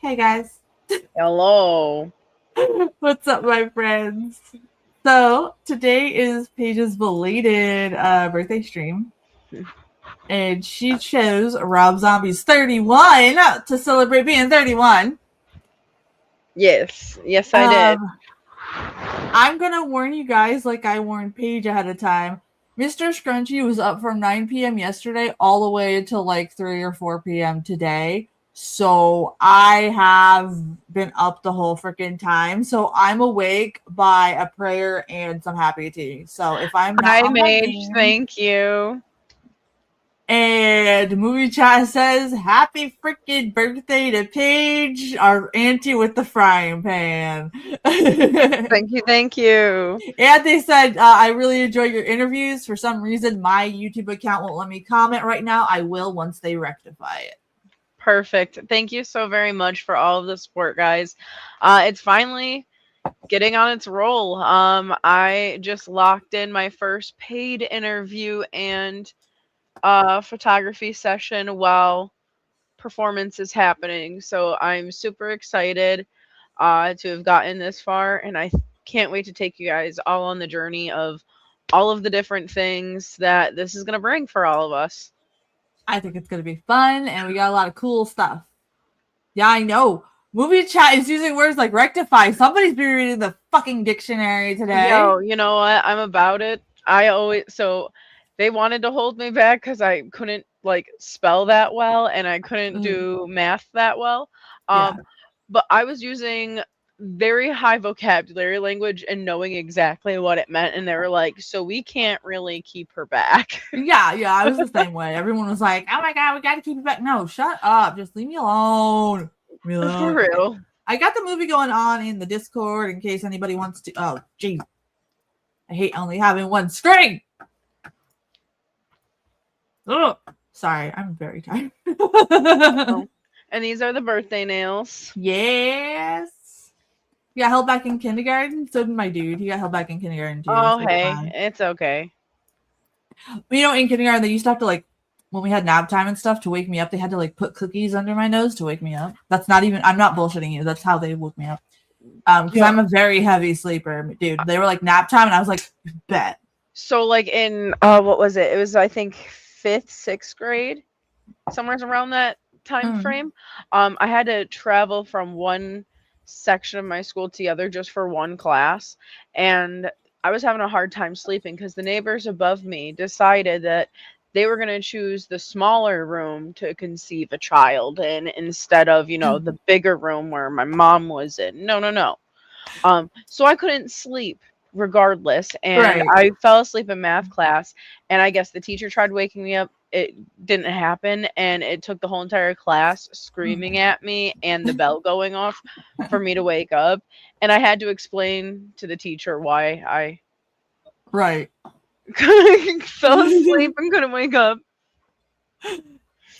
Hey guys. Hello. What's up, my friends? So, today is Paige's belated birthday stream, and she chose Rob Zombie's 31 to celebrate being 31. Yes, I did. Um, I'm gonna warn you guys, like I warned Paige ahead of time. Mr. Scrunchy was up from 9 p.m. yesterday all the way until like 3 or 4 p.m. today. So I have been up the whole freaking time. So I'm awake by a prayer and some happy tea. So if I'm not Hi, on my Mage. game, Thank you. and movie chat says, "Happy freaking birthday to Paige, our auntie with the frying pan." Thank you. Thank you. And they said, "I really enjoy your interviews. For some reason, my YouTube account won't let me comment right now. I will once they rectify it." Perfect. Thank you so very much for all of the support, guys. It's finally getting on its roll. I just locked in my first paid interview and photography session while performance is happening. So I'm super excited to have gotten this far, and I can't wait to take you guys all on the journey of all of the different things that this is going to bring for all of us. I think it's going to be fun, and we got a lot of cool stuff. Yeah, I know. Movie chat is using words like rectify. Somebody's been reading the fucking dictionary today. Yo, you know what? I'm about it. I always so they wanted to hold me back because I couldn't like spell that well and I couldn't Ooh, do math that well. yeah. But I was using very high vocabulary language and knowing exactly what it meant, and they were like, "So we can't really keep her back." Yeah, I was the same way. Everyone was like, "Oh my god, we got to keep it back." No, shut up. Just leave me alone. Leave me For alone. Okay. real. I got the movie going on in the Discord in case anybody wants to. Oh, jeez. I hate only having one screen. Ugh. Sorry, I'm very tired. Oh. And these are the birthday nails. Yes. He got held back in kindergarten. So did my dude. He got held back in kindergarten too. Oh, So it's hey, fine. it's okay. You know, in kindergarten, they used to have to like, when we had nap time and stuff to wake me up, they had to like put cookies under my nose to wake me up. That's not even, I'm not bullshitting you. That's how they woke me up. Because Yo, I'm a very heavy sleeper, dude. They were like nap time, and I was like, bet. so like in what was it? It was I think fifth, sixth grade, somewhere around that time Mm. frame. I had to travel from one section of my school to the other just for one class, and I was having a hard time sleeping because the neighbors above me decided that they were going to choose the smaller room to conceive a child in instead of, the bigger room where my mom was in. No, no, no. So I couldn't sleep regardless, and Right. I fell asleep in math class, and I guess the teacher tried waking me up. It didn't happen, and it took the whole entire class screaming Mm. at me and the bell going off for me to wake up, and I had to explain to the teacher why I Right. fell asleep and couldn't wake up.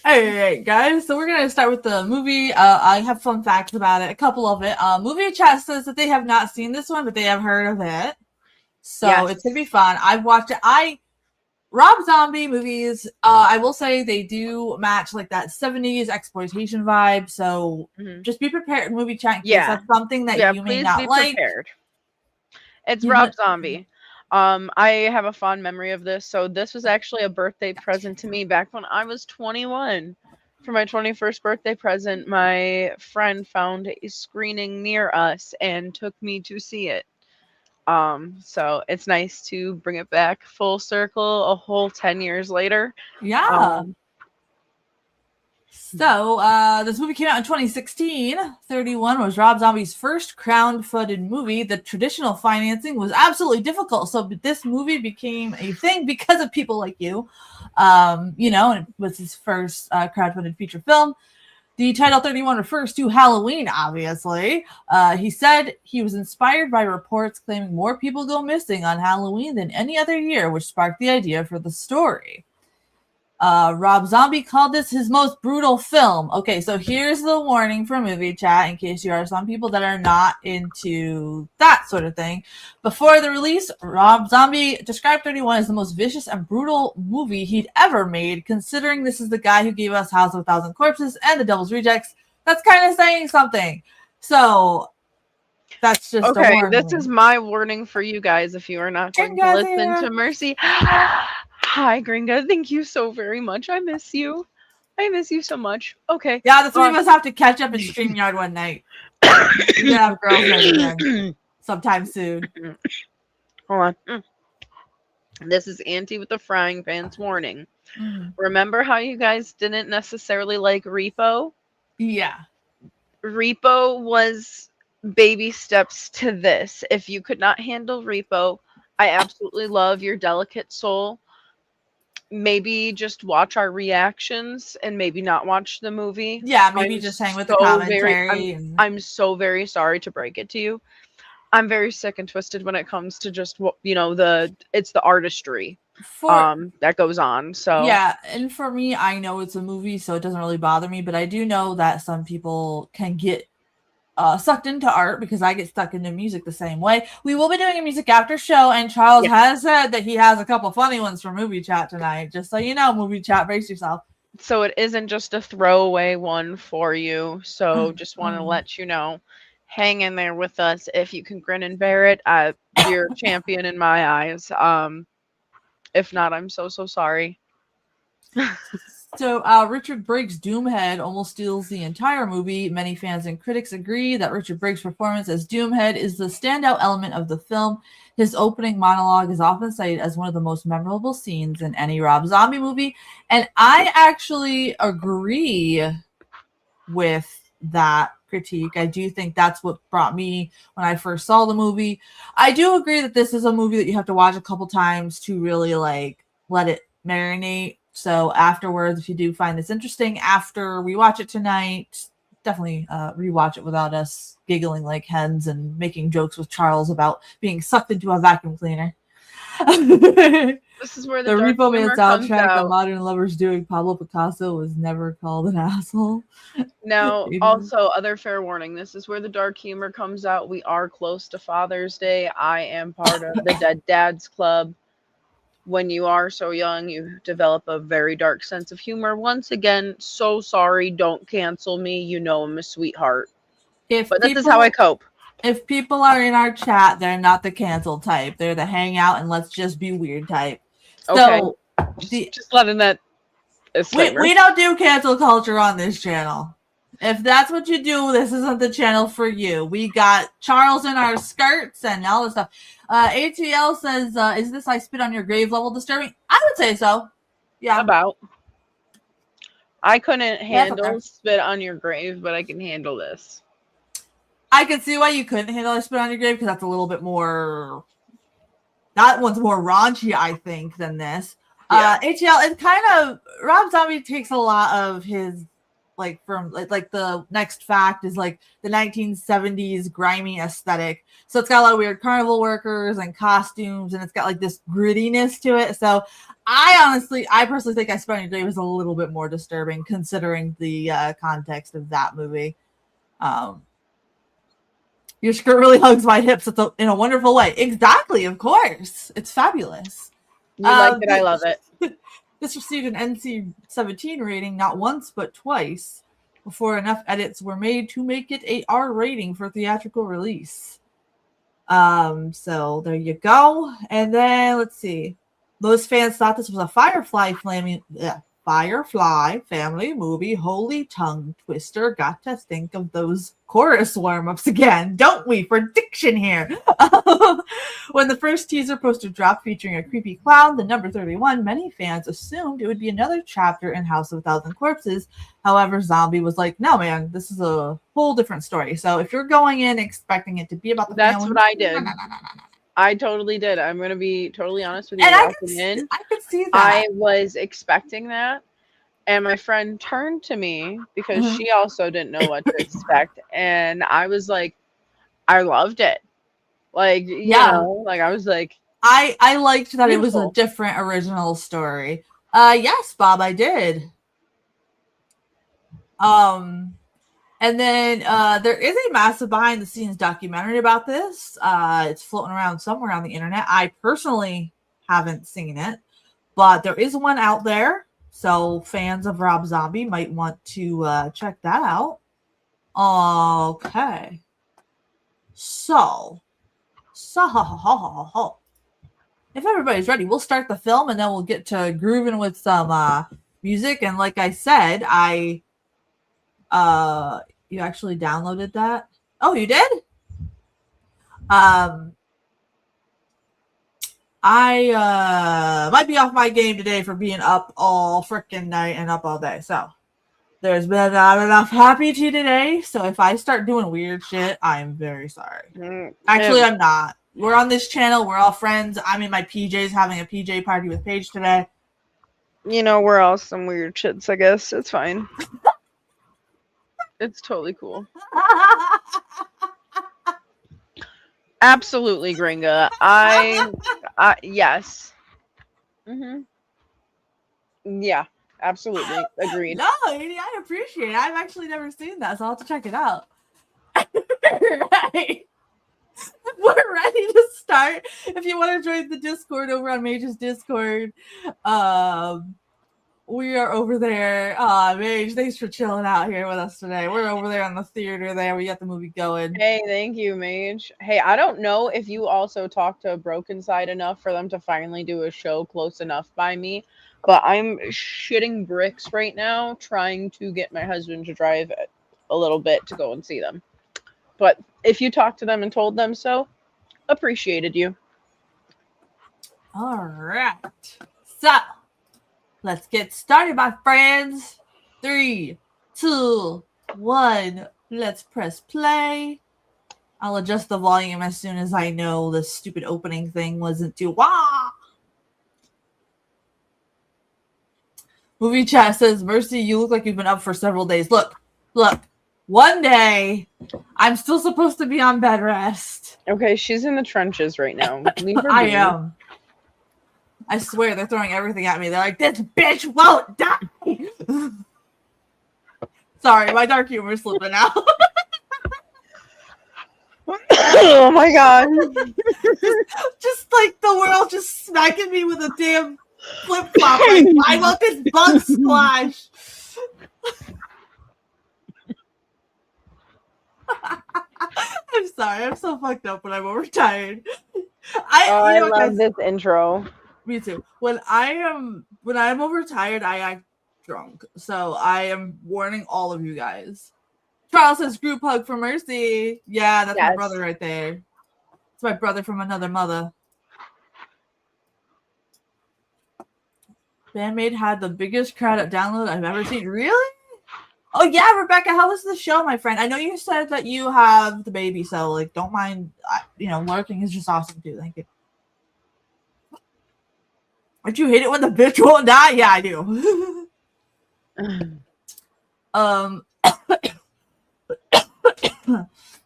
Hey, guys. So we're gonna start with the movie. I have fun facts about it. A couple of it. Movie chat says that they have not seen this one, but they have heard of it. So it's gonna be Yes. fun. I've watched it. Rob Zombie movies. I will say they do match like that '70s exploitation vibe. So Hmm. just be prepared, movie chat, in case Yeah. that's something that Yeah, you may please not be like. prepared. It's You know, Rob Zombie. I have a fond memory of this. So this was actually a birthday present to me back when I was 21. For my 21st birthday present, my friend found a screening near us and took me to see it. So it's nice to bring it back full circle a whole 10 years later. yeah. Um, So, this movie came out in 2016. 31 was Rob Zombie's first crowd-funded movie. The traditional financing was absolutely difficult, so this movie became a thing because of people like you. And it was his first crowd-funded feature film. The title 31 refers to Halloween, obviously. He said he was inspired by reports claiming more people go missing on Halloween than any other year, which sparked the idea for the story. Rob Zombie called this his most brutal film. Okay, so here's the warning for movie chat in case you are some people that are not into that sort of thing. Before the release, Rob Zombie described 31 as the most vicious and brutal movie he'd ever made, considering this is the guy who gave us House of a Thousand Corpses and The Devil's Rejects. That's kind of saying something. So that's just a Okay, warning. this is my warning for you guys if you are not going to Gringa's listen here. to Mercy. Hi, Gringa. Thank you so very much. I miss you. I miss you so much. Okay. Yeah, the three of us have to catch up in StreamYard one night. We're gonna have girls night again sometime soon. Hold on. This is Auntie with the frying pan's warning. Mhm. Remember how you guys didn't necessarily like Repo? Yeah. Repo was baby steps to this. If you could not handle Repo, I absolutely love your delicate soul. Maybe just watch our reactions and maybe not watch the movie. Yeah, maybe I'm just hang with the so very commentary and I'm so very sorry to break it to you. I'm very sick and twisted when it comes to just it's the artistry for that goes on. So yeah, and for me, I know it's a movie, so it doesn't really bother me, but I do know that some people can get sucked into art because I get stuck into music the same way. We will be doing a music after show, and Charles yeah. has said that he has a couple funny ones for movie chat tonight. Just so you know, movie chat, brace yourself. So it isn't just a throwaway one for you. So just want to let you know, hang in there with us. If you can grin and bear it, you're a champion in my eyes. If not, I'm so sorry. So, Richard Briggs' Doomhead almost steals the entire movie. Many fans and critics agree that Richard Briggs' performance as Doomhead is the standout element of the film. His opening monologue is often cited as one of the most memorable scenes in any Rob Zombie movie, and I actually agree with that critique. I do think that's what brought me when I first saw the movie. I do agree that this is a movie that you have to watch a couple times to really like let it marinate. So afterwards, if you do find this interesting after we watch it tonight, definitely rewatch it without us giggling like hens and making jokes with Charles about being sucked into a vacuum cleaner. This is where The the dark Repo Man humor comes soundtrack that out. Modern Lovers doing Pablo Picasso was never called an asshole. Now, also, other fair warning. This is where the dark humor comes out. We are close to Father's Day. I am part of the Dead Dads Club. When you are so young, you develop a very dark sense of humor. Once again, so sorry. Don't cancel me. You know I'm a sweetheart. If But this is how I cope. if people are in our chat, they're not the cancel type. They're the hang out and let's just be weird type. Okay. So Just letting that disclaimer. we don't do cancel culture on this channel. If that's what you do, this isn't the channel for you. We got Charles in our skirts and all this stuff. ATL says, is this I spit on your grave level disturbing? I would say so. Yeah. About. I couldn't handle okay. spit on your grave, but I can handle this. I can see why you couldn't handle a spit on your grave because that's a little bit more. That one's more raunchy, I think, than this. Yeah. ATL, it kind of Rob Zombie takes a lot of his like from like the next fact is like the 1970s grimy aesthetic. So it's got a lot of weird carnival workers and costumes, and it's got like this grittiness to it. So I personally think I Spit on Your Grave is a little bit more disturbing considering the context of that movie. Your skirt really hugs my hips in a wonderful way. Exactly, of course. It's fabulous. You like it, I love it. This received an NC-17 rating not once but twice before enough edits were made to make it a R rating for theatrical release. So there you go. And then let's see. Most fans thought this was a Firefly family movie. Holy tongue twister. Got to think of those chorus warm-ups again, don't we? Prediction here. When the first teaser poster dropped featuring a creepy clown, the number 31, many fans assumed it would be another chapter in House of a Thousand Corpses. However, Zombie was like, no, man, this is a whole different story. So if you're going in expecting it to be about the That's family, what I did. I totally did. I'm going to be totally honest with you. And I could see that. I was expecting that. And my friend turned to me because she also didn't know what to expect. And I was like, I loved it. Like, you know, like I was like, I liked that beautiful. It was a different original story. Yes, Bob, I did. And then there is a massive behind the scenes documentary about this. It's floating around somewhere on the internet. I personally haven't seen it, but there is one out there. So fans of Rob Zombie might want to check that out. Okay. So, if everybody's ready, we'll start the film and then we'll get to grooving with some music. And like I said, you actually downloaded that? Oh, you did? I might be off my game today for being up all freaking night and up all day. So there's been not enough happy tea today. So if I start doing weird shit, I'm very sorry. Actually, I'm not. We're on this channel. We're all friends. I'm in my PJs having a PJ party with Paige today. You know, we're all some weird shits, I guess. It's fine. It's totally cool. Absolutely, Gringa. Yes. Yeah, absolutely. Agreed. No, I appreciate it. I've actually never seen that, so I'll have to check it out. Right. We're ready to start. If you want to join the Discord over on Mage's Discord, we are over there. Mage, thanks for chilling out here with us today. We're over there in the theater there. We got the movie going. Hey, thank you, Mage. Hey, I don't know if you also talked to Broken Side enough for them to finally do a show close enough by me, but I'm shitting bricks right now trying to get my husband to drive a little bit to go and see them. But if you talked to them and told them so, appreciated you. All right. So, let's get started, my friends. 3, 2, 1. Let's press play. I'll adjust the volume as soon as I know the stupid opening thing wasn't too wah. Movie chat says, Mercy, you look like you've been up for several days. Look. One day, I'm still supposed to be on bed rest. Okay, she's in the trenches right now. I am. I swear, they're throwing everything at me. They're like, this bitch won't die. Sorry, my dark humor is slipping out. Oh my god. just like the world just smacking me with a damn flip-flop. Like, why won't this bug splash? I'm sorry. I'm so fucked up when I'm overtired. I love this intro. Me too. When I'm overtired, I act drunk. So I am warning all of you guys. Charles says group hug for Mercy. Yeah, that's my brother right there. It's my brother from another mother. Bandmate had the biggest crowd at download I've ever seen. Really? Oh yeah, Rebecca, how was the show, my friend? I know you said that you have the baby, so like, don't mind. Lurking is just awesome too. Thank you. Don't you hate it when the bitch won't die? Yeah, I do.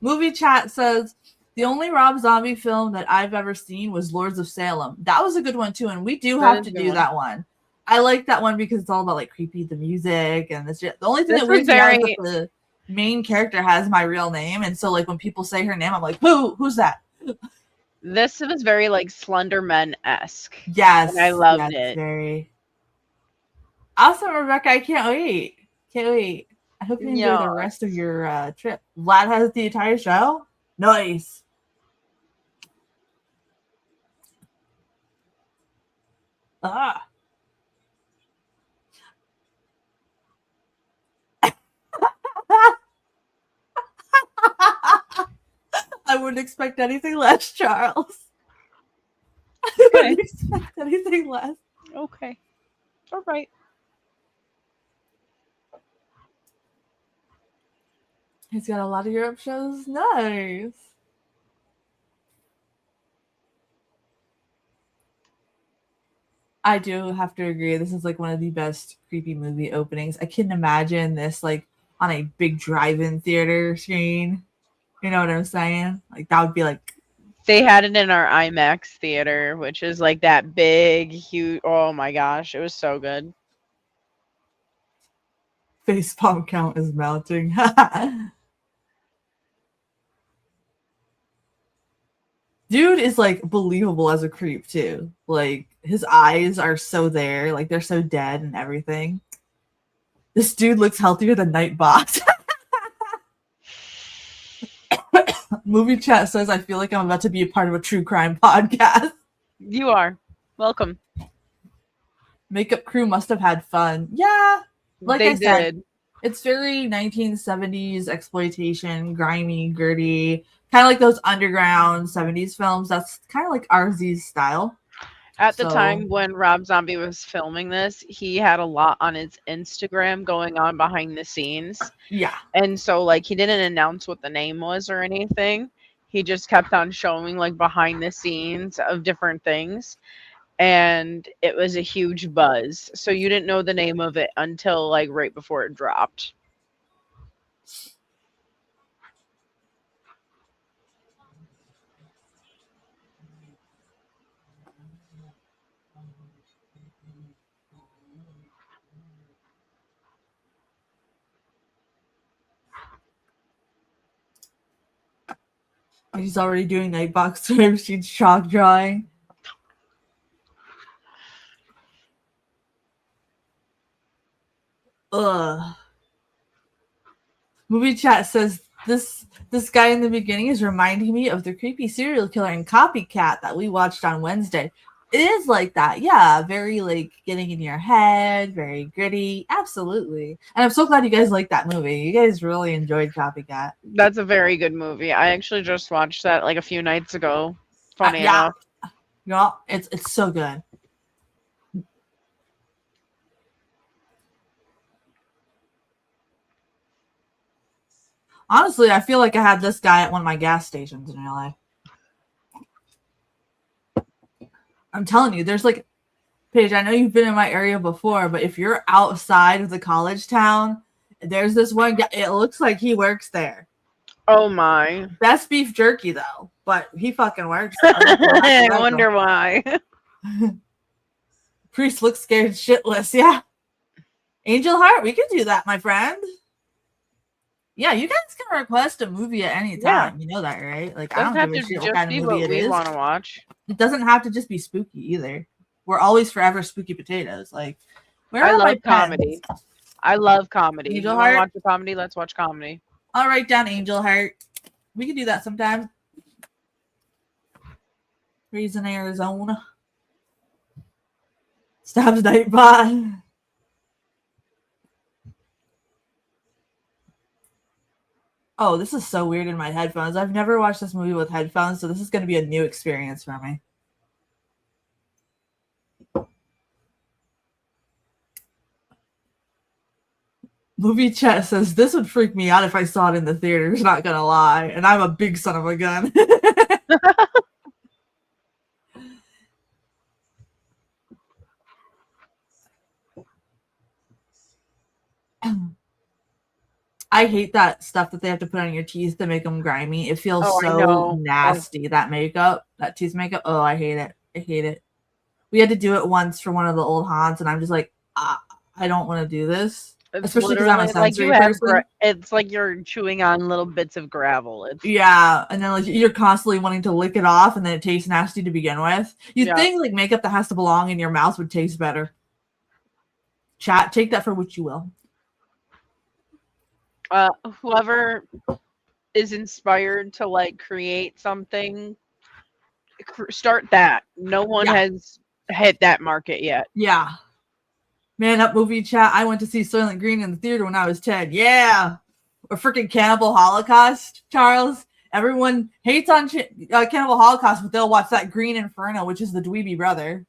Movie chat says the only Rob Zombie film that I've ever seen was Lords of Salem. That was a good one too, and we do have to do that one. I like that one because it's all about like creepy, the music, and the only thing that weirds me out is that the main character has my real name, and so like when people say her name, I'm like, who's that? This was very like Slender Man-esque. Yes, and I loved it. Very awesome, Rebecca. I can't wait. I hope you enjoy the rest of your trip. Vlad has the entire show. Nice. I wouldn't expect anything less, Charles. I wouldn't expect anything less. Okay. All right. He's got a lot of Europe shows. Nice. I do have to agree. This is like one of the best creepy movie openings. I couldn't imagine this like on a big drive-in theater screen. You know what I'm saying? Like that would be like. They had it in our IMAX theater, which is like that big, huge. Oh my gosh, it was so good. Facepalm count is mounting. Dude is like believable as a creep too. Like his eyes are so there, like they're so dead and everything. This dude looks healthier than Nightbot. Movie chat says I feel like I'm about to be a part of a true crime podcast. You are. Welcome. Makeup crew must have had fun. Yeah, like They I said, did. it's very 1970s exploitation, grimy, gritty, kind of like those underground 70s films. That's kind of like RZ's style. At the So, time when Rob Zombie was filming this, he had a lot on his Instagram going on behind the scenes. yeah. And so, like, he didn't announce what the name was or anything. He just kept on showing, like, behind the scenes of different things. And it was a huge buzz. So you didn't know the name of it until, like, right before it dropped. He's already doing Nightbox Time She's chalk drawing. Ugh. Movie chat says this guy in the beginning is reminding me of the creepy serial killer and Copycat that we watched on Wednesday. It is like that, yeah. Very like getting in your head, very gritty, absolutely. And I'm so glad you guys like that movie. You guys really enjoyed Copycat. That's a very good movie. I actually just watched that like a few nights ago. Funny Yeah, enough. yeah, it's so good. Honestly, I feel like I had this guy at one of my gas stations in LA. I'm telling you, there's like, Paige, I know you've been in my area before, but if you're outside of the college town, there's this one guy. It looks like he works there. Oh my. Best beef jerky though, but he fucking works. I wonder why. Priest looks scared shitless. Yeah. Angel Heart, we can do that, my friend. Yeah, you guys can request a movie at any Yeah. time. You know that, right? Like, I Doesn't don't have give a to shit what just kind be of movie what it we is. want to watch. It doesn't have to just be spooky either. We're always forever spooky potatoes. Like, where I are my love comedy. pens? I love comedy. Angel You want to Heart? watch a comedy? Let's watch comedy. I'll write down Angel Heart. We can do that sometime. Reason Arizona. Stabs Nightbot. Oh, this is so weird in my headphones. I've never watched this movie with headphones, so this is going to be a new experience for me. Movie chat says this would freak me out if I saw it in the theaters, not gonna lie. And I'm a big son of a gun. I hate that stuff that they have to put on your teeth to make them grimy. It feels Oh, I so know. nasty. That makeup, that teeth makeup. Oh, I hate it. I hate it. We had to do it once for one of the old haunts, and I'm just like, I don't want to do this. It's Especially because I'm a literally like you sensory have. person. It's like you're chewing on little bits of gravel. It's Yeah, and then like you're constantly wanting to lick it off, and then it tastes nasty to begin with. You'd Yeah. think like makeup that has to belong in your mouth would taste better. Chat, take that for what you will. Whoever is inspired to like create something, start that. No one has hit that market yet. Yeah. Man Up movie chat. I went to see Soylent Green in the theater when I was 10. Yeah. Or freaking Cannibal Holocaust, Charles. Everyone hates on Cannibal Holocaust, but they'll watch that Green Inferno, which is the Dweeby brother.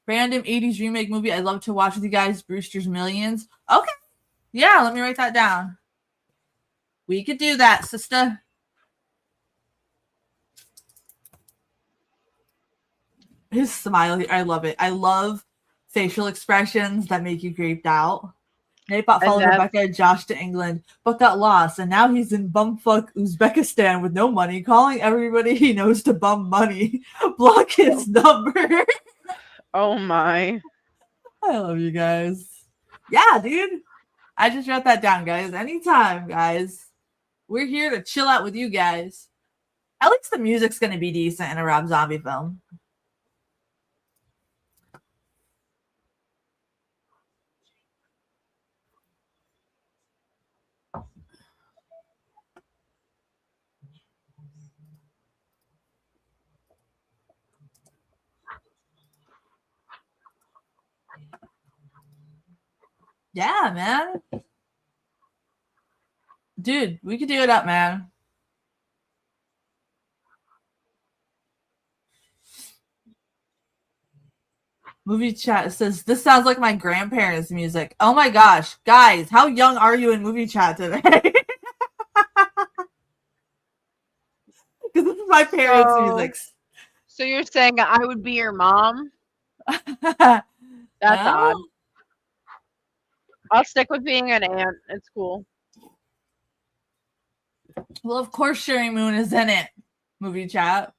Random 80s remake movie I'd love to watch with you guys, Brewster's Millions. Okay. Yeah, let me write that down. We could do that, sister. His smile, I love it. I love facial expressions that make you creeped out. Napot followed Rebecca and Josh to England, but got lost, and now he's in bumfuck Uzbekistan with no money, calling everybody he knows to bum money. Block his number. Oh my. I love you guys. Yeah, dude. I just wrote that down, guys. Anytime, guys. We're here to chill out with you guys. At least the music's going to be decent in a Rob Zombie film. Yeah, man. Dude, we could do it up, man. Movie chat says, this sounds like my grandparents' music. Oh my gosh. Guys, how young are you in movie chat today? Because this is my parents' music. So you're saying I would be your mom? That's odd. Oh, I'll stick with being an aunt. It's cool. well, of course, Sherry Moon is in it. Movie chat.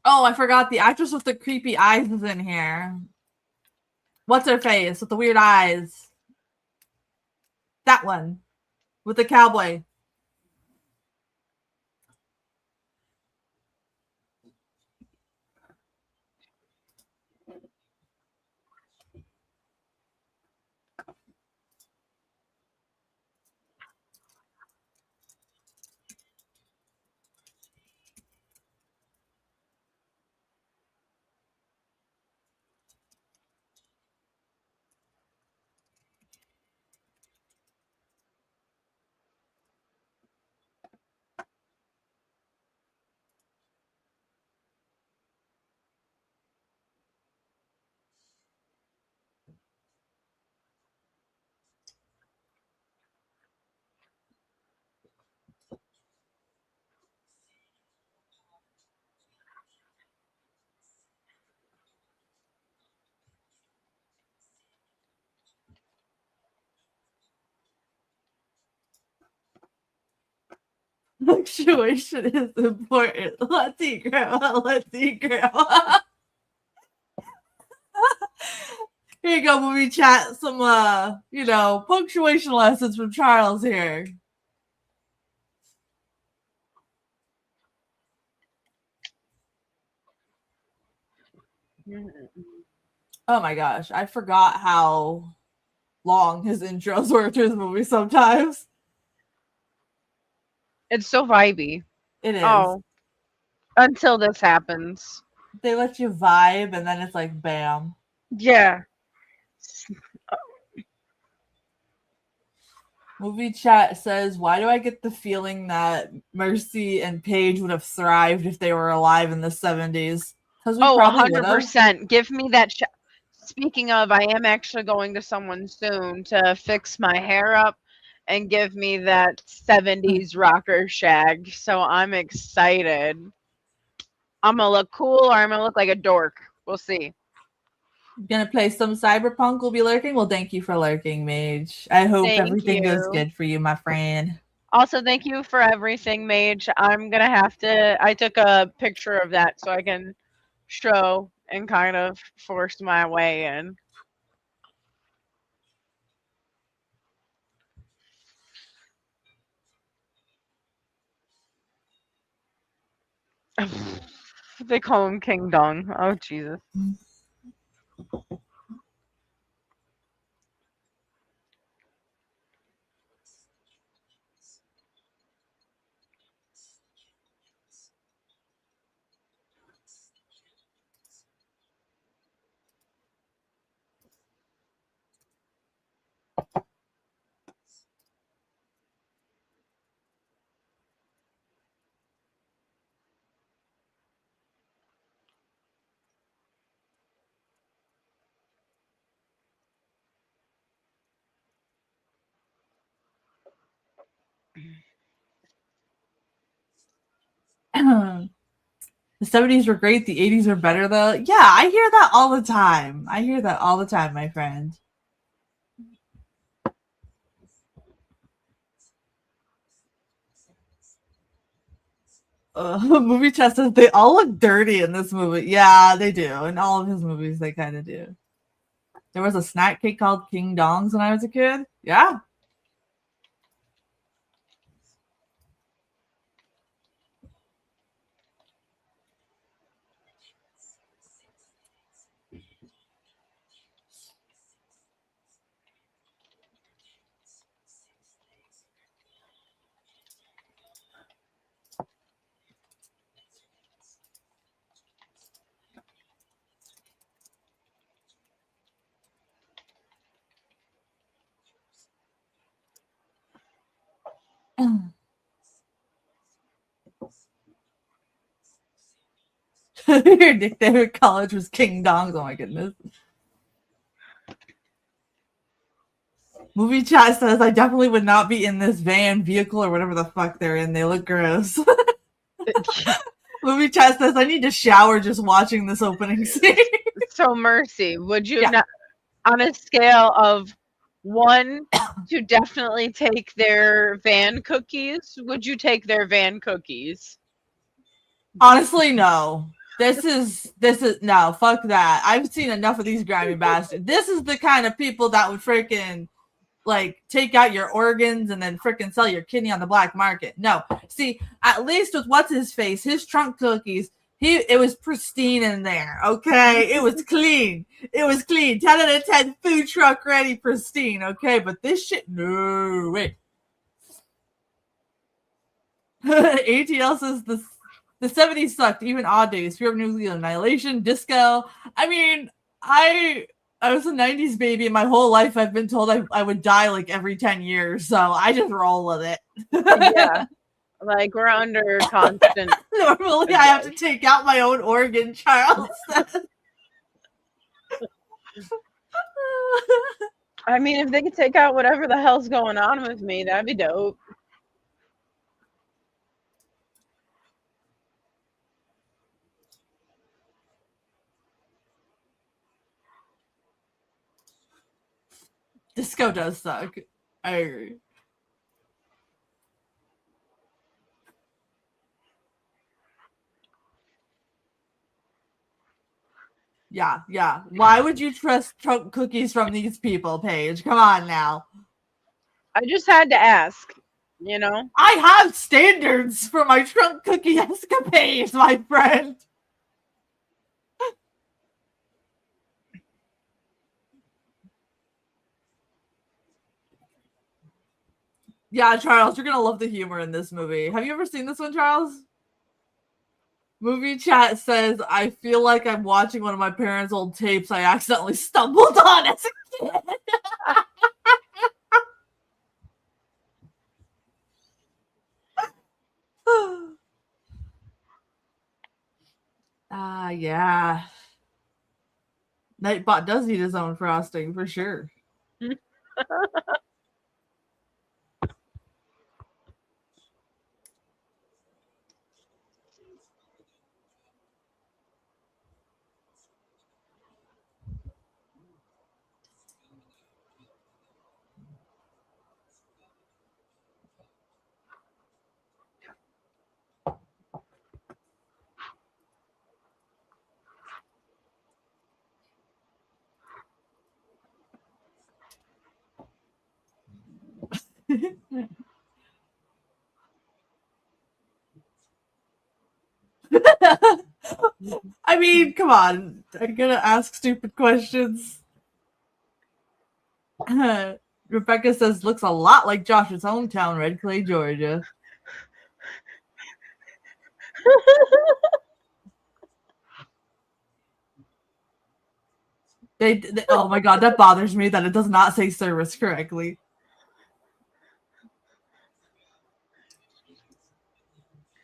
Oh, I forgot the actress with the creepy eyes is in here. What's her face with the weird eyes? That one with the cowboy. Punctuation is important. Let's eat, Grandma. Let's eat, Grandma. Here you go, movie chat. Some, punctuation lessons from Charles here. Oh my gosh, I forgot how long his intros were to his movie sometimes. It's so vibey. It is. Oh, until this happens. They let you vibe, and then it's like, bam. Yeah. Movie chat says, why do I get the feeling that Mercy and Paige would have thrived if they were alive in the 70s? Because we Oh, probably would have. 100%. Give me that. Speaking of, I am actually going to someone soon to fix my hair up and give me that 70s rocker shag. So I'm excited. I'm going to look cool or I'm going to look like a dork. We'll see. Gonna play some Cyberpunk. Will be lurking. Well, thank you for lurking, Mage. I hope Thank everything goes you. good for you, my friend. Also, thank you for everything, Mage. I'm going to have to. I took a picture of that so I can show and kind of force my way in. They call him King Dong. Oh, Jesus. The 70s were great. The 80s were better, though. Yeah, I hear that all the time. I hear that all the time, my friend. Movie chat says they all look dirty in this movie. Yeah, they do. In all of his movies, they kind of do. There was a snack cake called King Dongs when I was a kid. Yeah. Your nickname at college was King Dongs. Oh my goodness. Movie chat says I definitely would not be in this van, vehicle, or whatever the fuck they're in. They look gross. Movie chat says I need to shower just watching this opening scene. So Mercy, would you not, on a scale of 1 to definitely take their van cookies, would you take their van cookies? Honestly, no. This is no, fuck that. I've seen enough of these grimy bastards. This is the kind of people that would freaking like take out your organs and then freaking sell your kidney on the black market. No. See, at least with what's his face, his trunk cookies, it was pristine in there. Okay. It was clean. It was clean. 10 out of 10 food truck ready, pristine. Okay, but this shit, no way. ATL says the 70s sucked, even odd days, fear of nuclear annihilation, disco. I mean, I was a 90s baby, and my whole life I've been told I would die like every 10 years, so I just roll with it. Yeah. Like, we're under constant. Normally, I have to take out my own organ, Charles. I mean, if they could take out whatever the hell's going on with me, that'd be dope. Disco does suck. I agree. Yeah. Why would you trust trunk cookies from these people, Paige? Come on now. I just had to ask, you know? I have standards for my trunk cookie escapades, my friend. Yeah, Charles, you're gonna love the humor in this movie. Have you ever seen this one, Charles? Movie chat says, I feel like I'm watching one of my parents' old tapes I accidentally stumbled on as a kid. Yeah. Nightbot does need his own frosting for sure. I mean, come on. I'm gonna ask stupid questions. Rebecca says, looks a lot like Josh's hometown, Red Clay, Georgia. They oh my god, that bothers me that it does not say service correctly.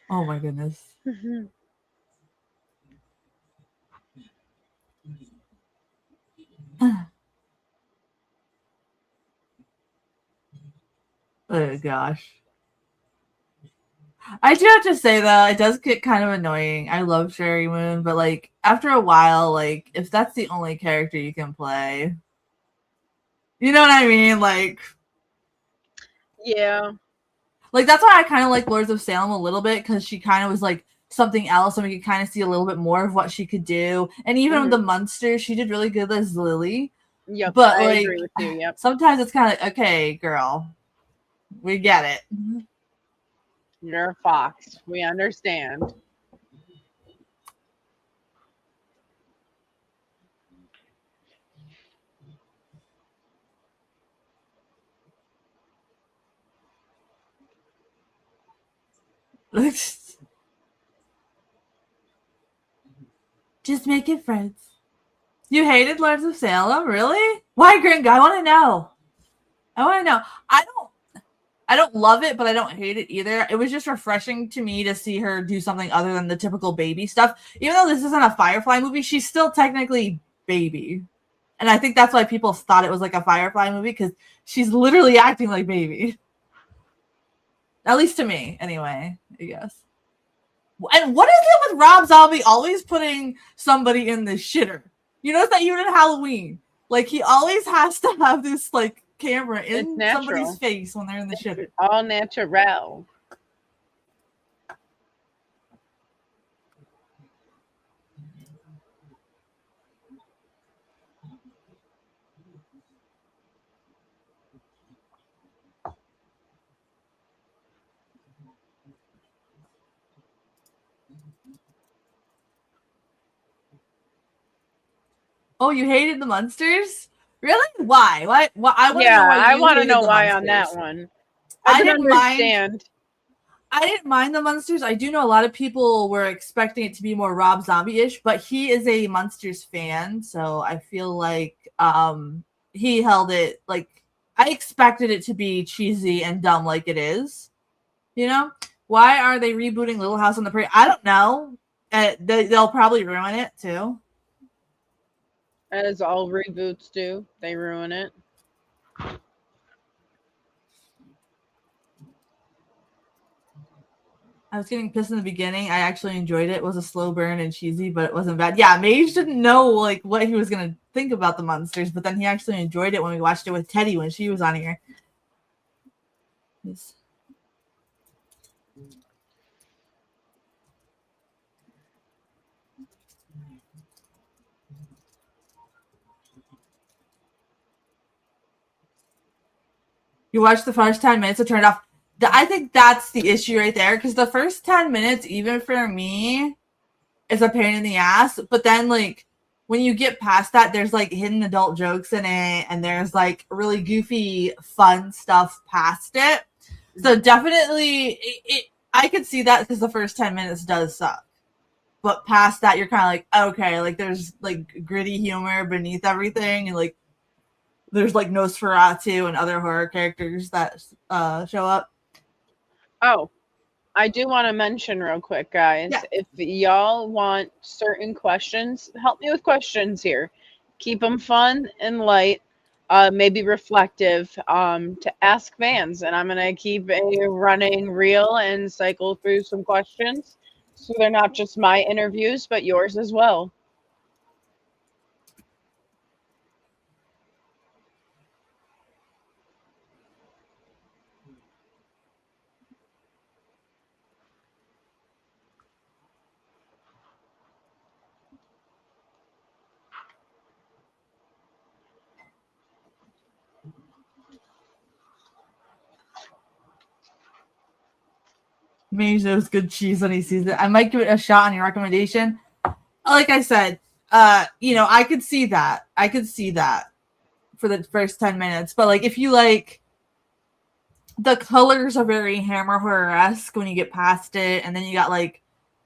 Oh my goodness. Oh gosh. I do have to say though, it does get kind of annoying. I love Sherry Moon, but like after a while, like if that's the only character you can play, you know what I mean? Like, yeah. Like that's why I kind of like Lords of Salem a little bit, because she kind of was like something else, and we could kind of see a little bit more of what she could do. And even with the Munster, she did really good as Lily. Yep, but I like agree with you. Yep. Sometimes it's kind of okay, girl. We get it. You're a fox. We understand. Just making friends. You hated Lords of Salem, really? Why, Gringo? I want to know. I I don't love it, but I don't hate it either. It was just refreshing to me to see her do something other than the typical baby stuff. Even though this isn't a Firefly movie, she's still technically baby. And I think that's why people thought it was like a Firefly movie, because she's literally acting like baby. At least to me, anyway, I guess. And what is it with Rob Zombie always putting somebody in the shitter? You notice that even in Halloween, like he always has to have this like camera in somebody's face when they're in the shitter. All natural. Oh, you hated the Munsters? Really? Why? Why? I want to Yeah, know why you I want to hated know the why Munsters. on that one. I can didn't understand. mind. I didn't mind the Munsters. I do know a lot of people were expecting it to be more Rob Zombie-ish, but he is a Munsters fan, so I feel like he held it like I expected it to be cheesy and dumb like it is. You know? Why are they rebooting Little House on the Prairie? I don't know. They'll probably ruin it too. As all reboots do, they ruin it. I was getting pissed in the beginning. I actually enjoyed it. It was a slow burn and cheesy, but it wasn't bad. Yeah, Mage didn't know like what he was gonna think about the Munsters, but then he actually enjoyed it when we watched it with Teddy when she was on here. Yes. You watched the first 10 minutes, it turned off. I think that's the issue right there, because the first 10 minutes, even for me, is a pain in the ass. But then, like, when you get past that, there's like hidden adult jokes in it, and there's like really goofy, fun stuff past it. So definitely, I could see that because the first 10 minutes does suck. But past that, you're kind of like, okay, like there's like gritty humor beneath everything, and like there's like Nosferatu and other horror characters that show up. Oh, I do want to mention real quick, guys. Yeah. If y'all want certain questions, help me with questions here. Keep them fun and light, maybe reflective, to ask fans. And I'm gonna keep a running reel and cycle through some questions, so they're not just my interviews, but yours as well. Maybe knows good cheese when he sees it. I might give it a shot on your recommendation. Like I said, I could see that. I could see that for the first 10 minutes. But like if you like the colors are very Hammer horror-esque when you get past it, and then you got like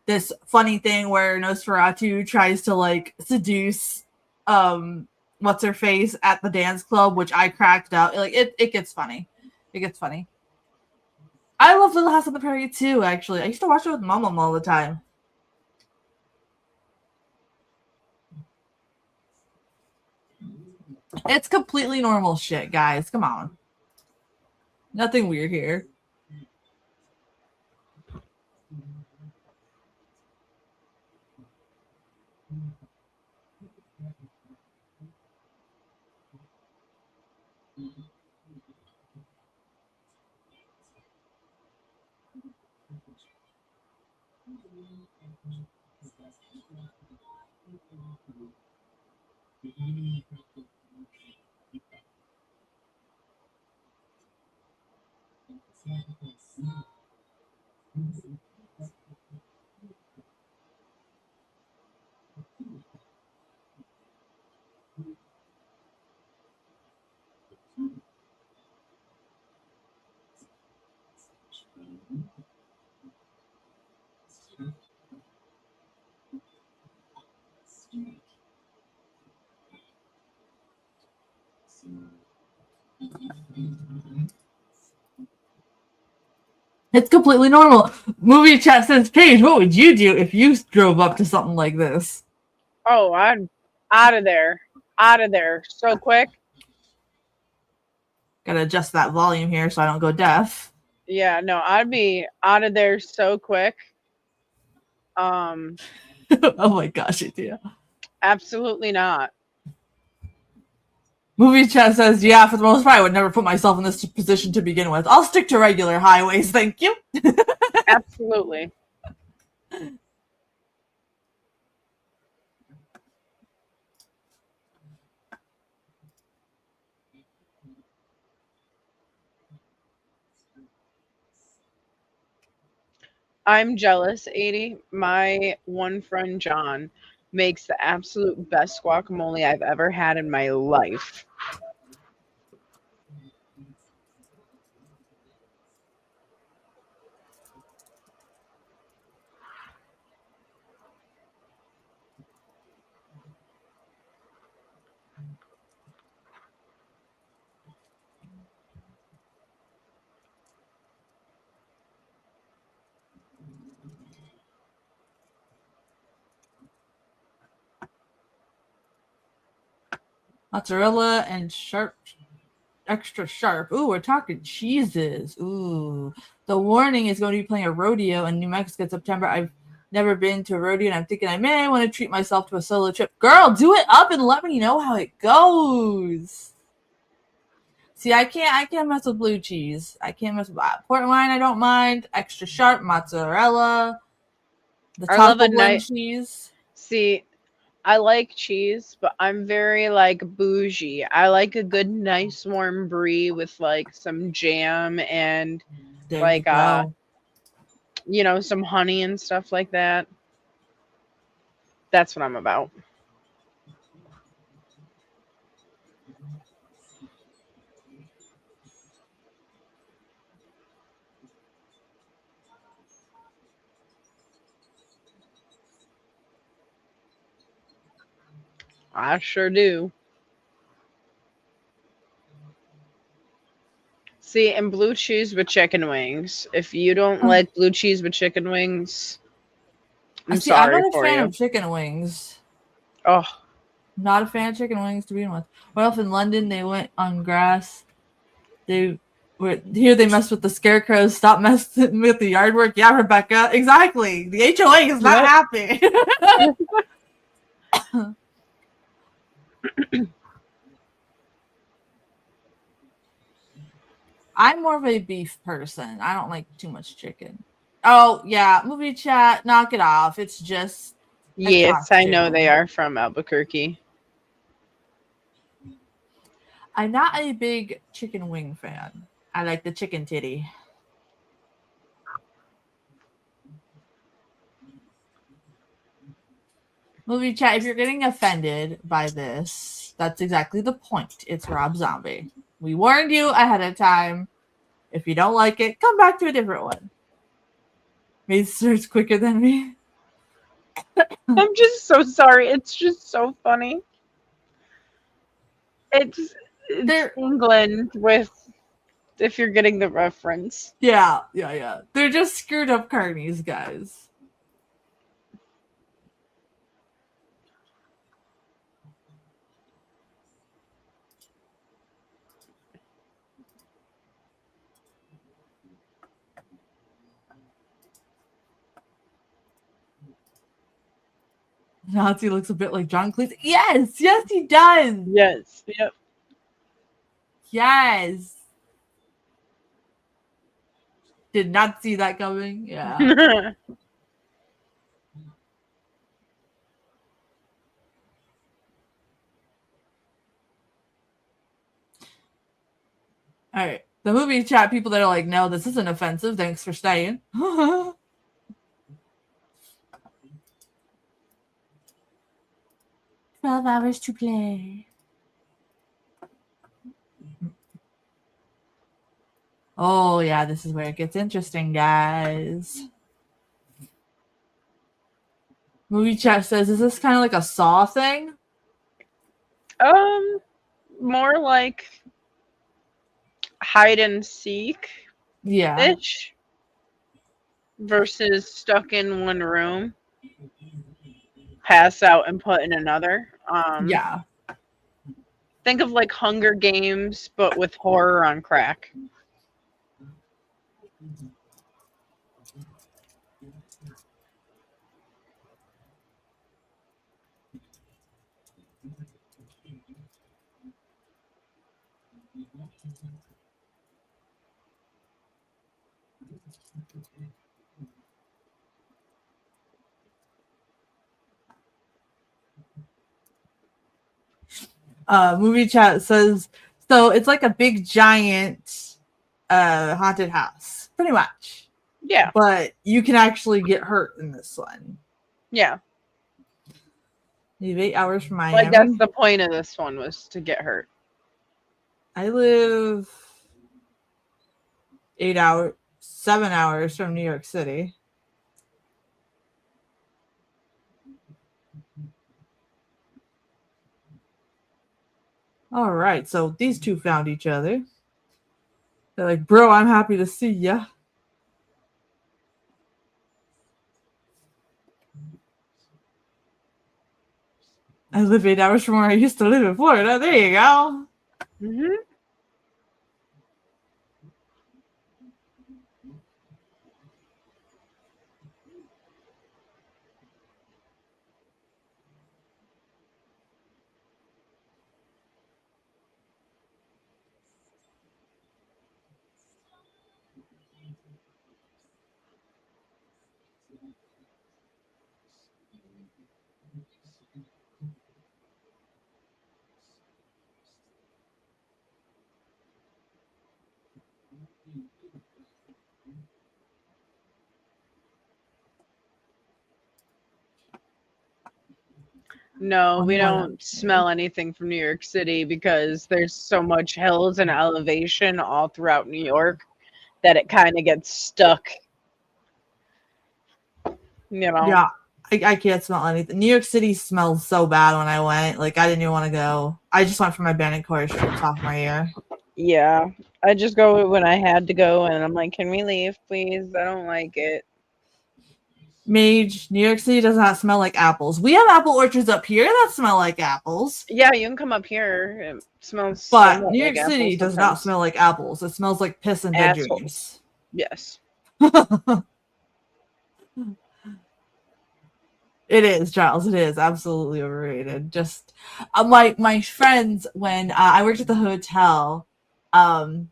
this funny thing where Nosferatu tries to like seduce what's her face at the dance club, which I cracked up. Like it gets funny. It gets funny. I love Little House on the Prairie too, actually. I used to watch it with Mom all the time. It's completely normal shit, guys. Come on. Nothing weird here. It's completely normal. Movie chat says, Paige, what would you do if you drove up to something like this? Oh, I'm out of there. Out of there so quick. Gotta adjust that volume here so I don't go deaf. Yeah, no, I'd be out of there so quick. Oh my gosh, yeah. Absolutely not. Movie chat says, yeah, for the most part, I would never put myself in this position to begin with. I'll stick to regular highways, thank you. Absolutely. I'm jealous, 80. My one friend John makes the absolute best guacamole I've ever had in my life. Mozzarella and sharp, extra sharp. Ooh, we're talking cheeses. Ooh. The Warning is going to be playing a rodeo in New Mexico in September. I've never been to a rodeo, and I'm thinking I may want to treat myself to a solo trip. Girl, do it up and let me know how it goes. See, I can't mess with blue cheese. I can't mess with port wine. I don't mind. Extra sharp mozzarella. The I love a taco blend night. cheese. See, I like cheese, but I'm very like bougie. I like a good, nice, warm brie with like some jam and There you like go. some honey and stuff like that. That's what I'm about. I sure do. See, and blue cheese with chicken wings. If you don't like blue cheese with chicken wings, I'm See, I'm sorry not a for fan you. of chicken wings. Oh, Not a fan of chicken wings to begin with. Well, if in London they went on grass, they were here. They messed with the scarecrows. Stop messing with the yard work. Yeah, Rebecca, exactly. The HOA is not yep. happy. I'm more of a beef person. I don't like too much chicken. Oh yeah, movie chat. Knock it off. It's just a Yes, I know they costume. are from Albuquerque. I'm not a big chicken wing fan. I like the chicken titty. Movie chat, if you're getting offended by this, that's exactly the point. It's Rob Zombie. We warned you ahead of time. If you don't like it, come back to a different one. Maybe search quicker than me. I'm just so sorry. It's just so funny. It's They're England with if you're getting the reference. yeah. They're just screwed up carnies, guys. Nazi looks a bit like John Cleese. Yes, he does. Yes. Yep. Yes. Did not see that coming. Yeah. All right. The movie chat people that are like, no, this isn't offensive. Thanks for staying. 12 hours to play. Oh, yeah, this is where it gets interesting, guys. Movie chat says, is this kind of like a Saw thing? More like hide and seek Yeah. ish. versus stuck in one room, pass out and put in another. Yeah. Think of like Hunger Games, but with horror on crack. Movie chat says so it's like a big giant haunted house, pretty much. Yeah, But you can actually get hurt in this one. yeah. You have 8 hours from Like that's Miami. the point of this one, was to get hurt. I live 8 hours, 7 hours from New York City. All right, so these two found each other. They're like, bro, I'm happy to see ya. I live 8 hours from where I used to live in Florida. There you go. Mm-hmm. No, we don't smell anything from New York City because there's so much hills and elevation all throughout New York that it kind of gets stuck. You know? Yeah, I can't smell anything. New York City smells so bad when I went. Like, I didn't even want to go. I just went for my Bandit Core strips off my ear. Yeah. I just go when I had to go, and I'm like, can we leave, please? I don't like it. Mage, New York City does not smell like apples. We have apple orchards up here that smell like apples. Yeah, you can come up here. It smells But somewhat New York like City apples does not sometimes. smell like apples. It smells like piss and dead Assholes. dreams. Yes. It is, Charles. It is absolutely overrated. Just my friends when I worked at the hotel, and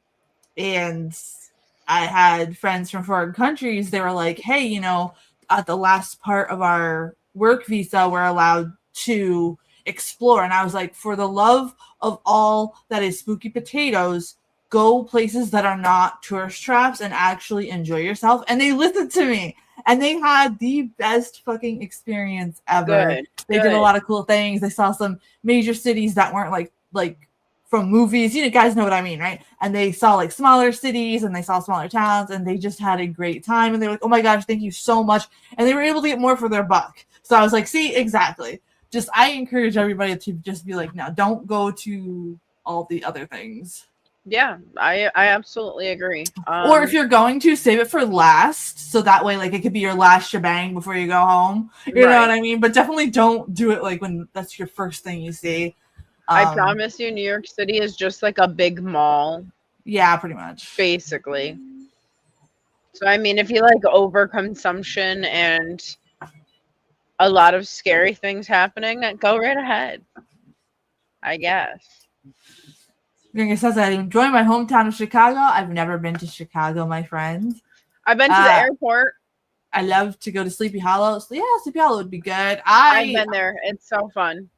I had friends from foreign countries. They were like, "Hey, you know, at the last part of our work visa, we're allowed to explore." And I was like, "For the love of all that is spooky potatoes, go places that are not tourist traps and actually enjoy yourself." And they listened to me. And they had the best fucking experience ever. Good. They did a lot of cool things. They saw some major cities that weren't like from movies. You know, guys know what I mean, right? And they saw like smaller cities and they saw smaller towns and they just had a great time. And they were like, "Oh my gosh, thank you so much." And they were able to get more for their buck. So I was like, see, exactly. Just I encourage everybody to just be like, no, don't go to all the other things. Yeah, I absolutely agree. Or if you're going to, save it for last, so that way, like, it could be your last shebang before you go home. You know what I mean? But definitely don't do it like when that's your first thing you see. I promise you, New York City is just like a big mall. Yeah, pretty much. Basically. So I mean, if you like overconsumption and a lot of scary things happening, go right ahead. I guess. It says I enjoy my hometown of Chicago. I've never been to Chicago, my friend. I've been to the airport. I love to go to Sleepy Hollow. So yeah, Sleepy Hollow would be good. I've been there. It's so fun.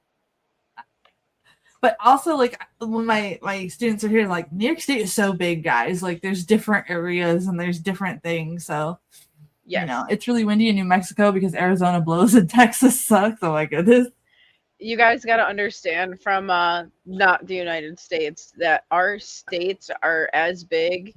But also, like, when my students are here, like, New York State is so big, guys. Like, there's different areas and there's different things. So, yes. You know, it's really windy in New Mexico because Arizona blows and Texas sucks. Oh my goodness. You guys got to understand from not the United States that our states are as big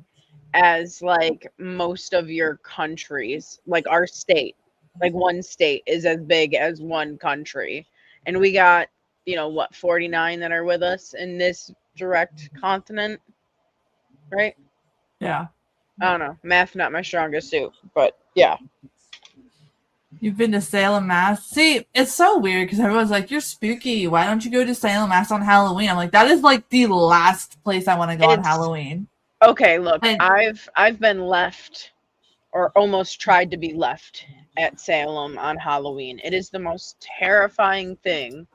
as like most of your countries. Like our state, like one state is as big as one country. And we got, you know, what, 49 that are with us in this direct continent, right? Yeah. I don't know. Math not my strongest suit, but Yeah. You've been to Salem, Mass. See, it's so weird because everyone's like, "You're spooky. Why don't you go to Salem, Mass on Halloween?" I'm like, that is like the last place I want to go on It's Halloween. okay, look, And I've been left or almost tried to be left at Salem on Halloween. It is the most terrifying thing.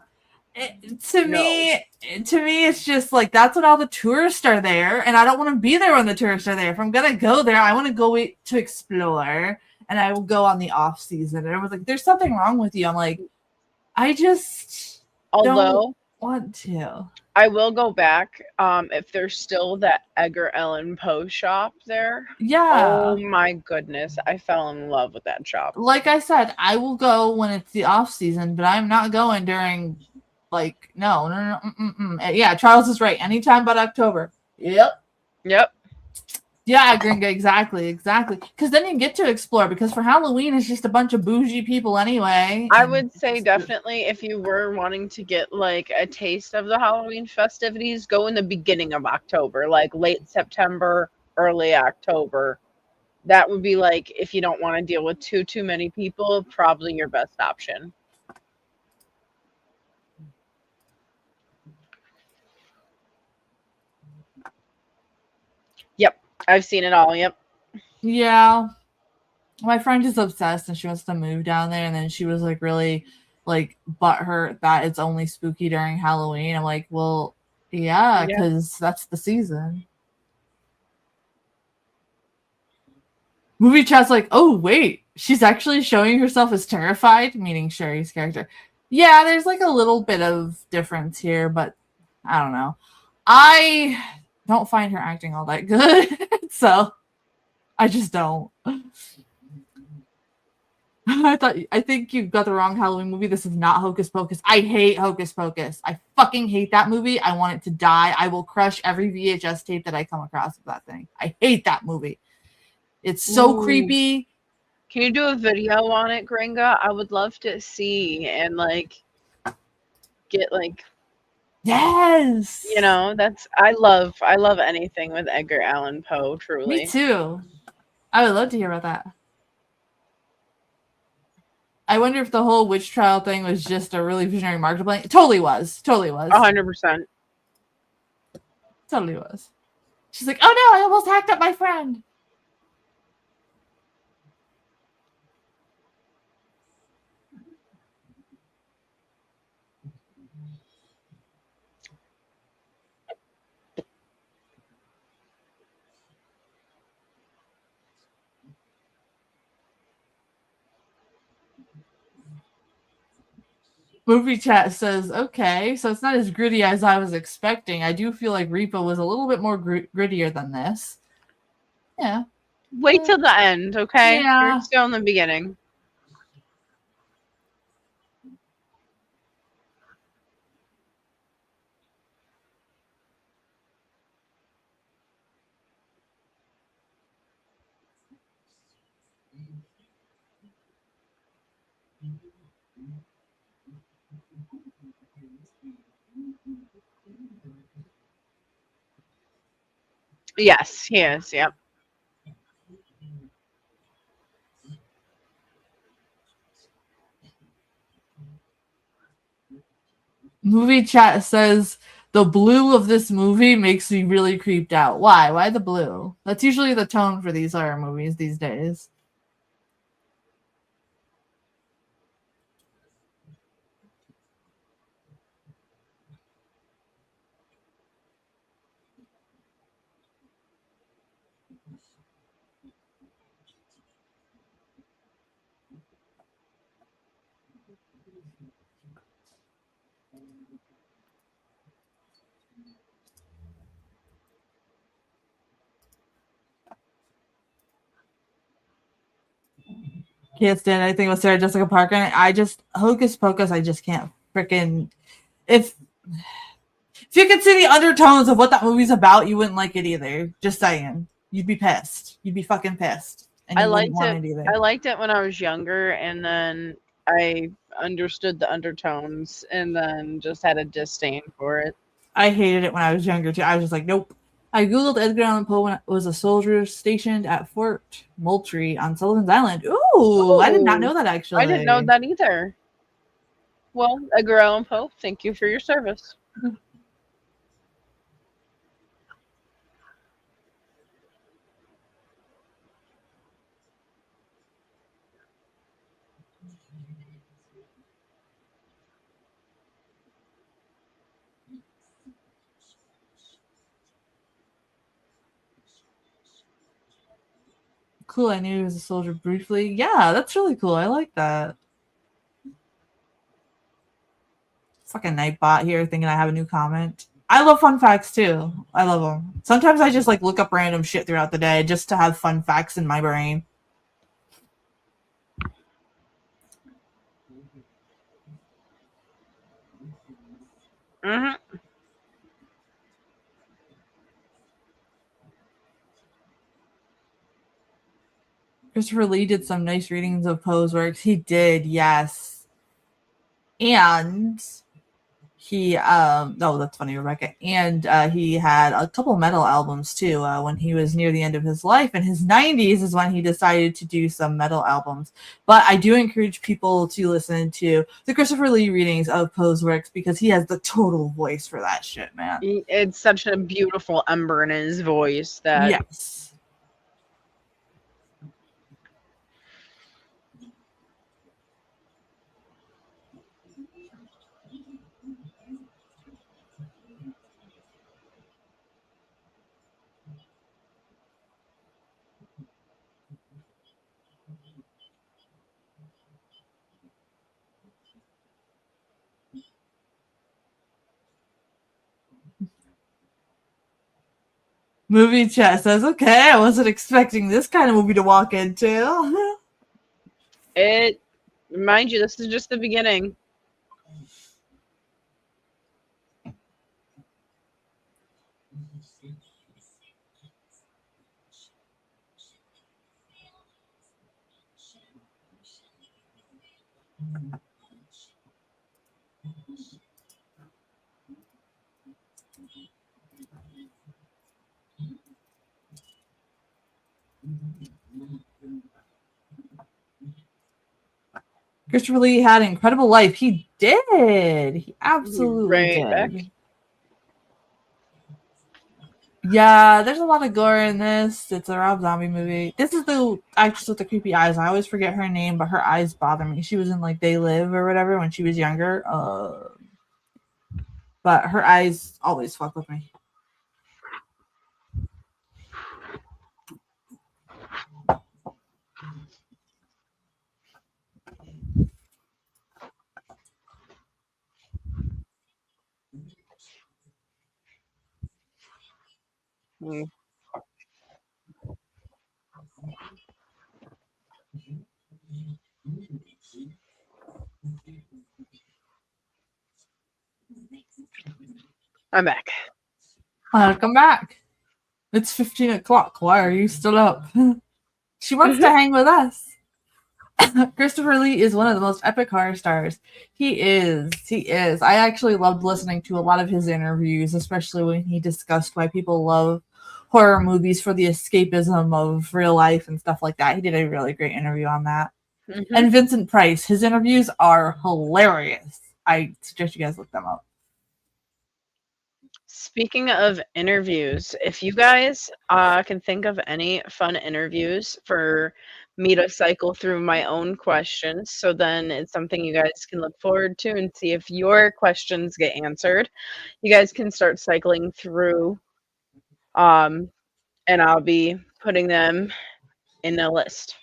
to me, it's just like that's when all the tourists are there, and I don't want to be there when the tourists are there. If I'm gonna go there, I want to go to explore, and I will go on the off season. And I was like, "There's something wrong with you." I'm like, I just don't Although want to. I will go back if there's still that Edgar Allan Poe shop there. Yeah. Oh my goodness, I fell in love with that shop. Like I said, I will go when it's the off season, but I'm not going during like no. Yeah, Charles is right. Anytime but October. Yep. Yep. Yeah, Gringa, exactly. Because then you get to explore. Because for Halloween, it's just a bunch of bougie people anyway. I would say definitely if you were wanting to get like a taste of the Halloween festivities, go in the beginning of October, like late September, early October. That would be like if you don't want to deal with too many people, probably your best option. Yep, I've seen it all. Yep. Yeah, my friend is obsessed and she wants to move down there. And then she was like really like butthurt that it's only spooky during Halloween. I'm like, well, yeah, Yeah. because that's the season. Movie chat's like, oh wait, she's actually showing herself as terrified, meaning Sherry's character. Yeah, there's like a little bit of difference here, but I don't know. I don't find her acting all that good, so I just don't. I think you got the wrong Halloween movie. This is not Hocus Pocus. I hate Hocus Pocus. I fucking hate that movie. I want it to die. I will crush every VHS tape that I come across of that thing. I hate that movie. It's so creepy. Can you do a video on it, Gringa? I would love to see and like get like Yes. you know, that's I love anything with Edgar Allan Poe, truly. Me too. I would love to hear about that. I wonder if the whole witch trial thing was just a really visionary marketing plan. It totally was. 100%. Totally was. She's like, oh no, I almost hacked up my friend. Movie chat says, okay, so it's not as gritty as I was expecting. I do feel like Repo was a little bit more grittier than this. Yeah. Wait till the end, okay? Yeah. You're still in the beginning. Yes, he is. Yep. Movie chat says the blue of this movie makes me really creeped out. Why? Why the blue? That's usually the tone for these horror movies these days. Can't stand anything with Sarah Jessica Parker. I just Hocus Pocus. I just can't freaking. If you could see the undertones of what that movie's about, you wouldn't like it either. Just saying, you'd be pissed. You'd be fucking pissed, and you wouldn't want it either. I liked it when I was younger, and then I understood the undertones, and then just had a disdain for it. I hated it when I was younger too. I was just like, nope. I googled Edgar Allan Poe when I was a soldier stationed at Fort Moultrie on Sullivan's Island. Ooh, I did not know that I didn't know actually. that either. Well, Edgar Allan Poe, thank you for your service. Cool, I knew he was a soldier briefly. Yeah, that's really cool. I like that. Fucking Nightbot here thinking I have a new comment. I love fun facts too. I love them. Sometimes I just like look up random shit throughout the day just to have fun facts in my brain. Mm-hmm. Christopher Lee did some nice readings of Poe's works. He did, yes. And he oh, that's funny, Rebecca. And he had a couple metal albums too. When he was near the end of his life in his 90s is when he decided to do some metal albums. But I do encourage people to listen to the Christopher Lee readings of Poe's works because he has the total voice for that shit, man. It's such a beautiful ember in his voice that Yes. Movie chat says, okay, I wasn't expecting this kind of movie to walk into. it, mind you, this is just the beginning. Christopher Lee had an incredible life. He did. He absolutely Right did. back. Yeah, there's a lot of gore in this. It's a Rob Zombie movie. This is the actress with the creepy eyes. I always forget her name, but her eyes bother me. She was in like They Live or whatever when she was younger. But her eyes always fuck with me. Mm. I'm back. Welcome back. It's 15 o'clock. Why are you still up? She wants to hang with us. Christopher Lee is one of the most epic horror stars. He is. He is. I actually loved listening to a lot of his interviews, especially when he discussed why people love horror movies for the escapism of real life and stuff like that. He did a really great interview on that. Mm-hmm. And Vincent Price, his interviews are hilarious. I suggest you guys look them up. Speaking of interviews, if you guys can think of any fun interviews for me to cycle through my own questions, so then it's something you guys can look forward to and see if your questions get answered. You guys can start cycling through, and I'll be putting them in a list.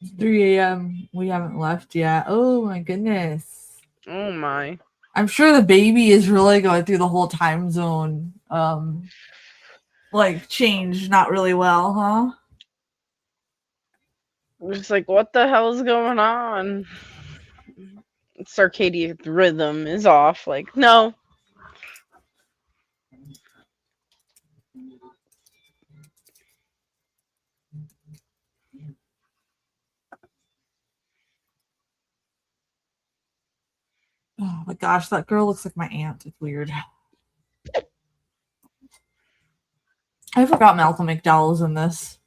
It's 3 a.m. We haven't left yet. Oh my goodness. Oh my. I'm sure the baby is really going through the whole time zone like change not really well, huh? It's like, what the hell's going on? Circadian rhythm is off. Like, no. Oh my gosh, that girl looks like my aunt. It's weird. I forgot Malcolm McDowell was in this.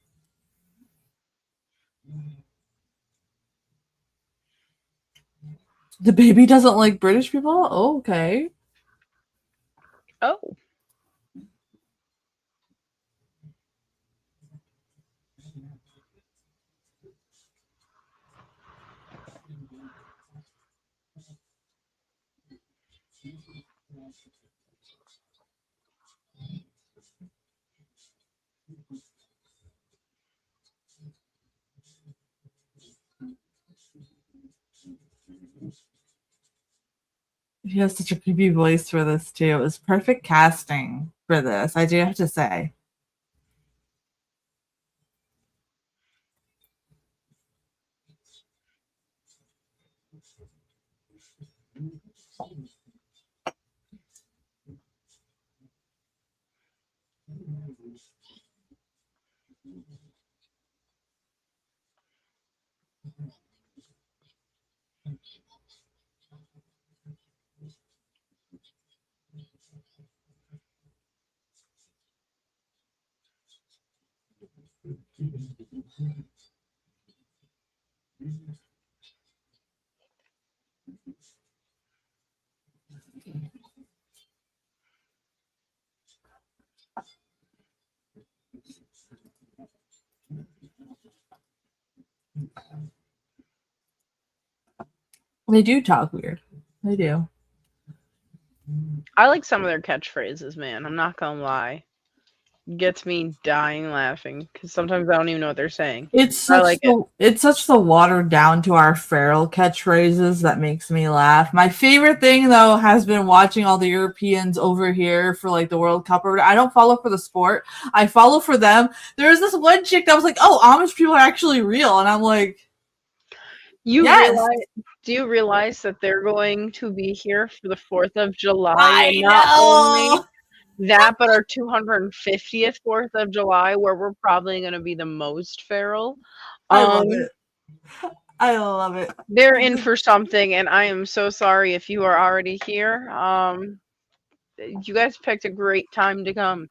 The baby doesn't like British people? Oh, okay. Oh. He has such a creepy voice for this too. It was perfect casting for this, I do have to say. They do talk weird. They do. I like some of their catchphrases, man. I'm not gonna lie. Gets me dying laughing because sometimes I don't even know what they're saying. I like it. It's such the watered down to our feral catchphrases that makes me laugh. My favorite thing though has been watching all the Europeans over here for like the World Cup. I don't follow for the sport. I follow for them. There was this one chick that was like, "Oh, Amish people are actually real," and I'm like, "Yes, Do you realize that they're going to be here for the 4th of July and I not only know." that, but our 250th 4th of July, where we're probably going to be the most feral. I love it. I love it. They're in for something, and I am so sorry if you are already here. You guys picked a great time to come.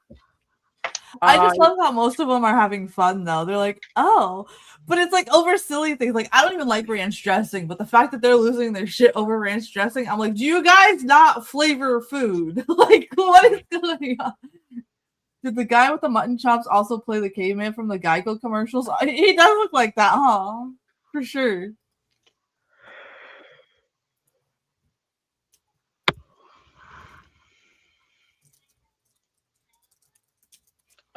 I just love how most of them are having fun though. They're like, "Oh," but it's like over silly things. Like I don't even like ranch dressing, but the fact that they're losing their shit over ranch dressing, I'm like, "Do you guys not flavor food? Like, what is going on?" Did the guy with the mutton chops also play the caveman from the Geico commercials? He does look like that, huh? For sure.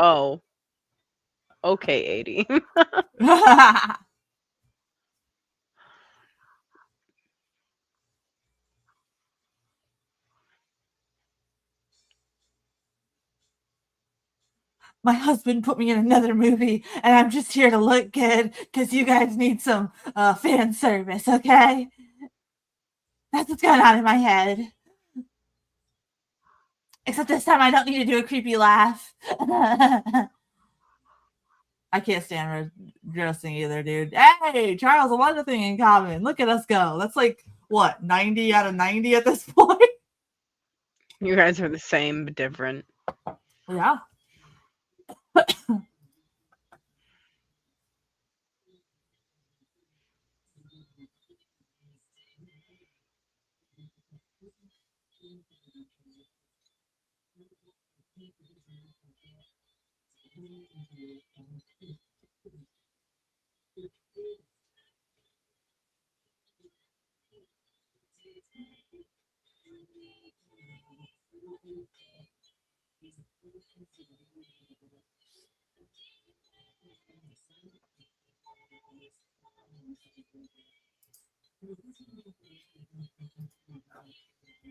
Oh, okay, 80. My husband put me in another movie, and I'm just here to look good because you guys need some fan service, okay? That's what's going on in my head. Except this time I don't need to do a creepy laugh. I can't stand dressing either, dude. Hey, Charles, a lot of things in common. Look at us go. That's like, what, 90 out of 90 at this point? You guys are the same, but different. Yeah.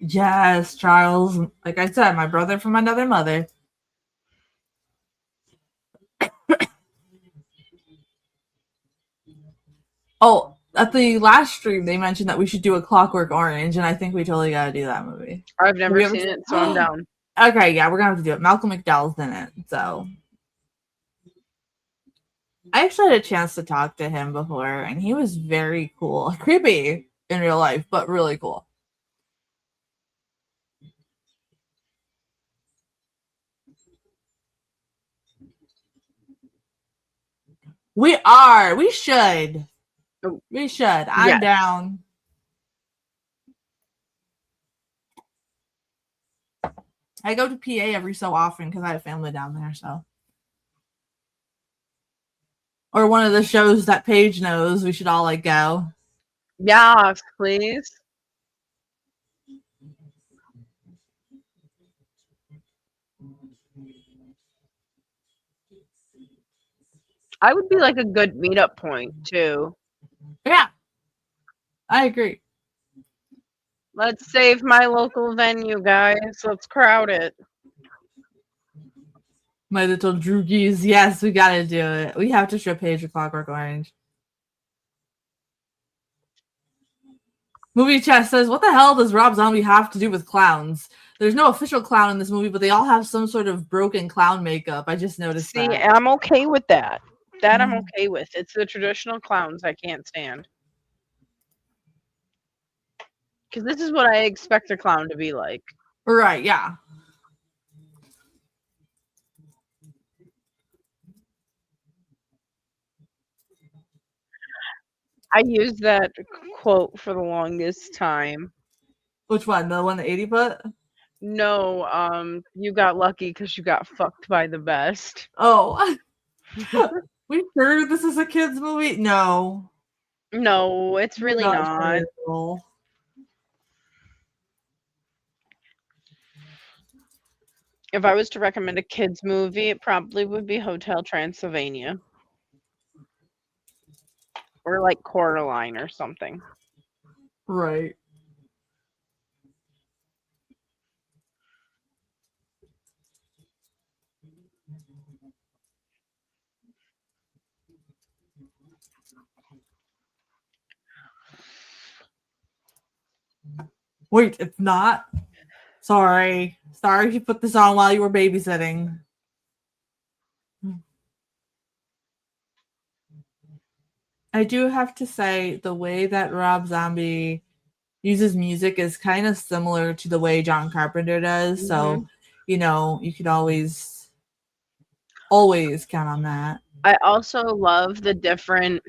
Yes, Charles. Like I said, my brother from another mother. Oh, at the last stream, they mentioned that we should do a Clockwork Orange, and I think we totally got to do that movie. I've never seen it, so I'm down. Okay, yeah, we're gonna have to do it. Malcolm McDowell's in it, so I actually had a chance to talk to him before, and he was very cool, creepy in real life, but really cool. We are. We should. We should. I'm Yes. down. I go to PA every so often because I have family down there, so. Or one of the shows that Paige knows, we should all like go. Yes, please. I would be like a good meetup point too. Yeah, I agree. Let's save my local venue, guys. Let's crowd it. My little droogies. Yes, we gotta do it. We have to show Paige a Clockwork Orange. Movie Chat says, what the hell does Rob Zombie have to do with clowns? There's no official clown in this movie, but they all have some sort of broken clown makeup. I just noticed See, that. I'm okay with that. That I'm okay with. It's the traditional clowns I can't stand. Because this is what I expect a clown to be like. Right, yeah. I used that quote for the longest time. Which one? The one that 80 put? No, you got lucky because you got fucked by the best. Oh. We sure this is a kid's movie? No. No, it's really not. Real. If I was to recommend a kids movie, it probably would be Hotel Transylvania. Or like Coraline or something. Right. Wait, it's not? Sorry. Sorry if you put this on while you were babysitting. I do have to say, the way that Rob Zombie uses music is kind of similar to the way John Carpenter does. So, you could always count on that. I also love the different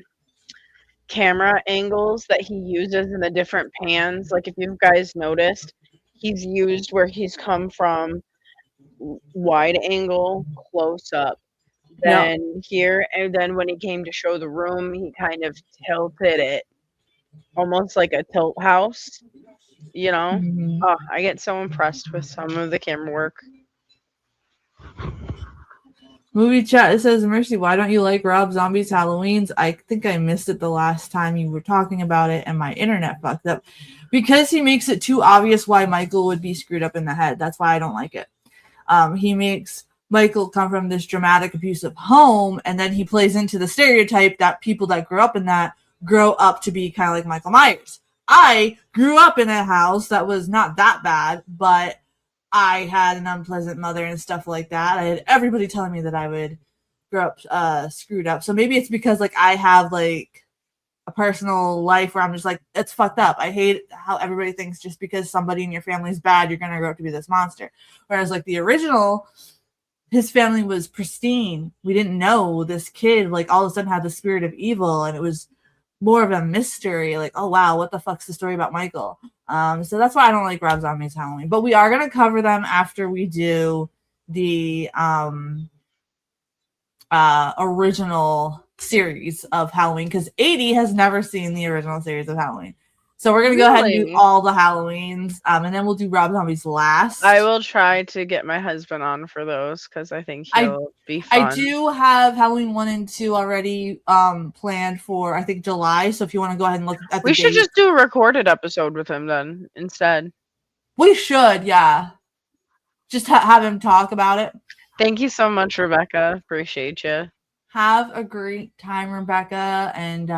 camera angles that he uses in the different pans. Like if you guys noticed, he's used where he's come from wide angle, close up. Then here, and then when he came to show the room, he kind of tilted it almost like a tilt house, Oh, I get so impressed with some of the camera work. Movie Chat, it says, Mercy, why don't you like Rob Zombie's Halloweens? I think I missed it the last time you were talking about it and my internet fucked up. Because he makes it too obvious why Michael would be screwed up in the head. That's why I don't like it. He makes Michael come from this dramatic, abusive home, and then he plays into the stereotype that people that grew up in that grow up to be kind of like Michael Myers. I grew up in a house that was not that bad, but I had an unpleasant mother and stuff like that. I had everybody telling me that I would grow up screwed up. So maybe it's because like I have like a personal life where I'm just like, it's fucked up. I hate how everybody thinks just because somebody in your family is bad, you're gonna grow up to be this monster. Whereas like the original, his family was pristine. We didn't know this kid like all of a sudden had the spirit of evil, and it was more of a mystery. Like, oh wow, what the fuck's the story about Michael? So that's why I don't like Rob Zombie's Halloween. But we are gonna cover them after we do the original series of Halloween, because 80 has never seen the original series of Halloween. So we're gonna go ahead and do all the Halloweens, and then we'll do Rob Zombie's last. I will try to get my husband on for those because I think he'll be fun. I do have Halloween 1 and 2 already planned for, I think, July. So if you want to go ahead and look at the we should just do a recorded episode with him then instead. We should, yeah. Just have him talk about it. Thank you so much, Rebecca. Appreciate you. Have a great time, Rebecca. And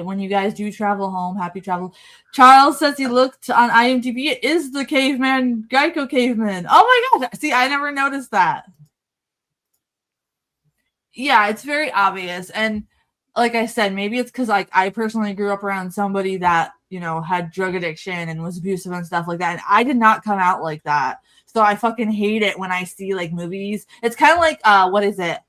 when you guys do travel home, happy travel. Charles says he looked on IMDb. It is the caveman, Geico caveman. Oh my gosh. See, I never noticed that. Yeah, it's very obvious. And like I said, maybe it's because like I personally grew up around somebody that, had drug addiction and was abusive and stuff like that. And I did not come out like that. So I fucking hate it when I see like movies. It's kind of like what is it?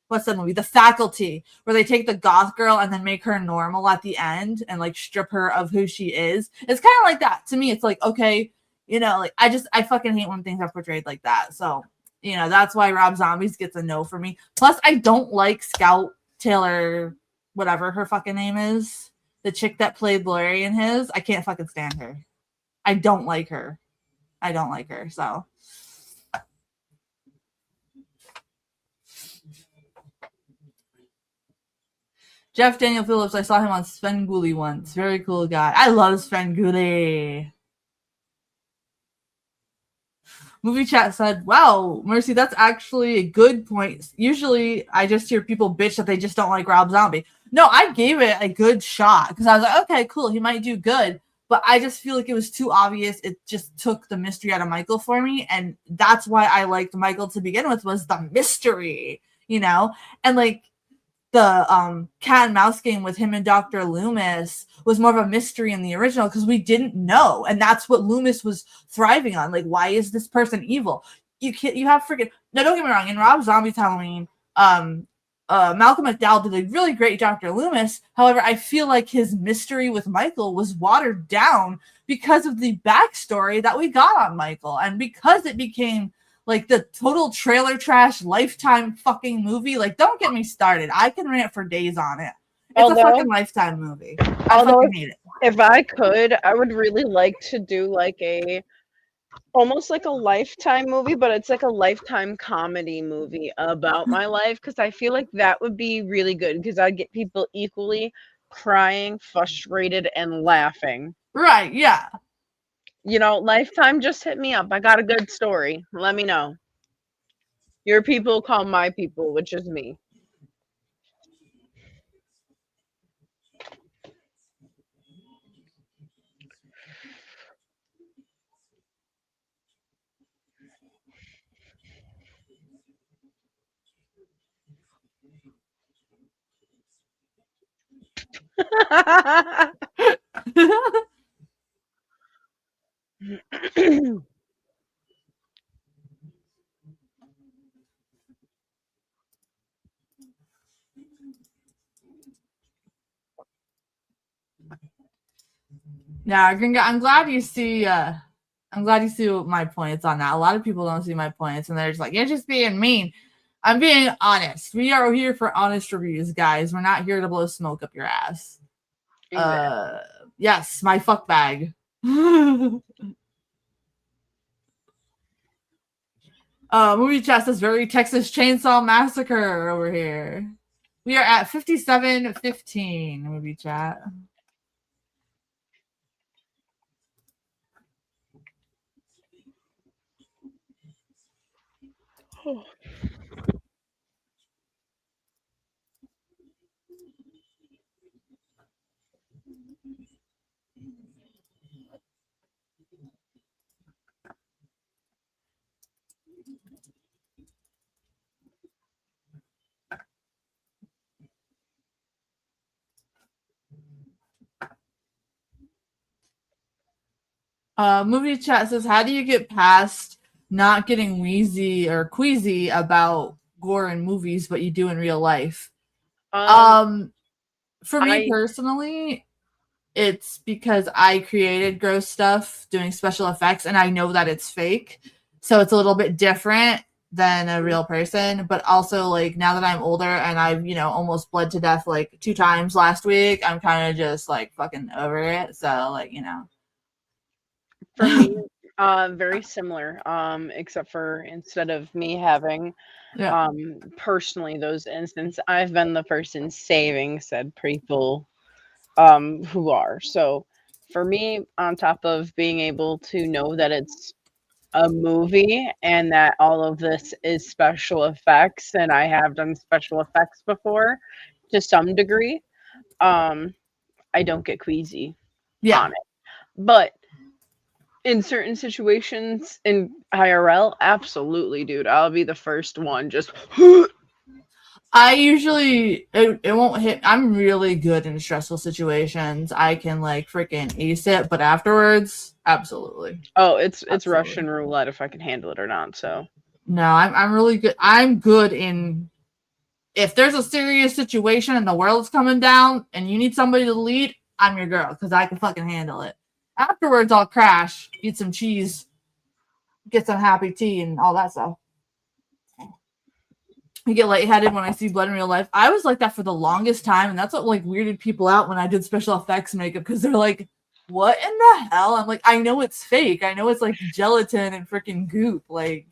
What's that movie? The Faculty, where they take the goth girl and then make her normal at the end and like strip her of who she is. It's kind of like that. To me, it's like, okay, like I fucking hate when things are portrayed like that. So that's why Rob Zombies gets a no for me. Plus, I don't like Scout Taylor, whatever her fucking name is. The chick that played Laurie in his. I can't fucking stand her. I don't like her. So. Jeff Daniel Phillips, I saw him on Svengoolie once. Very cool guy. I love Svengoolie. Movie chat said, wow, Mercy, that's actually a good point. Usually I just hear people bitch that they just don't like Rob Zombie. No, I gave it a good shot because I was like, okay, cool, he might do good. But I just feel like it was too obvious. It just took the mystery out of Michael for me. And that's why I liked Michael to begin with, was the mystery, And like the cat and mouse game with him and Dr. Loomis was more of a mystery in the original because we didn't know, and that's what Loomis was thriving on. Like, why is this person evil? You have freaking no. Don't get me wrong. In Rob Zombie's Halloween, Malcolm McDowell did a really great Dr. Loomis. However, I feel like his mystery with Michael was watered down because of the backstory that we got on Michael, and because it became like the total trailer trash Lifetime fucking movie. Like, don't get me started. I can rant for days on it. It's a fucking Lifetime movie. I fucking hate it. If I could, I would really like to do like almost like a Lifetime movie, but it's like a Lifetime comedy movie about my life, because I feel like that would be really good because I'd get people equally crying, frustrated, and laughing. Right, yeah. Lifetime, just hit me up. I got a good story. Let me know. Your people call my people, which is me. Yeah, I'm glad you see my points on that. A lot of people don't see my points and they're just like, you're just being mean. I'm being honest. We are here for honest reviews, guys. We're not here to blow smoke up your ass. Exactly. Yes, my fuck bag. Movie chat says very Texas Chainsaw Massacre over here. We are at 57:15. Movie chat. Movie chat says, how do you get past not getting wheezy or queasy about gore in movies, but you do in real life? For me personally, it's because I created gross stuff doing special effects, and I know that it's fake, so it's a little bit different than a real person. But also, like, now that I'm older and I've almost bled to death like 2 times last week, I'm kind of just like fucking over it. So like For me, very similar. Except for instead of me having personally those instances, I've been the person saving said people who are. So for me, on top of being able to know that it's a movie and that all of this is special effects, and I have done special effects before to some degree, I don't get queasy Yeah. on it. But in certain situations in IRL, absolutely, dude. I'll be the first one just I usually it won't hit. I'm really good in stressful situations. I can like freaking ace it, but afterwards, absolutely. Oh, it's Absolutely. Russian roulette if I can handle it or not. So No, I'm really good. I'm good in if there's a serious situation and the world's coming down and you need somebody to lead, I'm your girl because I can fucking handle it. Afterwards, I'll crash, eat some cheese, get some happy tea, and all that stuff. I get lightheaded when I see blood in real life. I was like that for the longest time, and that's what like weirded people out when I did special effects makeup because they're like, "What in the hell?" I'm like, I know it's fake. I know it's like gelatin and freaking goop. Like,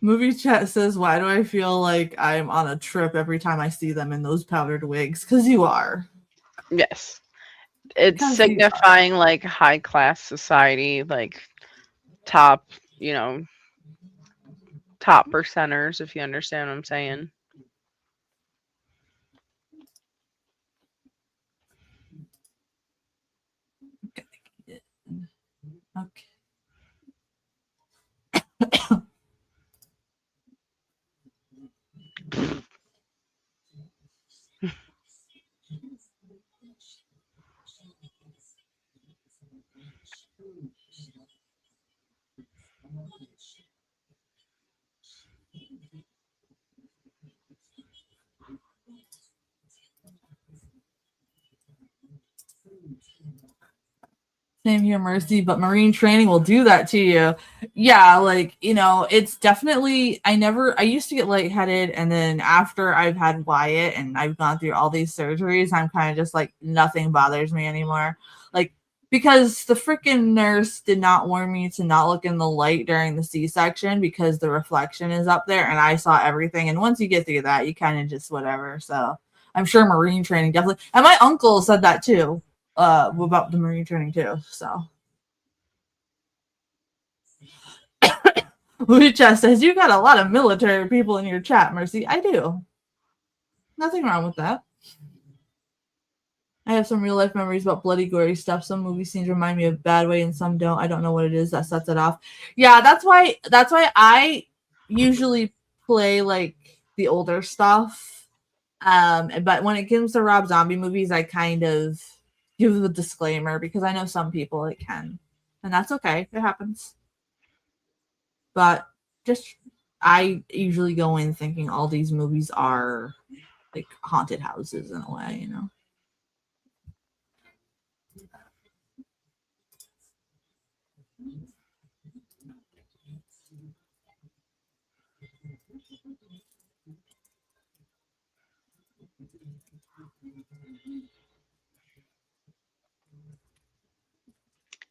movie chat says, "Why do I feel like I'm on a trip every time I see them in those powdered wigs?" Because you are. yes, it's 'Cause you are. signifying like high class society, like top, top percenters, if you understand what I'm saying. Okay. Same here, Mercy, but Marine training will do that to you. Yeah, like, it's definitely, I used to get lightheaded, and then after I've had Wyatt and I've gone through all these surgeries, I'm kind of just like, nothing bothers me anymore. Like, because the freaking nurse did not warn me to not look in the light during the C-section because the reflection is up there, and I saw everything. And once you get through that, you kind of just whatever. So I'm sure Marine training definitely, and my uncle said that too. About the Marine training too. So Lucha says you got a lot of military people in your chat, Mercy. I do. Nothing wrong with that. I have some real life memories about bloody gory stuff. Some movie scenes remind me of Bad Way and some don't. I don't know what it is that sets it off. Yeah, that's why I usually play like the older stuff. But when it comes to Rob Zombie movies, I kind of give the disclaimer because I know some people it can. And that's okay. It happens. But just I usually go in thinking all these movies are like haunted houses in a way.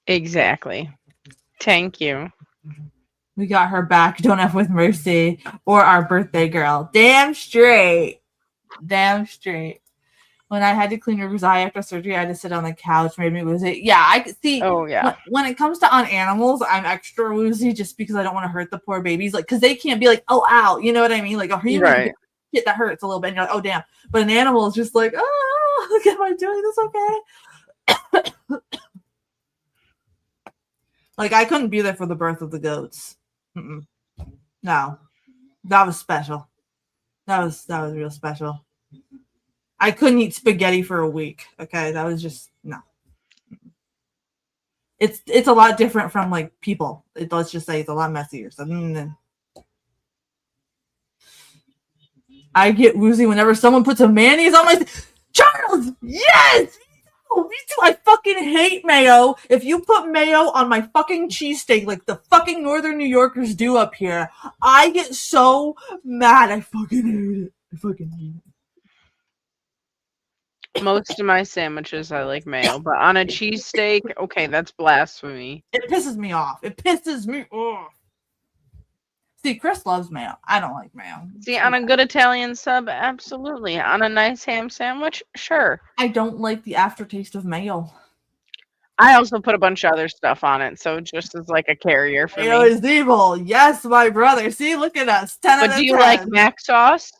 Exactly. Thank you. We got her back. Don't F with Mercy or our birthday girl. Damn straight. Damn straight. When I had to clean River's eye after surgery, I had to sit on the couch, made me woozy. Yeah, I could see. Oh yeah. When it comes to on animals, I'm extra woozy just because I don't want to hurt the poor babies. Like, because they can't be like, oh, ow. You know what I mean? Like, a human Right. shit that hurts a little bit. And you're like, oh, damn. But an animal is just like, oh, am I doing this okay? Like, I couldn't be there for the birth of the goats. Mm-mm. No, that was special. That was real special. I couldn't eat spaghetti for a week. Okay, that was just no. It's a lot different from like people. Let's just say it's a lot messier. So I get woozy whenever someone puts a mayonnaise on my Charles. Yes. Oh, me too. I fucking hate mayo. If you put mayo on my fucking cheesesteak like the fucking Northern New Yorkers do up here, I get so mad. I fucking hate it. I fucking hate it. Most of my sandwiches I like mayo, but on a cheesesteak, okay, that's blasphemy. It pisses me off. It pisses me off. See, Chris loves mayo. I don't like mayo. See, on a good Italian sub, absolutely. On a nice ham sandwich, sure. I don't like the aftertaste of mayo. I also put a bunch of other stuff on it, so it just is like a carrier for Mayo me. is evil. Yes, my brother. See, look at us. 10 But out do of you 10. like mac sauce?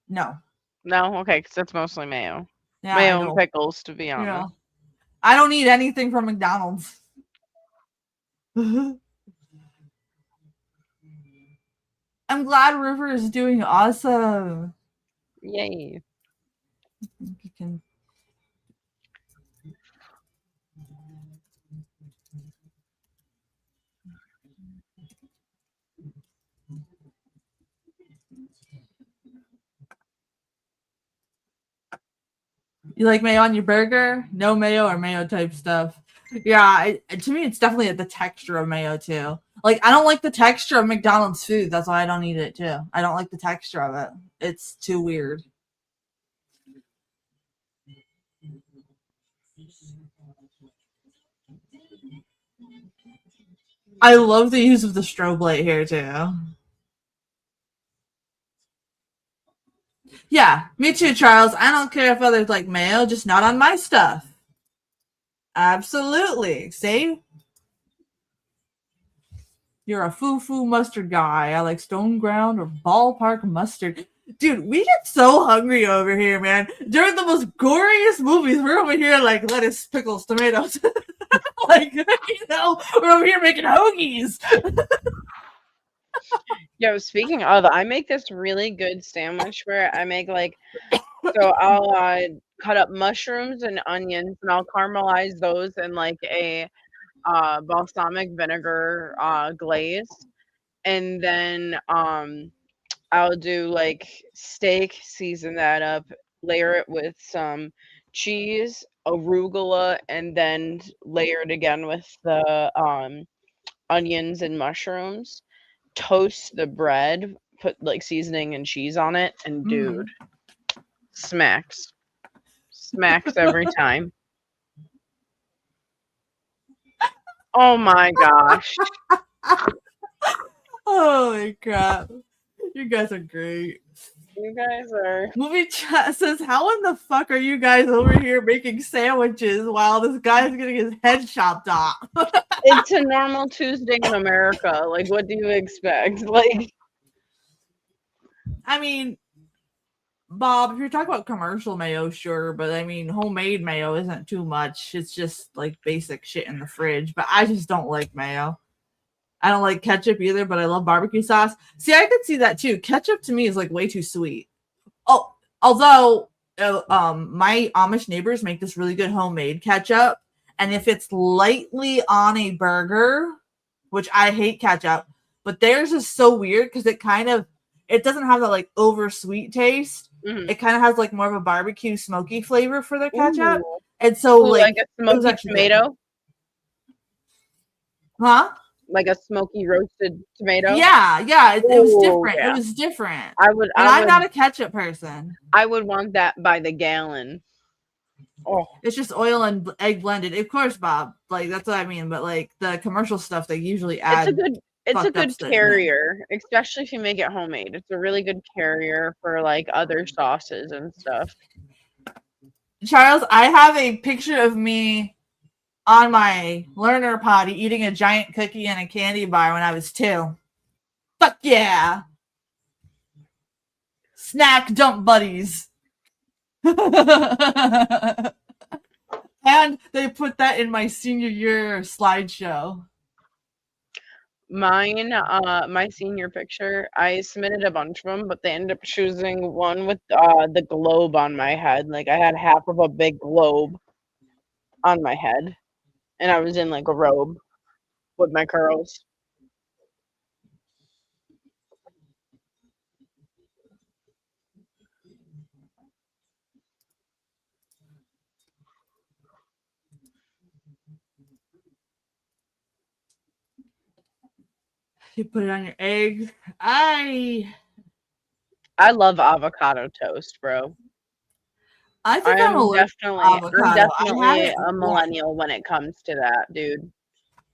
No. No? Okay, because that's mostly mayo. Yeah, Mayo and pickles, to be honest. Yeah. I don't need anything from McDonald's. I'm glad River is doing awesome. Yay. You can. You like mayo on your burger? No mayo or mayo type stuff. Yeah, to me, it's definitely the texture of mayo too. Like, I don't like the texture of McDonald's food. That's why I don't eat it too. I don't like the texture of it. It's too weird. I love the use of the strobe light here too. Yeah, me too, Charles. I don't care if others like mayo, just not on my stuff. Absolutely. See? You're a foo-foo mustard guy. I like stone ground or ballpark mustard. Dude, we get so hungry over here, man. During the most goriest movies, we're over here like lettuce, pickles, tomatoes. Like, we're over here making hoagies. Yo, speaking of, I make this really good sandwich where I make so I'll cut up mushrooms and onions and I'll caramelize those in like a balsamic vinegar glaze. And then I'll do like steak, season that up, layer it with some cheese, arugula, and then layer it again with the onions and mushrooms. Toast the bread, put like seasoning and cheese on it, and dude, smacks. Smacks every time. Oh my gosh. Holy crap. You guys are great. You guys are. Movie chat says, how in the fuck are you guys over here making sandwiches while this guy's getting his head chopped off? It's a normal Tuesday in America. Like, what do you expect? Like, I mean, Bob, if you're talking about commercial mayo, sure, but I mean, homemade mayo isn't too much. It's just like basic shit in the fridge, but I just don't like mayo. I don't like ketchup either, but I love barbecue sauce. See, I could see that too. Ketchup to me is like way too sweet. Oh, although my Amish neighbors make this really good homemade ketchup, and if it's lightly on a burger, which I hate ketchup, but theirs is so weird because it doesn't have that like over sweet taste. mm-hmm. It kind of has like more of a barbecue smoky flavor for their ketchup, Ooh. and so like a smoky tomato. Good. Huh? Like a smoky roasted tomato. Yeah, it was different. Yeah. It was different. I'm not a ketchup person. I would want that by the gallon. Oh, it's just oil and egg blended. Of course, Bob. Like that's what I mean. But like the commercial stuff, they usually add. It's a good carrier, especially if you make it homemade. It's a really good carrier for like other sauces and stuff. Charles, I have a picture of me on my learner potty eating a giant cookie and a candy bar when I was 2. Fuck yeah. Snack dump buddies. And they put that in my senior year slideshow. Mine, my senior picture, I submitted a bunch of them, but they ended up choosing one with the globe on my head. Like I had half of a big globe on my head. And I was in like a robe with my curls. You put it on your eggs. I love avocado toast, bro. I think I'm definitely a millennial when it comes to that, dude.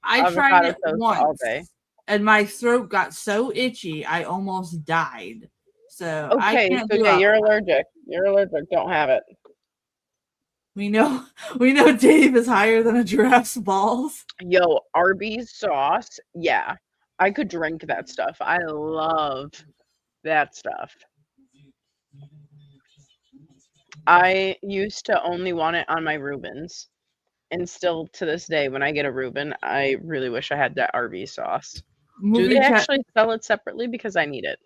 I tried it once. All day. and my throat got so itchy I almost died. So I Okay, can't so do yeah, a. you're allergic. You're allergic. Don't have it. We know we know Dave is higher than a giraffe's balls. Yo, Arby's sauce. Yeah. I could drink that stuff. I love that stuff. I used to only want it on my Reubens. And still to this day, when I get a Reuben, I really wish I had that Arby's sauce. Do they Movie chat actually sell it separately? Because I need it.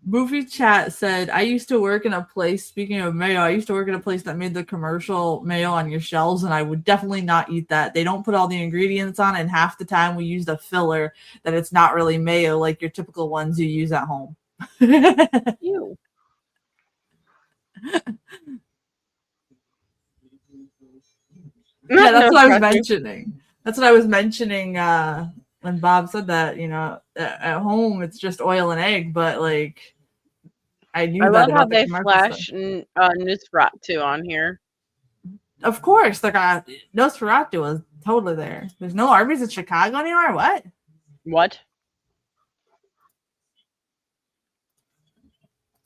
Movie chat said, I used to work in a place, speaking of mayo, I used to work in a place that made the commercial mayo on your shelves, and I would definitely not eat that. They don't put all the ingredients on, and half the time we use a filler that it's not really mayo like your typical ones you use at home. Yeah, Ew. that's No what I was pressure. mentioning. That's what I was mentioning when Bob said that, at home it's just oil and egg, but like I I knew that love how about the they commercial stuff. flash Nosferatu on here. Of course, like Nosferatu was totally there. There's no Arby's in Chicago anymore. What? What?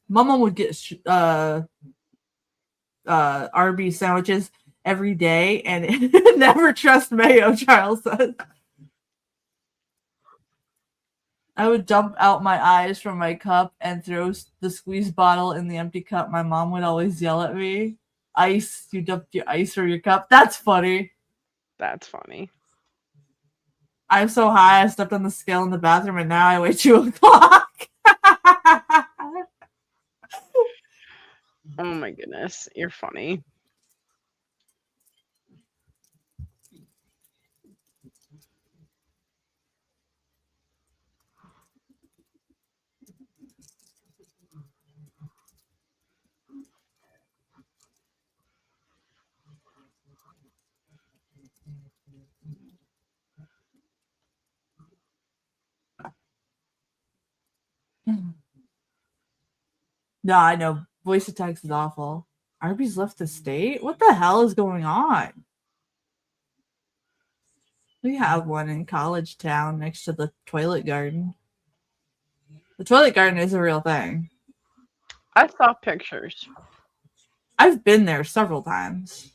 My mom would get Arby's sandwiches every day and never trust mayo. Charles says I would dump out my eyes from my cup and throw the squeeze bottle in the empty cup. My mom would always yell at me, "Ice! You dumped your ice from your cup." That's funny. That's funny. I'm so high. I stepped on the scale in the bathroom, and now I weigh 2 o'clock. Oh my goodness. You're funny. No, I know. Voice of text is awful. Arby's left the state? What the hell is going on? We have one in College Town next to the toilet garden. The toilet garden is a real thing. I saw pictures. I've been there several times.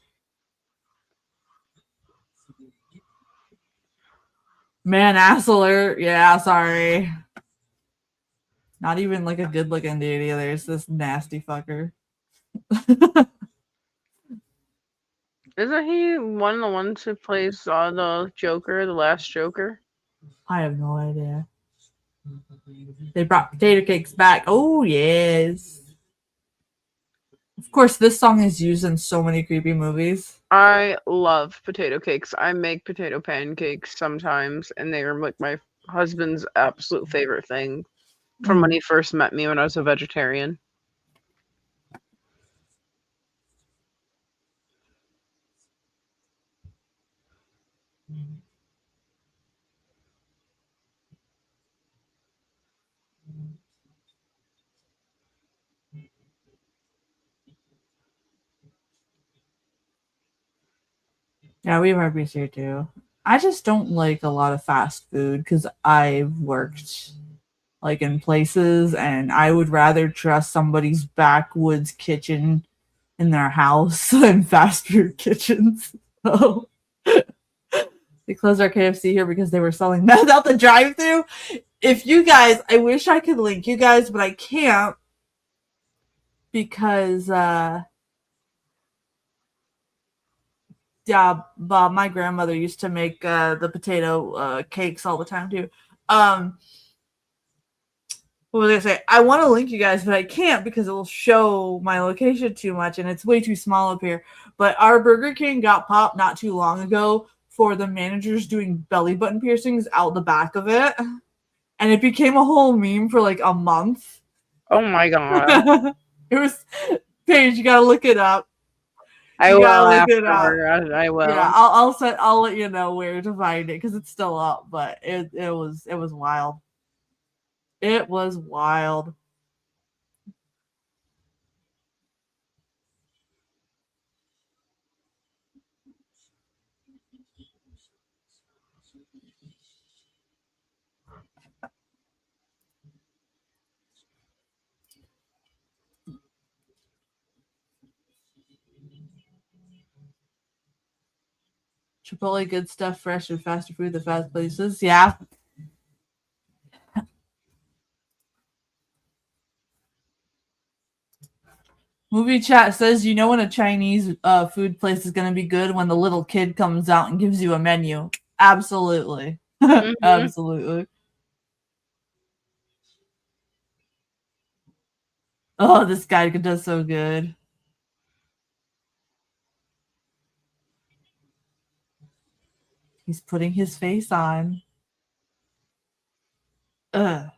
Man, ass alert. Yeah, sorry. Not even like a good looking dude either. It's this nasty fucker. Isn't he one of the ones who plays the Joker, the last Joker? I have no idea. They brought potato cakes back. Oh, yes. Of course, this song is used in so many creepy movies. I love potato cakes. I make potato pancakes sometimes, and they are like my husband's absolute favorite thing from when Mm. he first met me when I was a vegetarian. Yeah, we have Arby's here too. I just don't like a lot of fast food because I've worked like in places and I would rather trust somebody's backwoods kitchen in their house than fast food kitchens. So they closed our KFC here because they were selling meth out the drive through. If you guys, I wish I could link you guys, but I can't because yeah, Bob, my grandmother used to make the potato cakes all the time too. Um, what was I gonna say? I want to link you guys, but I can't because it will show my location too much, and it's way too small up here. But our Burger King got popped not too long ago for the managers doing belly button piercings out the back of it, and it became a whole meme for like a month. Oh my god. It was Paige. You gotta look it up. I You gotta will look it up. afterward. I Yeah, will. I'll let you know where to find it because it's still up, but it was wild. It was wild. Chipotle, good stuff, fresh and faster food, the fast places. Yeah. Movie chat says, you know when a Chinese food place is going to be good when the little kid comes out and gives you a menu. Absolutely. Mhm. Absolutely. Oh, this guy does so good. He's putting his face on. Ugh.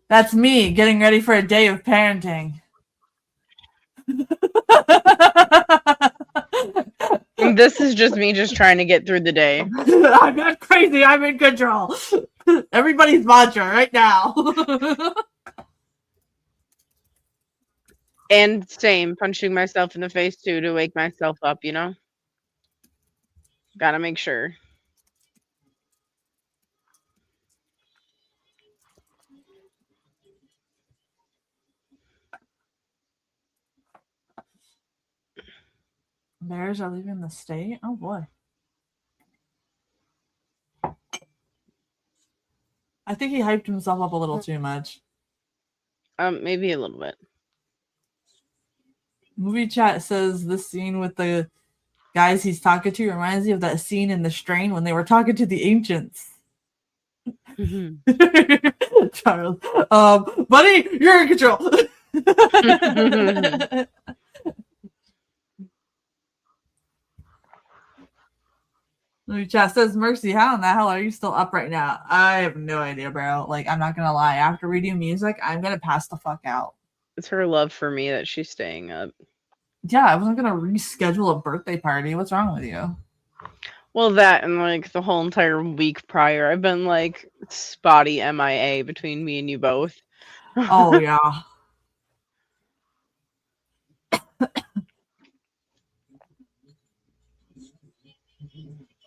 That's me getting ready for a day of parenting. This is just me just trying to get through the day. I'm not crazy. I'm in control. Everybody's mantra right now. And same, punching myself in the face too to wake myself up, you know? Gotta make sure. Bears are leaving the state? Oh boy. I think he hyped himself up a little too much. Maybe a little bit. Movie chat says this scene with the guys he's talking to reminds me of that scene in The Strain when they were talking to the ancients. Charles, buddy, you're in control. Movie chat says, Mercy, how in the hell are you still up right now? I have no idea, bro. Like, I'm not gonna lie. After we do music, I'm gonna pass the fuck out. It's her love for me that she's staying up. Yeah, I wasn't gonna reschedule a birthday party. What's wrong with you? Well, that and like the whole entire week prior, I've been like spotty MIA between me and you both. Oh yeah.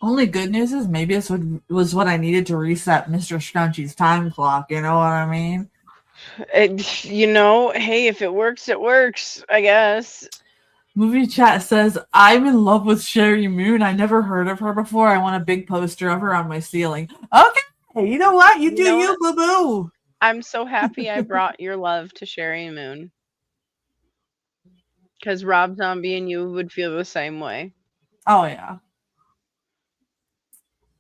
Only good news is maybe this was what I needed to reset Mr. Scrunchy's time clock. You know what I mean? Hey, if it works, it works, I guess. Movie chat says, I'm in love with Sherry Moon. I never heard of her before. I want a big poster of her on my ceiling. Okay, you know what? You do you, boo boo. I'm so happy I brought your love to Sherry Moon. Because Rob Zombie and you would feel the same way. Oh, yeah.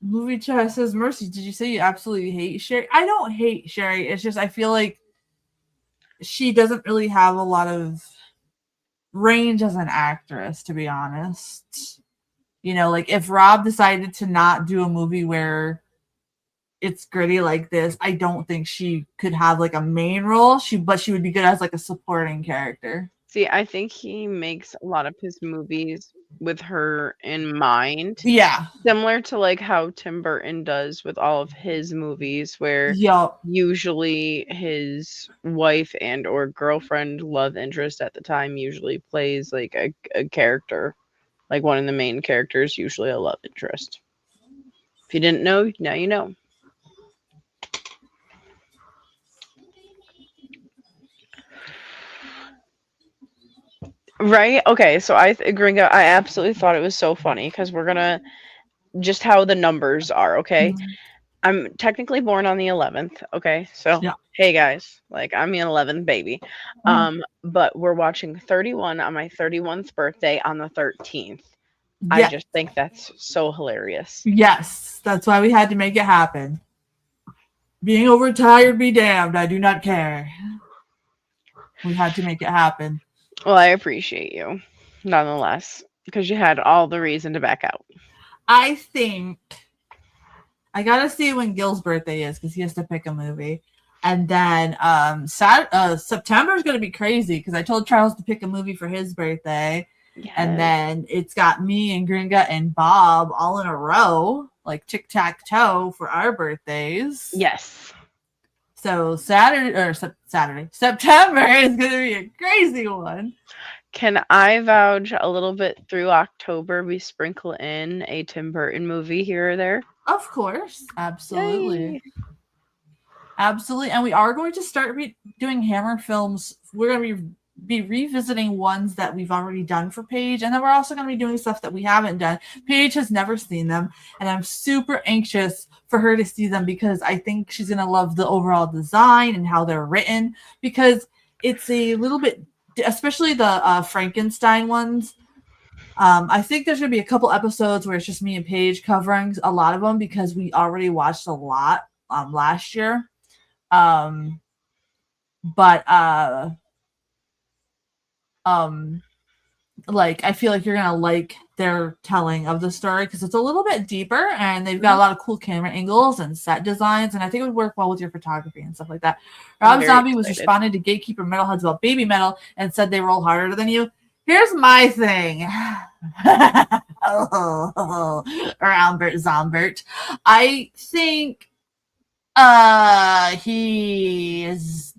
Movie chat says, Mercy, did you say you absolutely hate Sherry? I don't hate Sherry. It's just I feel like she doesn't really have a lot of range as an actress, to be honest. You know, like if Rob decided to not do a movie where it's gritty like this, I don't think she could have like a main role. But she would be good as like a supporting character. See, I think he makes a lot of his movies with her in mind. Yeah. Similar to like how Tim Burton does with all of his movies, where usually his wife and or girlfriend, love interest at the time, usually plays like a character, like one of the main characters, usually a love interest. If you didn't know, now you know. Right? Okay, so Gringo, I absolutely thought it was so funny because we're gonna just how the numbers are, okay? Mm-hmm. I'm technically born on the 11th, okay? So, hey guys, like I'm the 11th baby. But we're watching 31 on my 31th birthday on the 13th. I just think that's so hilarious. Yes, that's why we had to make it happen. Being overtired be damned, I do not care. We had to make it happen. Well, I appreciate you, nonetheless, because you had all the reason to back out. I think I gotta see when Gil's birthday is because he has to pick a movie. And then September is gonna be crazy because I told Charles to pick a movie for his birthday. Yes. And then it's got me and Gringa and Bob all in a row, like tic-tac-toe for our birthdays. Yes. So September is gonna be a crazy one. Can I vouch a little bit through October? We sprinkle in a Tim Burton movie here or there. Of course, absolutely. Yay. Absolutely, and we are going to start doing Hammer films. We're going to be be revisiting ones that we've already done for Paige, and then we're also going to be doing stuff that we haven't done. Paige has never seen them, and I'm super anxious for her to see them because I think she's going to love the overall design and how they're written, because it's a little bit, especially the Frankenstein ones. I think there's going to be a couple episodes where it's just me and Paige covering a lot of them because we already watched a lot last year. But like I feel like you're gonna like their telling of the story because it's a little bit deeper and they've got a lot of cool camera angles and set designs, and I think it would work well with your photography and stuff like that. Rob Zombie was responding to Gatekeeper Metalheads about baby metal and said they roll harder than you. Here's my thing. Albert Zombert. I think he is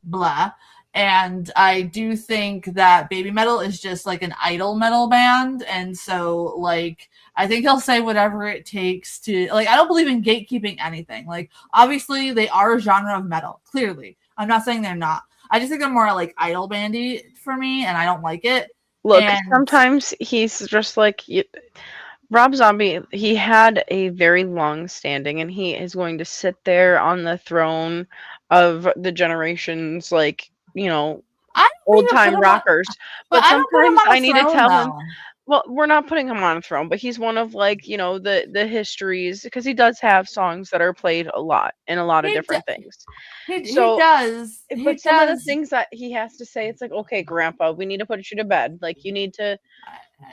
blah. And I do think that baby metal is just like an idol metal band. And so, like, I think he'll say whatever it takes to, like, I don't believe in gatekeeping anything. Like, obviously, they are a genre of metal, clearly. I'm not saying they're not. I just think they're more like idol bandy for me, and I don't like it. Look, sometimes he's just like, Rob Zombie, he had a very long standing, and he is going to sit there on the throne of the generations, like, old time rockers. But sometimes I need to tell him, well, we're not putting him on a throne, but he's one of, like, the histories, because he does have songs that are played a lot in a lot of different things. He does. But some of the things that he has to say, it's like, okay, Grandpa, we need to put you to bed. Like, you need to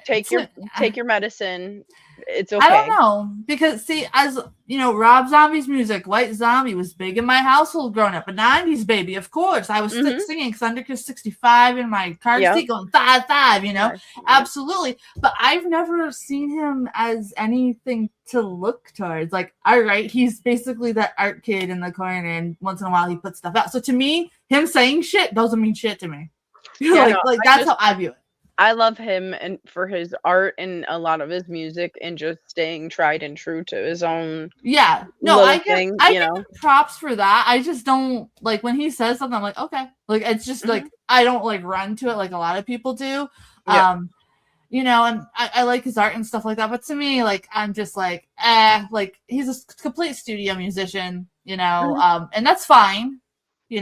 take your medicine. It's okay. I don't know, because see, as you know, Rob Zombie's music, White Zombie, was big in my household growing up. A 90s baby, of course. I was singing Thunderkiss 65 in my car seat going 5-5, absolutely. But I've never seen him as anything to look towards. Like, all right, he's basically that art kid in the corner, and once in a while he puts stuff out. So to me, him saying shit doesn't mean shit to me. That's how I view it. I love him and for his art and a lot of his music and just staying tried and true to his own. Yeah, no, I give props for that. I just don't like when he says something. I'm like, okay, like it's just like I don't like run to it like a lot of people do. Yeah. And I like his art and stuff like that. But to me, like I'm just like, like he's a complete studio musician, and that's fine. He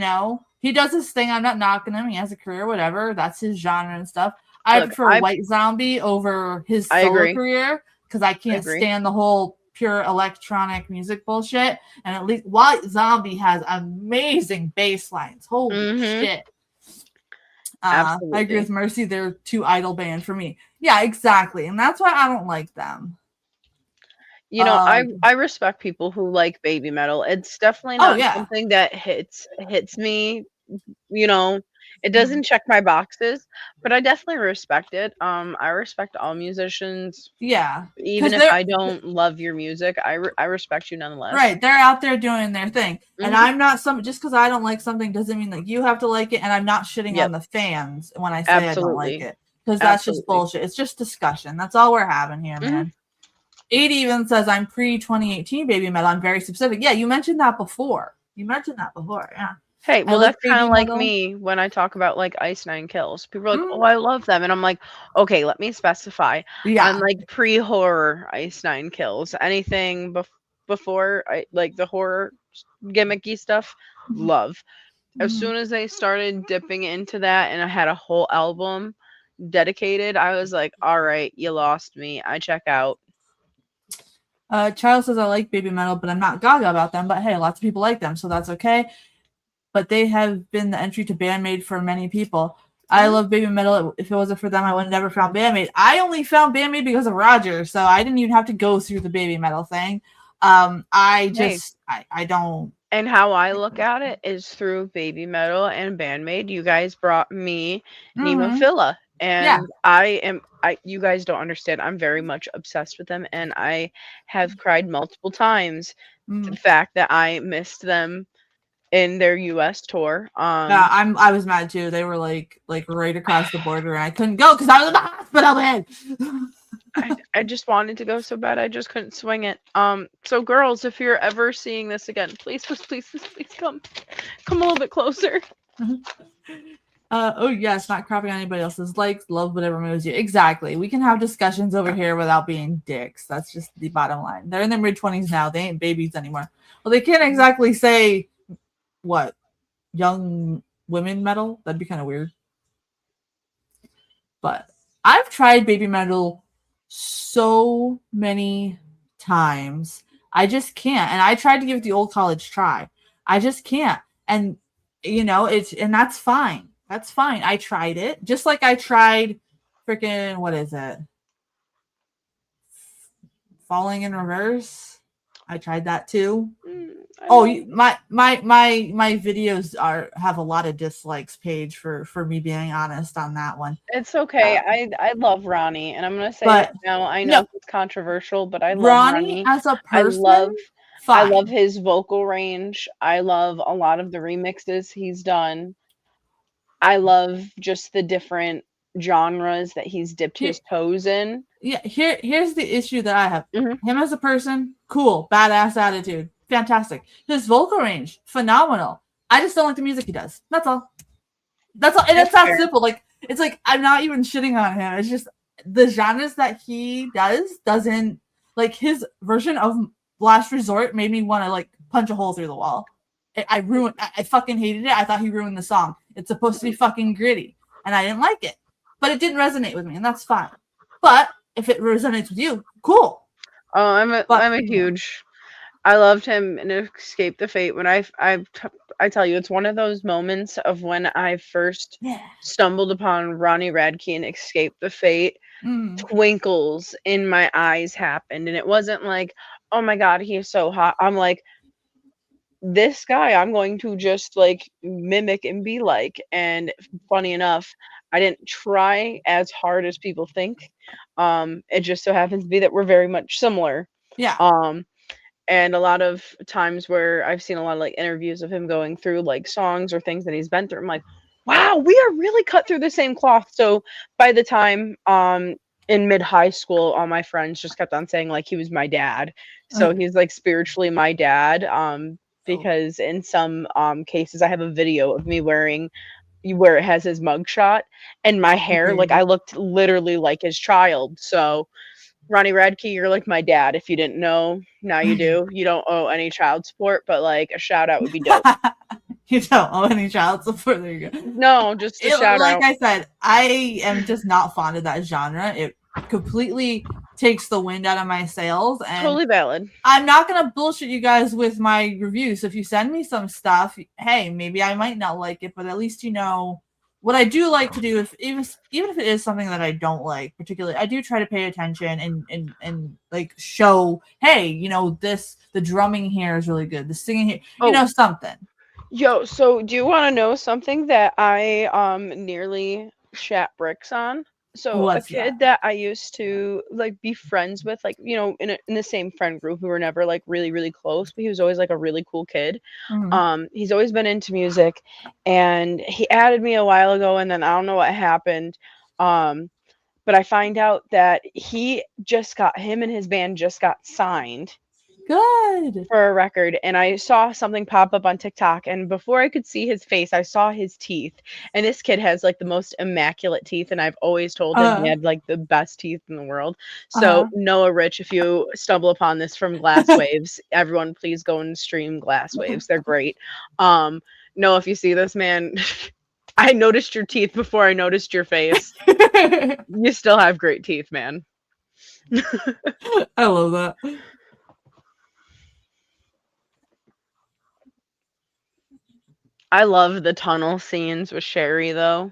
does his thing. I'm not knocking him. He has a career, whatever. That's his genre and stuff. I prefer White Zombie over his solo career because I can't stand the whole pure electronic music bullshit. And at least White Zombie has amazing bass lines. Holy shit. I agree with Mercy. They're too idol band for me. Yeah, exactly. And that's why I don't like them. I respect people who like baby metal. It's definitely not something that hits me. It doesn't check my boxes, but I definitely respect it. I respect all musicians. Yeah. Even if I don't love your music, I respect you nonetheless. Right. They're out there doing their thing. And I'm not just because I don't like something doesn't mean that you have to like it. And I'm not shitting on the fans when I say I don't like it. Because that's just bullshit. It's just discussion. That's all we're having here, man. 80 even says I'm pre-2018 baby metal. I'm very specific. Yeah, you mentioned that before. Yeah. Hey, well, that's kind of like me when I talk about like Ice Nine Kills. People are like, "Oh, I love them," and I'm like, "Okay, let me specify. Yeah, I'm like pre-horror Ice Nine Kills. Anything before I like the horror gimmicky stuff, love. As soon as they started dipping into that, and I had a whole album dedicated, I was like, all right, you lost me. I check out." Charles says I like baby metal, but I'm not gaga about them. But hey, lots of people like them, so that's okay. But they have been the entry to Bandmade for many people. I love baby metal. If it wasn't for them, I would have never found Bandmade. I only found Bandmade because of Roger, so I didn't even have to go through the baby metal thing. I don't. And how I look at it is through baby metal and Bandmade. You guys brought me Nemophila, and you guys don't understand. I'm very much obsessed with them, and I have cried multiple times. The fact that I missed them in their US tour. Yeah, I was mad too. They were like right across the border, and I couldn't go because I was in the hospital bed. I just wanted to go so bad, I just couldn't swing it. So girls, if you're ever seeing this again, please come a little bit closer. Oh yes, not crapping on anybody else's likes, love whatever moves you. Exactly. We can have discussions over here without being dicks. That's just the bottom line. They're in their mid-20s now. They ain't babies anymore. Well, they can't exactly say what young women metal. That'd be kind of weird. But I've tried baby metal so many times. I just can't. And I tried to give it the old college try. I just can't. And and that's fine. That's fine. I tried it. Just like I tried freaking what is it? Falling in Reverse. I tried that too. My videos have a lot of dislikes, Paige, for me being honest on that one. It's okay. I love Ronnie, and I'm gonna say it now. I know it's controversial, but I love Ronnie as a person. I love his vocal range. I love a lot of the remixes he's done. I love just the different genres that he's dipped his toes in. Yeah, here's the issue that I have. Him as a person, cool, badass attitude, fantastic. His vocal range, phenomenal. I just don't like the music he does. That's all. And it's that simple. Like, it's like I'm not even shitting on him. It's just the genres that he doesn't like. His version of Last Resort made me want to like punch a hole through the wall. I fucking hated it. I thought he ruined the song. It's supposed to be fucking gritty, and I didn't like it. But it didn't resonate with me, and that's fine. But if it resonates with you, cool. Oh, I'm a huge. I loved him in Escape the Fate. When I tell you, it's one of those moments of when I first stumbled upon Ronnie Radke and Escape the Fate. Twinkles in my eyes happened, and it wasn't like, oh my god, he is so hot. I'm like, this guy I'm going to just like mimic and be like. And funny enough, I didn't try as hard as people think. It just so happens to be that we're very much similar. Yeah. And a lot of times where I've seen a lot of like interviews of him going through like songs or things that he's been through, I'm like, wow, we are really cut through the same cloth. So by the time in mid high school, all my friends just kept on saying like he was my dad. So he's like spiritually my dad. Because in some cases I have a video of me wearing where it has his mugshot and my hair, like I looked literally like his child. So Ronnie Radke, you're like my dad. If you didn't know, now you do. You don't owe any child support, but like a shout out would be dope. You don't owe any child support. There you go. No, just a shout out. Like I said, I am just not fond of that genre. It completely takes the wind out of my sails. And totally valid. I'm not gonna bullshit you guys with my reviews. So if you send me some stuff, hey, maybe I might not like it, but at least you know what I do like to do. If even if it is something that I don't like particularly, I do try to pay attention and like show, hey, the drumming here is really good, the singing here, something. Yo, so do you want to know something that I nearly shat bricks on? So What's a kid that I used to like be friends with, like, in the same friend group, we were never like really, really close, but he was always like a really cool kid. He's always been into music, and he added me a while ago, and then I don't know what happened. But I find out that him and his band just got signed. Good. For a record, and I saw something pop up on TikTok, and before I could see his face, I saw his teeth. And this kid has like the most immaculate teeth, and I've always told him he had like the best teeth in the world. So Noah Rich, if you stumble upon this from Glass Waves, everyone please go and stream Glass Waves. They're great. Noah, if you see this, man, I noticed your teeth before I noticed your face. You still have great teeth, man. I love that. I love the tunnel scenes with Sherry, though.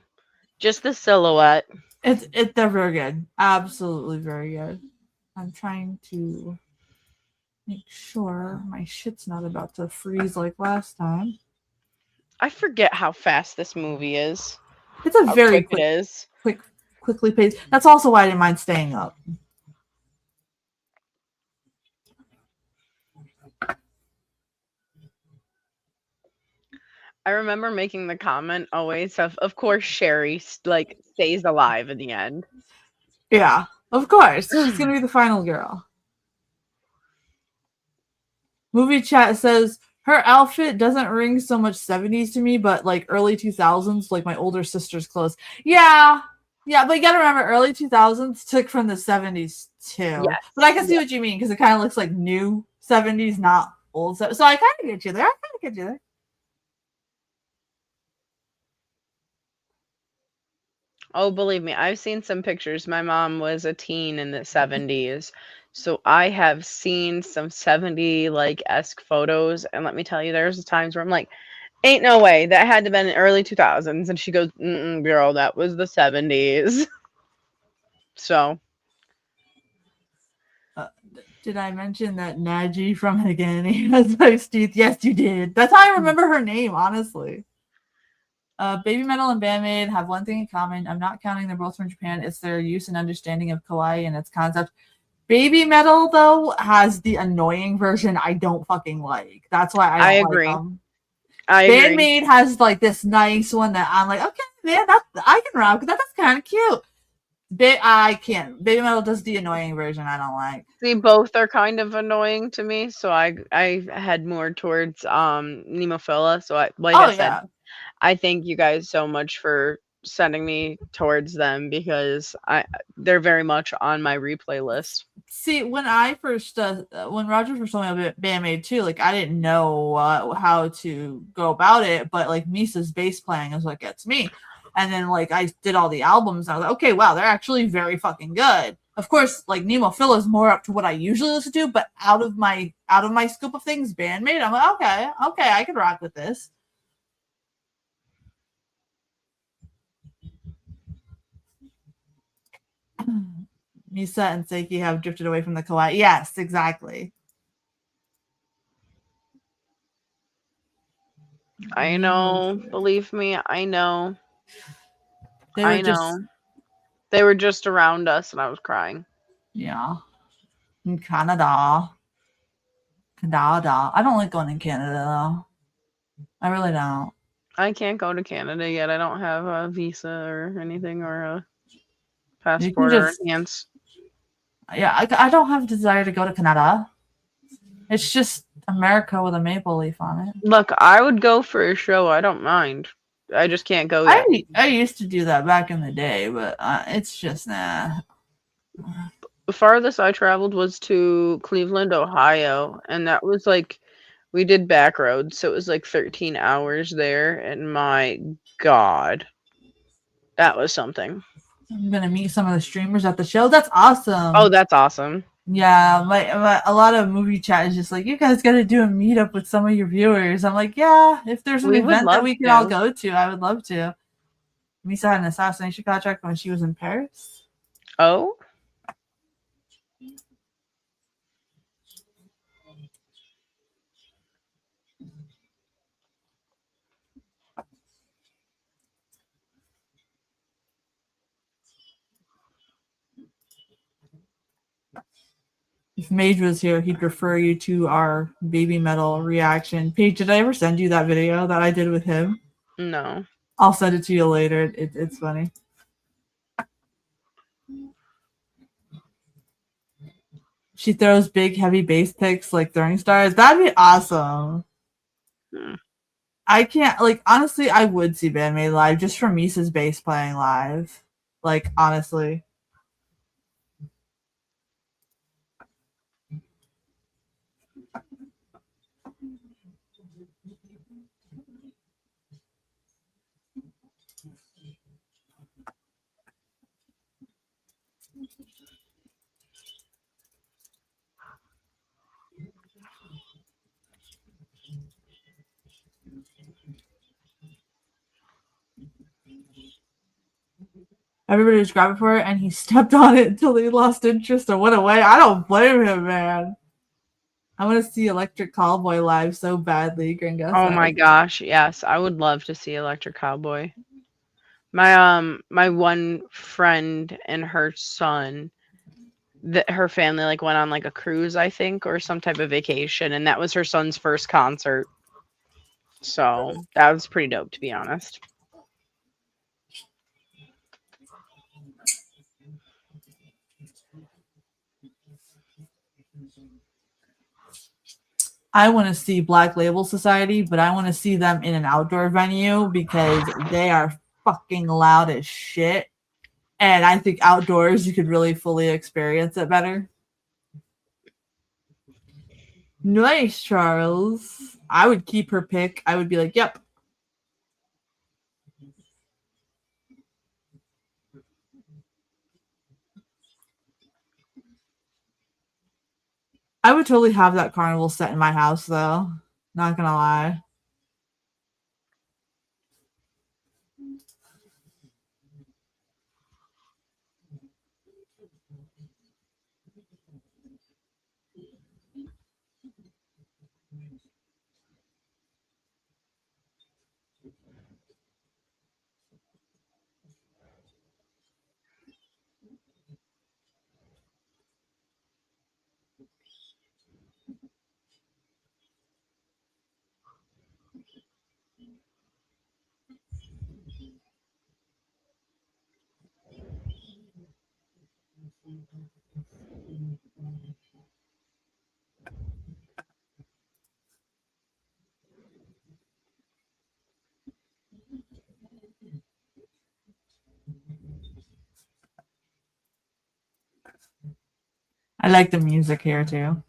Just the silhouette. They're very good. Absolutely very good. I'm trying to make sure my shit's not about to freeze like last time. I forget how fast this movie is. It's a very quickly paced. That's also why I didn't mind staying up. I remember making the comment always of course Sherry like stays alive in the end. Yeah, of course. She's gonna be the final girl. Movie chat says Her outfit doesn't ring so much 70s to me, but like early 2000s, like my older sister's clothes. Yeah. Yeah, but you gotta remember early 2000s took from the 70s too. But I Yes. can see what you mean because it kind of looks like new 70s, not old 70s. So I kind of get you there. I kind of get you there. Oh, believe me, I've seen some pictures. My mom was a teen in the 70s. So I have seen some 70 like esque photos. And let me tell you, there's times where I'm like, ain't no way. That had to have been in early 2000s. And she goes, mm-mm, girl, that was the 70s. So Did I mention that Naji from Hagani has nice teeth? Yes, you did. That's how I remember her name, honestly. Baby Metal and Bandmaid have one thing in common. I'm not counting they're both from Japan. It's their use and understanding of kawaii and its concept. Baby Metal, though, has the annoying version I don't fucking like. That's why I I don't like agree. them. I agree. Bandmaid has like this nice one that I'm like, okay, man, I can rock. That's kind of cute. I can't. Baby Metal does the annoying version I don't like. See, both are kind of annoying to me, so I head more towards Nemophila. So like I Oh said, yeah. I thank you guys so much for sending me towards them because they're very much on my replay list. See, when I first, when Roger first told me about Bandmaid too, like I didn't know how to go about it, but like Misa's bass playing is what gets me. And then like I did all the albums, and I was like, okay, wow, they're actually very fucking good. Of course, like Nemo Phil is more up to what I usually listen to, but out of my scope of things, Bandmaid, I'm like, okay, I can rock with this. Misa and Seiki have drifted away from the kawaii. Yes, exactly. I know, believe me, I know. They were I just, know. They were just around us and I was crying. yeah, in Canada. Canada. I don't like going in Canada though. I really don't. I can't go to Canada yet. I don't have a visa or anything or a You can passport or just, enhance. yeah, I don't have a desire to go to Canada. It's just America with a maple leaf on it. Look, I would go for a show. I don't mind. I just can't go yet. I used to do that back in the day, but it's just nah. The farthest I traveled was to Cleveland, Ohio, and that was like we did back roads, so it was like 13 hours there, and my God, that was something. I'm gonna meet some of the streamers at the show. That's awesome. Oh, that's awesome. Yeah, my a lot of movie chat is just like you guys got to do a meetup with some of your viewers. I'm like, yeah, if there's an We would event that love we can all to. go to, I would love to. Misa had an assassination contract when she was in Paris. Oh, If Mage was here, he'd refer you to our baby metal reaction. Paige, did I ever send you that video that I did with him? no. I'll send it to you later. It's funny. She throws big, heavy bass picks like throwing stars. That'd be awesome. Hmm. I can't, like, honestly, I would see Bandmate live just for Misa's bass playing live. Like, honestly. Everybody was grabbing for it, and he stepped on it until he lost interest or went away. I don't blame him, man. I want to see Electric Callboy live so badly, Gringo Oh my says. gosh, yes, I would love to see Electric Cowboy. My one friend and her son, that her family like went on like a cruise, I think, or some type of vacation, and that was her son's first concert. So that was pretty dope, to be honest. I want to see Black Label Society, but I want to see them in an outdoor venue because they are fucking loud as shit. And I think outdoors you could really fully experience it better. Nice, Charles. I would keep her pick. I would be like, yep. I would totally have that carnival set in my house, though. Not gonna lie. I like the music here, too.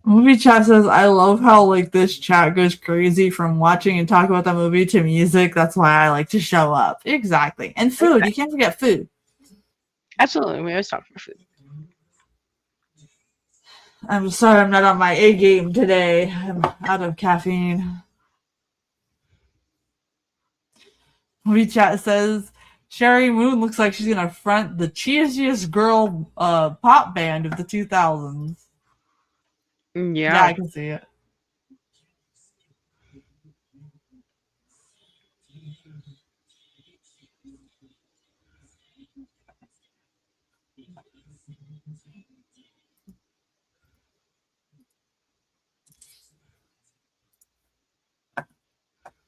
Movie chat says, I love how like this chat goes crazy from watching and talking about the movie to music. That's why I like to show up. Exactly. And food. You can't forget food. Absolutely. We always talk about food. I'm sorry I'm not on my A game today. I'm out of caffeine. Movie chat says, Sherry Moon looks like she's gonna front the cheesiest girl pop band of the 2000s. Yeah, Yeah. I can see it.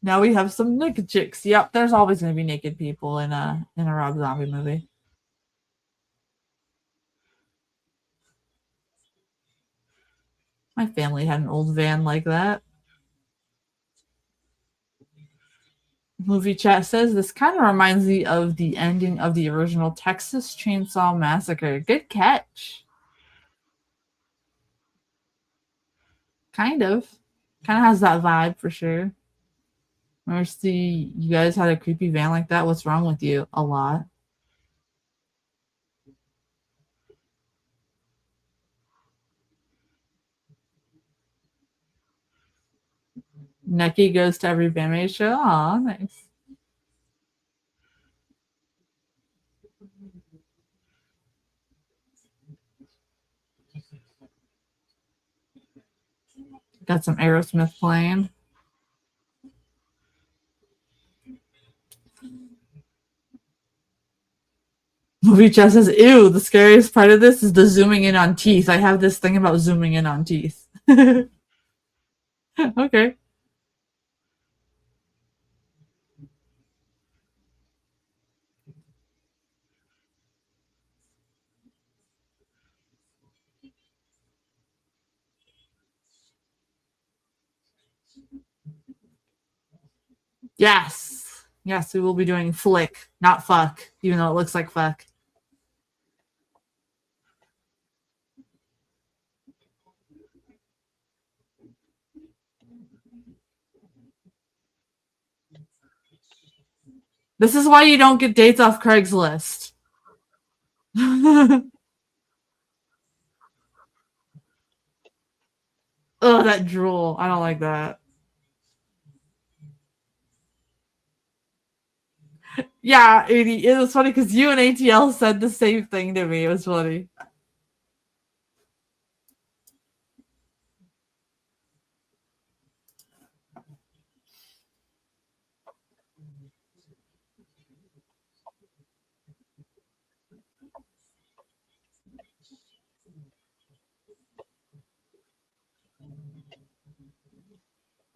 Now we have some naked chicks. Yep, there's always gonna be naked people in a Rob Zombie movie. My family had an old van like that. Movie chat says this kind of reminds me of the ending of the original Texas Chainsaw Massacre. Good catch. Kind of. Kind of has that vibe for sure. Mercy, you guys had a creepy van like that. What's wrong with you? A lot. Neki goes to every bandmate show. Aw, nice. Got some Aerosmith playing. Movie chat says, ew, the scariest part of this is the zooming in on teeth. I have this thing about zooming in on teeth. Okay. Yes. Yes, we will be doing flick, not fuck, even though it looks like fuck. This is why you don't get dates off Craigslist. Oh, that drool. I don't like that. Yeah, it was funny because you and ATL said the same thing to me. It was funny.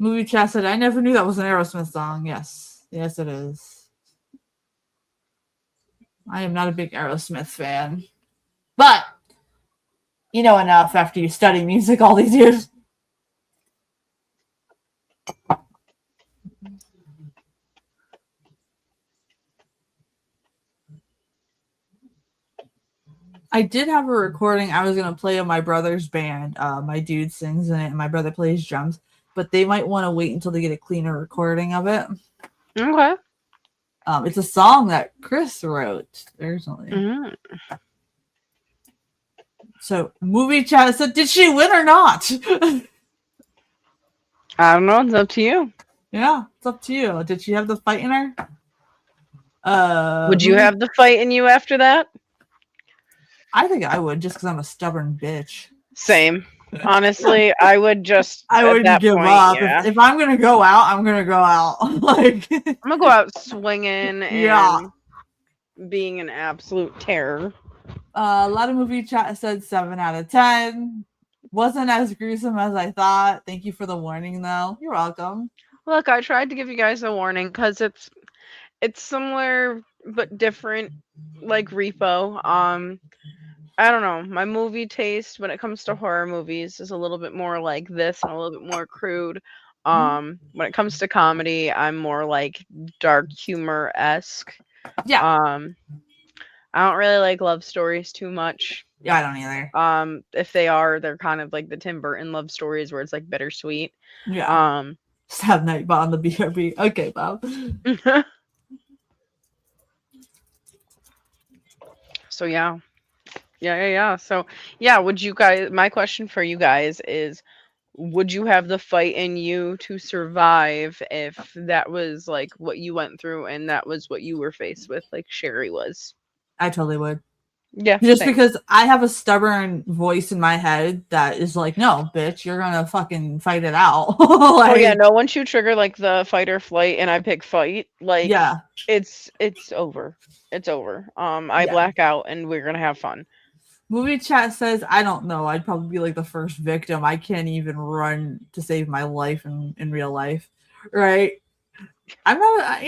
Movie chat said, I never knew that was an Aerosmith song. Yes. Yes, it is. I am not a big Aerosmith fan. But you know enough after you study music all these years. I did have a recording I was going to play of my brother's band. My dude sings in it and my brother plays drums. But they might want to wait until they get a cleaner recording of it. Okay. It's a song that Chris wrote originally. Mm-hmm. So, movie chat said, did she win or not? I don't know. It's up to you. Yeah, it's up to you. Did she have the fight in her? Would you have the fight in you after that? I think I would, just because I'm a stubborn bitch. Same. Honestly, I would just. I wouldn't give up. Yeah. If I'm gonna go out, I'm gonna go out. Like I'm gonna go out swinging and being an absolute terror. A lot of movie chat said 7 out of 10. Wasn't as gruesome as I thought. Thank you for the warning, though. You're welcome. Look, I tried to give you guys a warning because it's similar but different, like Repo. I don't know. My movie taste when it comes to horror movies is a little bit more like this and a little bit more crude. When it comes to comedy, I'm more like dark humor-esque. Yeah. I don't really like love stories too much. Yeah, I don't either. If they are, they're kind of like the Tim Burton love stories where it's like bittersweet. Yeah. Stab Nightbot on the BRB. Okay, Bob. So yeah. So yeah, would you guys? My question for you guys is, would you have the fight in you to survive if that was like what you went through and that was what you were faced with, like Sherry was? I totally would. Yeah. Just because I have a stubborn voice in my head that is like, no, bitch, you're gonna fucking fight it out. Like, oh yeah, no. Once you trigger like the fight or flight, and I pick fight, like yeah, it's over. It's over. I black out, and we're gonna have fun. Movie chat says, I don't know. I'd probably be like the first victim. I can't even run to save my life in real life. Right? I'm not,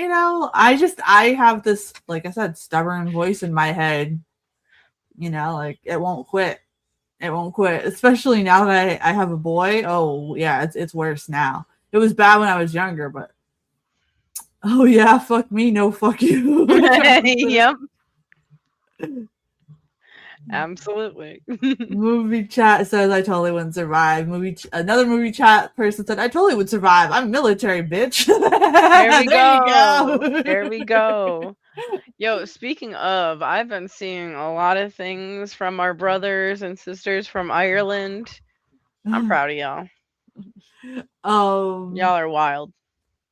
I have this, like I said, stubborn voice in my head. Like it won't quit. It won't quit. Especially now that I have a boy. Oh yeah, it's worse now. It was bad when I was younger, but oh yeah, fuck me, no fuck you. Yep. Absolutely. Movie chat says I totally wouldn't survive. Another movie chat person said I totally would survive. I'm military, bitch. There we go. There we go. Yo, speaking of, I've been seeing a lot of things from our brothers and sisters from Ireland. I'm proud of y'all. Y'all are wild.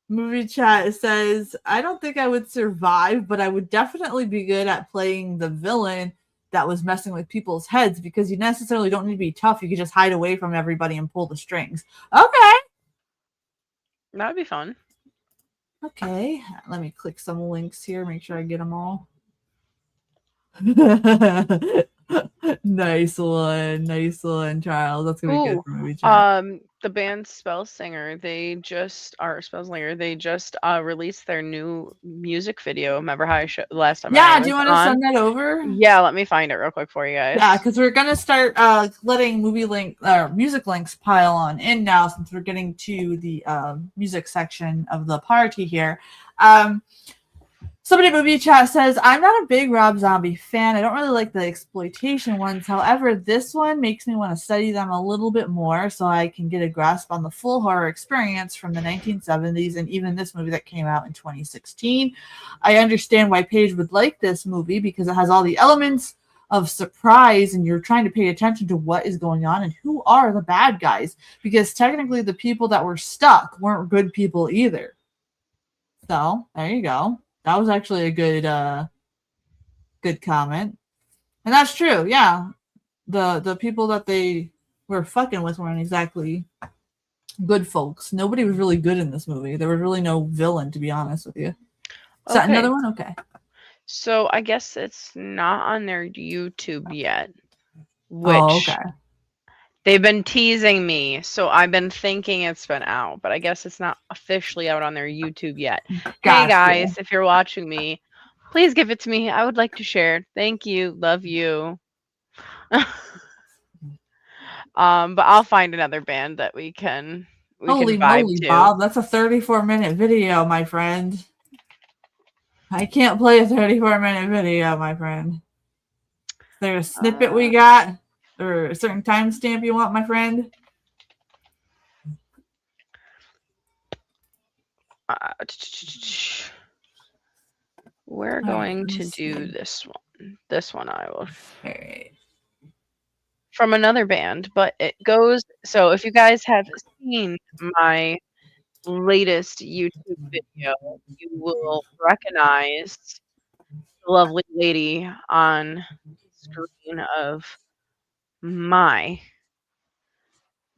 Movie chat says I don't think I would survive, but I would definitely be good at playing the villain that was messing with people's heads, because you necessarily don't need to be tough. You could just hide away from everybody and pull the strings. Okay. That'd be fun. Okay. Let me click some links here, make sure I get them all. Nice one, Charles. That's gonna be good for movie chat. The band Spellslinger, they just released their new music video. Remember how I showed last time? Yeah, do you want to send that over? Yeah, let me find it real quick for you guys. Yeah, because we're gonna start letting music links pile on in now, since we're getting to the music section of the party here. Somebody in movie chat says, I'm not a big Rob Zombie fan. I don't really like the exploitation ones. However, this one makes me want to study them a little bit more so I can get a grasp on the full horror experience from the 1970s and even this movie that came out in 2016. I understand why Paige would like this movie because it has all the elements of surprise and you're trying to pay attention to what is going on and who are the bad guys, because technically the people that were stuck weren't good people either. So there you go. That was actually a good comment. And that's true, yeah. The people that they were fucking with weren't exactly good folks. Nobody was really good in this movie. There was really no villain, to be honest with you. Is that another one? Okay. So I guess it's not on their YouTube yet. Which okay. They've been teasing me, so I've been thinking it's been out, but I guess it's not officially out on their YouTube yet. Hey Gotcha. guys, if you're watching me, please give it to me. I would like to share. Thank you. Love you. But I'll find another band that we can Holy vibe moly, to. Bob. That's a 34-minute video, my friend. I can't play a 34-minute video, my friend. Is there a snippet we got? Or a certain timestamp you want, my friend? We're going to do this one. This one I will. Alright. From another band, but it goes. So if you guys have seen my latest YouTube video, you will recognize the lovely lady on the screen of my.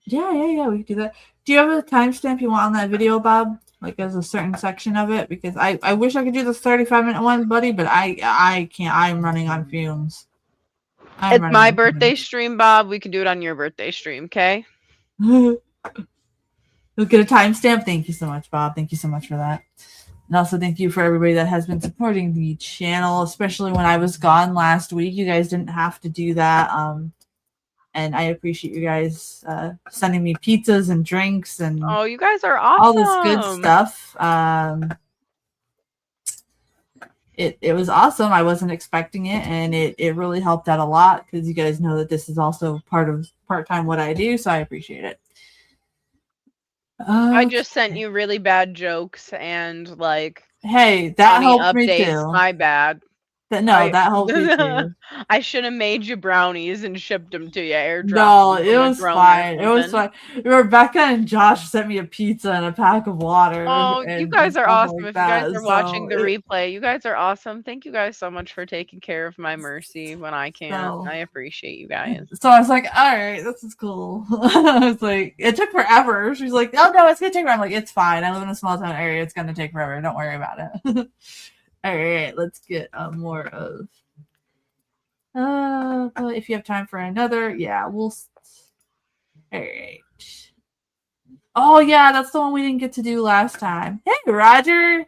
Yeah, we can do that. Do you have a timestamp you want on that video, Bob? Like as a certain section of it? Because I wish I could do this 35-minute one, buddy, but I can't. I'm running on fumes. It's my birthday stream, Bob. We can do it on your birthday stream, okay? You'll get a timestamp. Thank you so much, Bob. Thank you so much for that. And also thank you for everybody that has been supporting the channel, especially when I was gone last week. You guys didn't have to do that. And I appreciate you guys sending me pizzas and drinks and you guys are awesome. All this good stuff. It was awesome. I wasn't expecting it, and it really helped out a lot because you guys know that this is also part-time what I do, so I appreciate it. I just sent you really bad jokes and hey, that helped updates. Me too. My bad. That helped me too. I should have made you brownies and shipped them to you. Airdrop. No, it was fine. It was fine. Rebecca and Josh sent me a pizza and a pack of water. Oh, you guys are awesome. If you guys are watching the replay, you guys are awesome. Thank you guys so much for taking care of my Mercy when I can't. I appreciate you guys. So I was like, all right, this is cool. I was like, it took forever. She's like, oh no, it's gonna take forever. I'm like, it's fine. I live in a small town area. It's gonna take forever. Don't worry about it. All right, let's get more of. If you have time for another, yeah, we'll. All right. Oh yeah, that's the one we didn't get to do last time. Hey, Roger.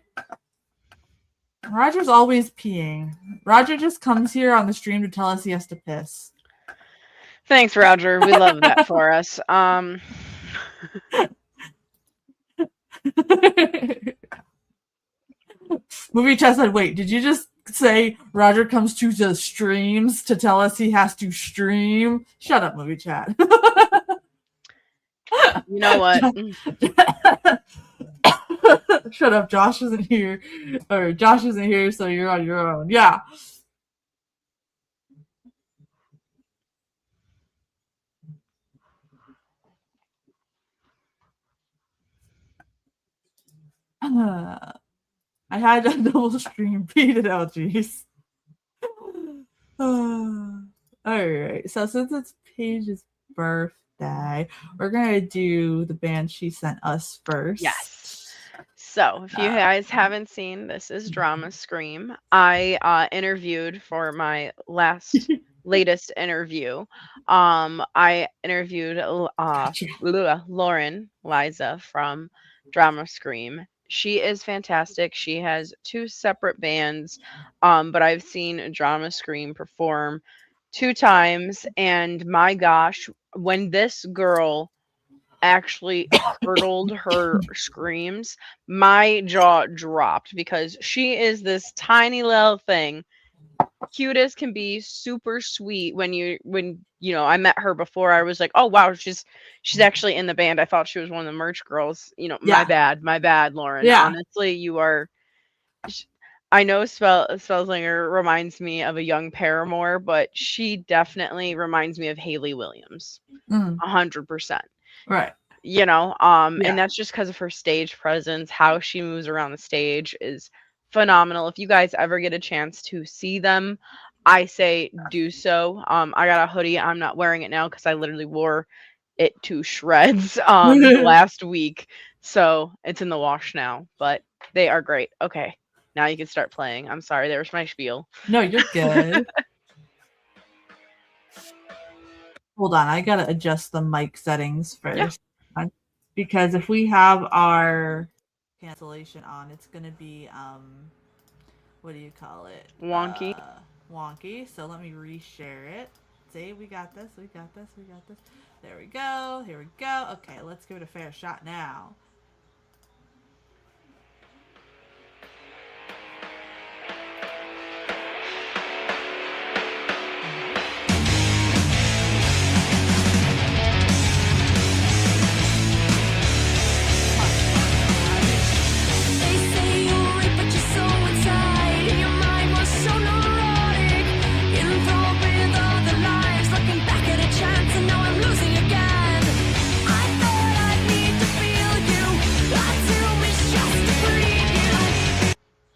Roger's always peeing. Roger just comes here on the stream to tell us he has to piss. Thanks, Roger. We love that for us. Movie chat said, wait, did you just say Roger comes to the streams to tell us he has to stream? Shut up, movie chat. You know what? Shut up, Josh isn't here. Or Josh isn't here, so you're on your own. Yeah. I had a double stream beat it out, jeez. Alright, so since it's Paige's birthday, we're gonna do the band she sent us first. Yes. So if you guys haven't seen, this is Drama Scream. I interviewed for my latest interview. I interviewed Lauren Liza from Drama Scream. She is fantastic. She has 2 separate bands, but I've seen Drama Scream perform 2 times, and my gosh, when this girl actually hurtled her screams, my jaw dropped because she is this tiny little thing, cute as can be, super sweet. When I met her before, I was like, oh wow, she's actually in the band. I thought she was one of the merch girls. My bad, Lauren. Yeah. Honestly, you are. I know Spellslinger reminds me of a young Paramore, but she definitely reminds me of Hayley Williams. 100%. Right. And that's just because of her stage presence. How she moves around the stage is phenomenal. If you guys ever get a chance to see them, I say do so. I got a hoodie. I'm not wearing it now because I literally wore it to shreds last week. So it's in the wash now, but they are great. Okay. Now you can start playing. I'm sorry, there's my spiel. No, you're good. Hold on, I gotta adjust the mic settings Yeah. first. Because if we have our cancellation on, it's gonna be what do you call it? Wonky. Wonky. So let me reshare it. See, we got this, we got this, we got this. There we go. Here we go. Okay, let's give it a fair shot now.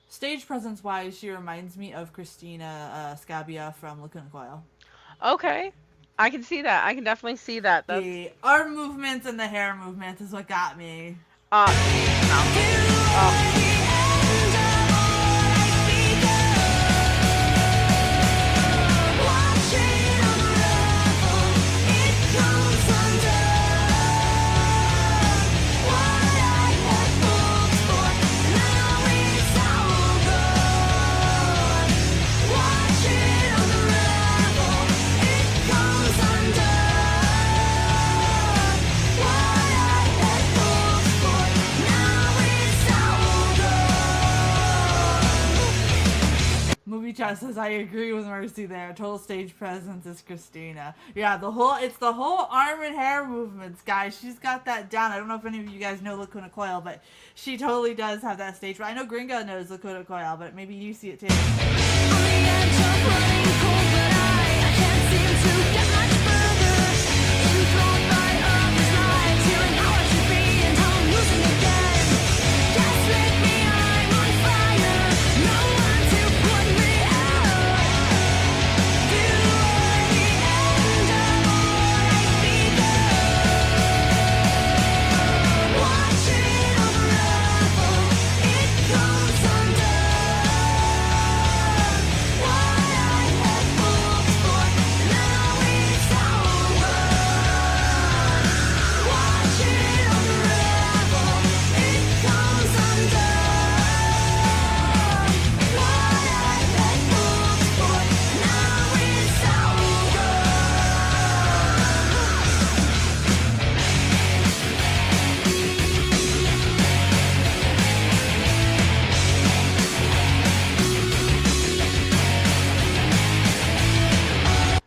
Stage presence wise, she reminds me of Christina Scabia from Lacuna Coil. Okay. I can see that. I can definitely see that. That's... The arm movements and the hair movements is what got me. Movie chat says I agree with Mercy there. Total stage presence is Christina. Yeah, it's the whole arm and hair movements, guys. She's got that down. I don't know if any of you guys know Lacuna Coil, but she totally does have that stage. I know Gringo knows Lacuna Coil, but maybe you see it too.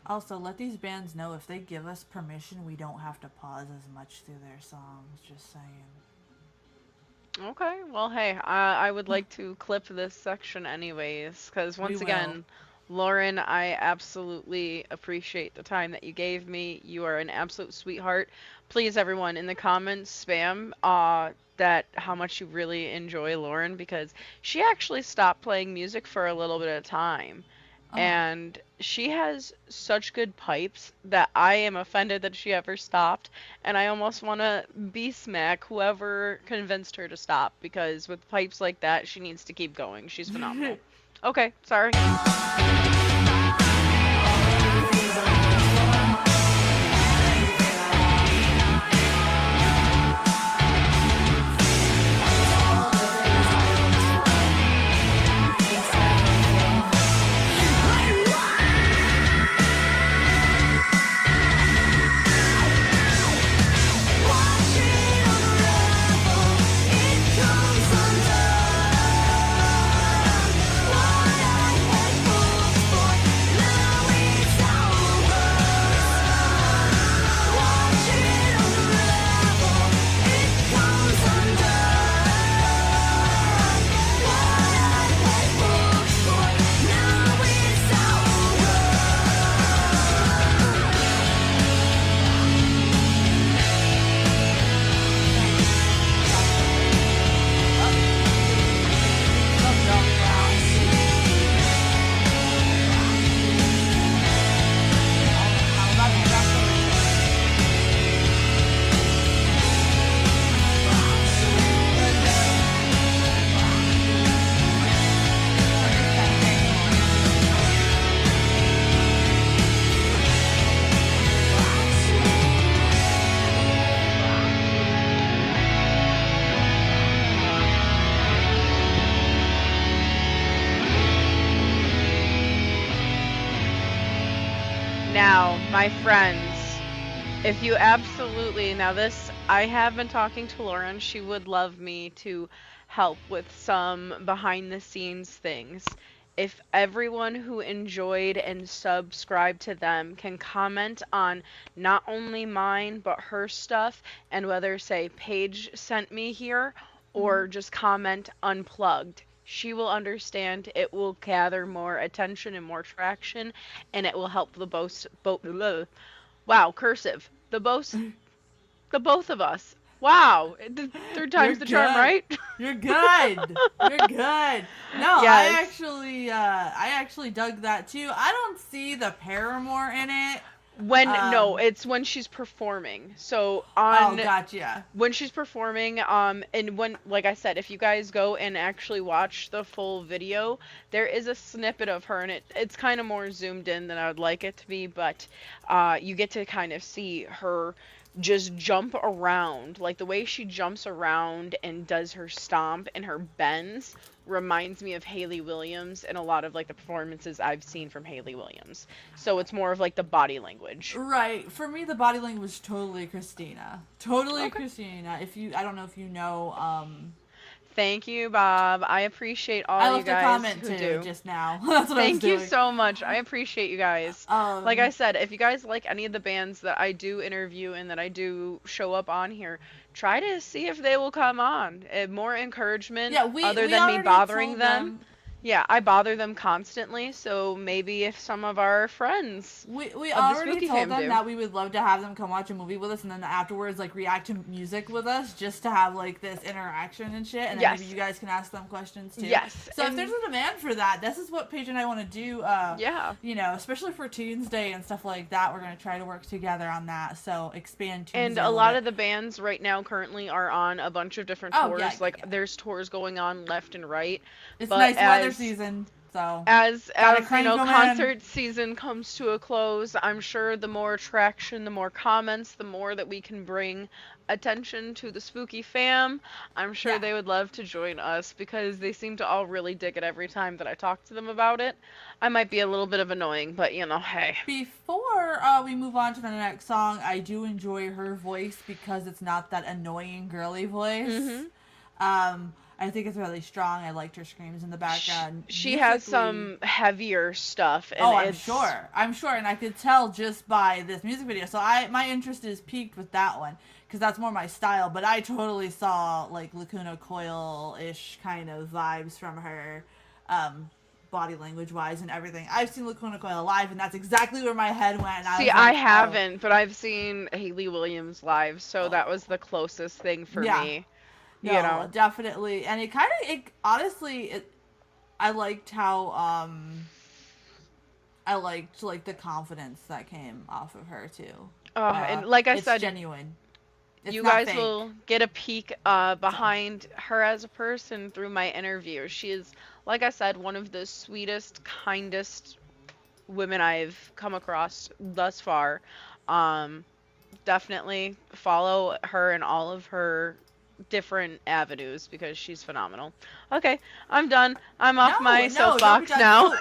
Also, let these bands know if they give us permission, we don't have to pause as much through their songs. Just saying. Okay, well, hey, I would like to clip this section anyways, because once again, Lauren, I absolutely appreciate the time that you gave me. You are an absolute sweetheart. Please, everyone, in the comments, spam that how much you really enjoy Lauren, because she actually stopped playing music for a little bit of time. And she has such good pipes that I am offended that she ever stopped, and I almost want to smack whoever convinced her to stop, because with pipes like that, she needs to keep going. She's phenomenal. Okay, sorry. Now, my friends, if you absolutely, now this, I have been talking to Lauren. She would love me to help with some behind the scenes things. If everyone who enjoyed and subscribed to them can comment on not only mine, but her stuff, and whether, say, Paige sent me here, or just comment unplugged. She will understand. It will gather more attention and more traction, and it will help the wow, cursive. The both of us. Wow, third You're time's the charm, good. right? You're good. You're good. No, Yes. I actually dug that too. I don't see the Paramore in it. No, it's when she's performing. So Oh, on gotcha. when she's performing, and when, like I said, if you guys go and actually watch the full video, there is a snippet of her, and it's kind of more zoomed in than I would like it to be, but you get to kind of see her just jump around. Like the way she jumps around and does her stomp and her bends reminds me of Hayley Williams and a lot of like the performances I've seen from Hayley Williams. So it's more of like the body language. Right. For me, the body language was totally Christina. Totally Okay. Christina. I don't know if you know, Thank you, Bob. I appreciate all I you left a guys comment who too do. just now. That's what I was Thank you doing. so much. I appreciate you guys. Like I Um, said, if you guys like any of the bands that I do interview and that I do show up on here, try to see if they will come on. More encouragement yeah, other we than me already bothering told them. them. Yeah, I bother them constantly, so maybe if some of our friends We of the already Spooky told Fam them do. that we would love to have them come watch a movie with us and then afterwards like react to music with us just to have like this interaction and shit, and then Yes. maybe you guys can ask them questions too. Yes. So if And there's a demand for that, this is what Paige and I want to do. yeah. You know, especially for Tunes Day and stuff like that, we're gonna try to work together on that. So expand Tunes And Day a little lot bit. of the bands right now currently are on a bunch of different Oh tours. yeah, yeah, Like yeah. there's tours going on left and right. It's But nice weather season, so gotta as you crank know, them in. concert season comes to a close, I'm sure the more traction, the more comments, the more that we can bring attention to the Spooky Fam. I'm sure Yeah. they would love to join us because they seem to all really dig it every time that I talk to them about it. I might be a little bit of annoying, but you know, hey. Before we move on to the next song, I do enjoy her voice because it's not that annoying girly voice. Mhm. I think it's really strong. I liked her screams in the Sh- background. she has Musically, some heavier stuff, and oh, I'm it's sure. I'm sure, and I could tell just by this music video. So my interest is peaked with that one because that's more my style. But I totally saw like Lacuna Coil ish kind of vibes from her. Body language wise and everything. I've seen Lacuna Coil live, and that's exactly where my head went. And I See, was I like, oh, haven't, but I've seen Haley Williams live, so that was oh, the closest thing for yeah, me. You no, know. definitely. And it kind of, it honestly, I liked how, I liked like the confidence that came off of her too. And like I It's said, genuine. It's you not guys fake. will get a peek So behind her as a person through my interview. She is, like I said, one of the sweetest, kindest women I've come across thus far. Um, Definitely follow her in all of her different avenues because she's phenomenal. Okay, I'm done. I'm off my no, don't be soapbox done. now.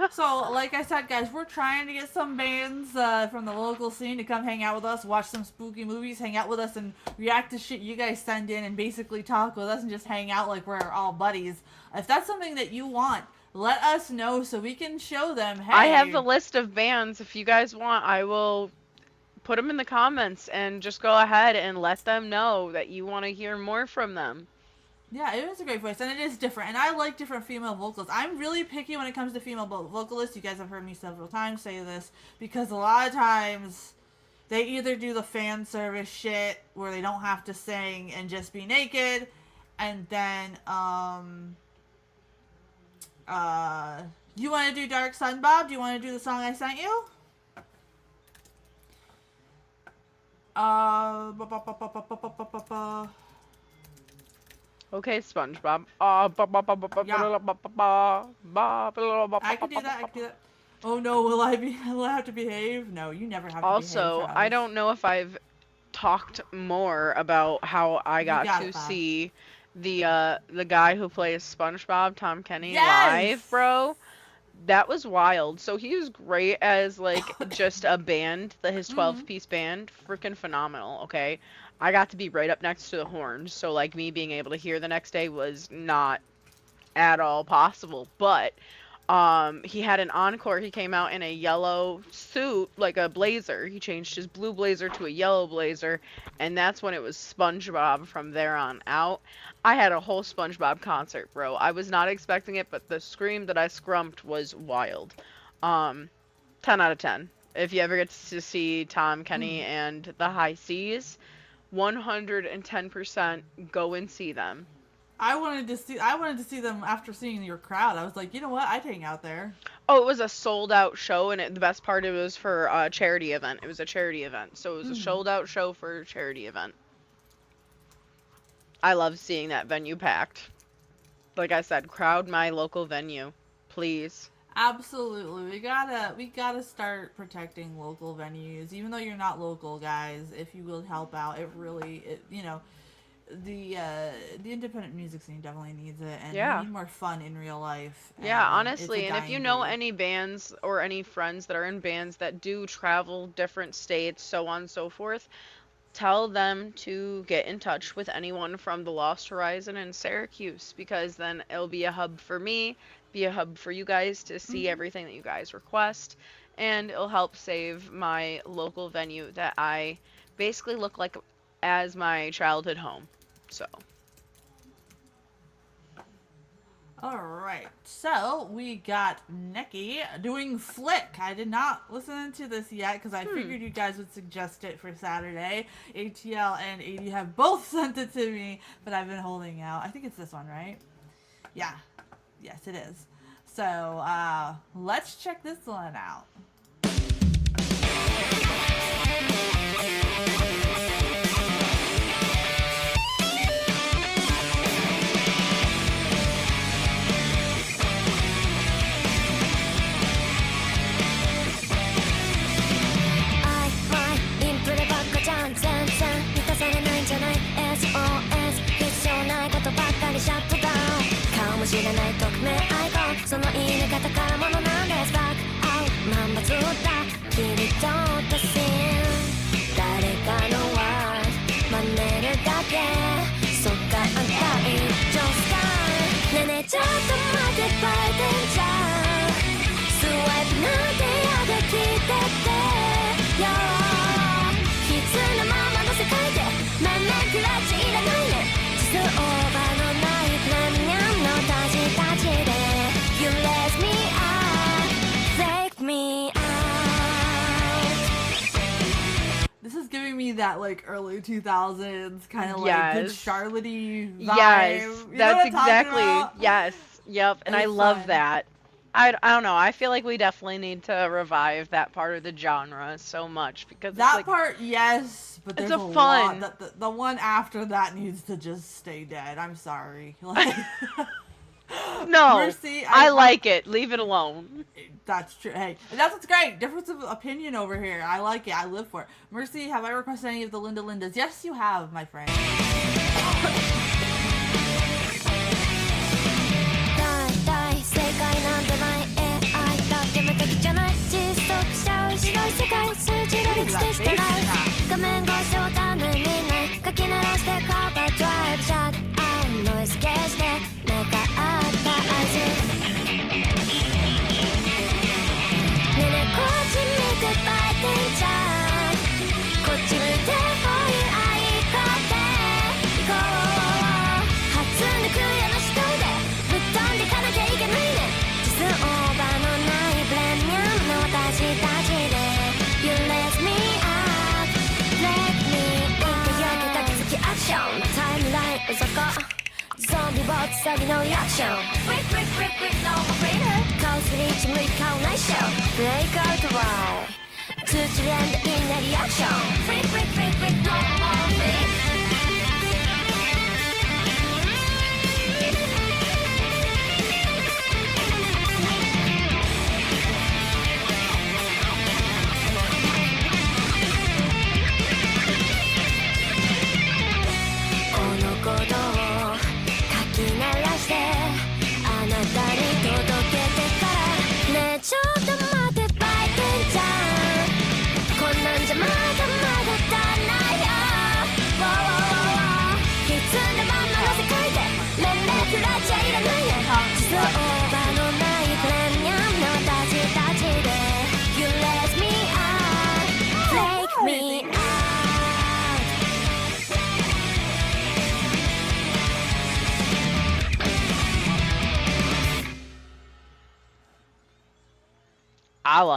So, like I said, guys, we're trying to get some bands from the local scene to come hang out with us, watch some spooky movies, hang out with us, and react to shit you guys send in, and basically talk with us and just hang out like we're all buddies. If that's something that you want, let us know so we can show them. I have a Hey, list of bands. If you guys want, I will put them in the comments and just go ahead and let them know that you want to hear more from them. yeah, it is a great voice, and it is different. And I like different female vocalists. I'm really picky when it comes to female vocalists. You guys have heard me several times say this because a lot of times they either do the fan service shit where they don't have to sing and just be naked, and then you want to do Dark Sun, Bob? Do you want to do the song I sent you? Ba, ba, ba, ba, ba, ba, ba, ba, ba. Okay, SpongeBob. Yeah, I could do that. I could do that. Oh no, will I have to behave? No, you never have to behave, Also, I Travis. don't know if I've talked more about how I You got got to it, Bob. see the guy who plays SpongeBob, Tom Kenny, live, Yes. bro. That was wild. So he was great as like just a band, his Mm-hmm. 12-piece band, freaking phenomenal, okay? I got to be right up next to the horns, so like me being able to hear the next day was not at all possible. But he had an encore. He came out in a yellow suit, like a blazer. He changed his blue blazer to a yellow blazer, and that's when it was SpongeBob from there on out. I had a whole SpongeBob concert, bro. I was not expecting it, but the scream that I scrumped was wild. Um, 10 out of 10. If you ever get to see Tom Kenny Mm. and the High Seas, 110% go and see them. I wanted to see them after seeing your crowd. I was like, you know what? I'd hang out there. Oh, it was a sold out show, and the best part, it was for a charity event. It was a charity event, so it was a Mm. sold out show for a charity event. I love seeing that venue packed. Like I said, crowd my local venue, please. Absolutely. We gotta start protecting local venues. Even though you're not local, guys, if you will help out, the independent music scene definitely needs it, and we Yeah. need more fun in real life, Yeah, and it's a honestly, and if you dying know breed. any bands or any friends that are in bands that do travel different states, so on and so forth, tell them to get in touch with anyone from the Lost Horizon in Syracuse, because then it'll be a hub for me, be a hub for you guys to see Hmm. everything that you guys request, and it'll help save my local venue that I basically look like as my childhood home. So, All right, so we got Neki doing Flick. I did not listen to this yet because I hmm. figured you guys would suggest it for Saturday. ATL and AD have both sent it to me, but I've been holding out. I think it's this one, right? Yeah. Yes, it is. So let's check this one out. I, my インプレばっかじゃん全然満たされないんじゃない SOS 必要ないことばっかりシャットダウン顔も知らない匿名アイコンその言い方からものなんですバックアウト万抜だ切り取ったシーン誰かのワード真似るだけそっかあんた一丁スカイねえねえちょっと待ってバイデンじゃんスワイプなんてやで聞いててよ必須なままの世界でまんまクラッチいらないね実オーバーのないプレミアムのタジタジで You let me out Take me out This is giving me that like early 2000s kind of like good Yes. Charlotte-y vibe. Yes, You know that's what I'm talking exactly. about? Yes, yep, and I It's love fun. that. I don't know. I feel like we definitely need to revive that part of the genre so much because it's That like part, yes, but it's there's a a lot. fun. The one after that needs to just stay dead. I'm sorry. Like, No, Mercy, I like it. Leave it alone. that's true. Hey, and that's what's great. Difference of opinion over here. I like it. I live for it. Mercy, have I requested any of the Linda Lindas? Yes, you have, my friend. 大体正解なんてない AI だって無敵じゃない窒息しちゃう白い世界数字が率でしかない画面越しを種にない書き鳴らしてカーバードライブシャットアウトノイズ消して目が合った合図ねえねえこっち見てバイテンちゃんこっち見てほいあいこって行こう発んでくるよな一人でぶっ飛んでかなきゃいけないね実オーバーのないプレミアムの私たちで You let me out Let me out 一回避けた気づきアクションタイムラインうざこゾンビボッツ詐欺のリアクション Freak freak freak freak no more freedom カオスリーチ無理顔ないっしょブレイクアウトワイ通知連でみんなリアクション Freak freak freak freak no more freedomこの鼓動をかき鳴らしてあなたに届けてからね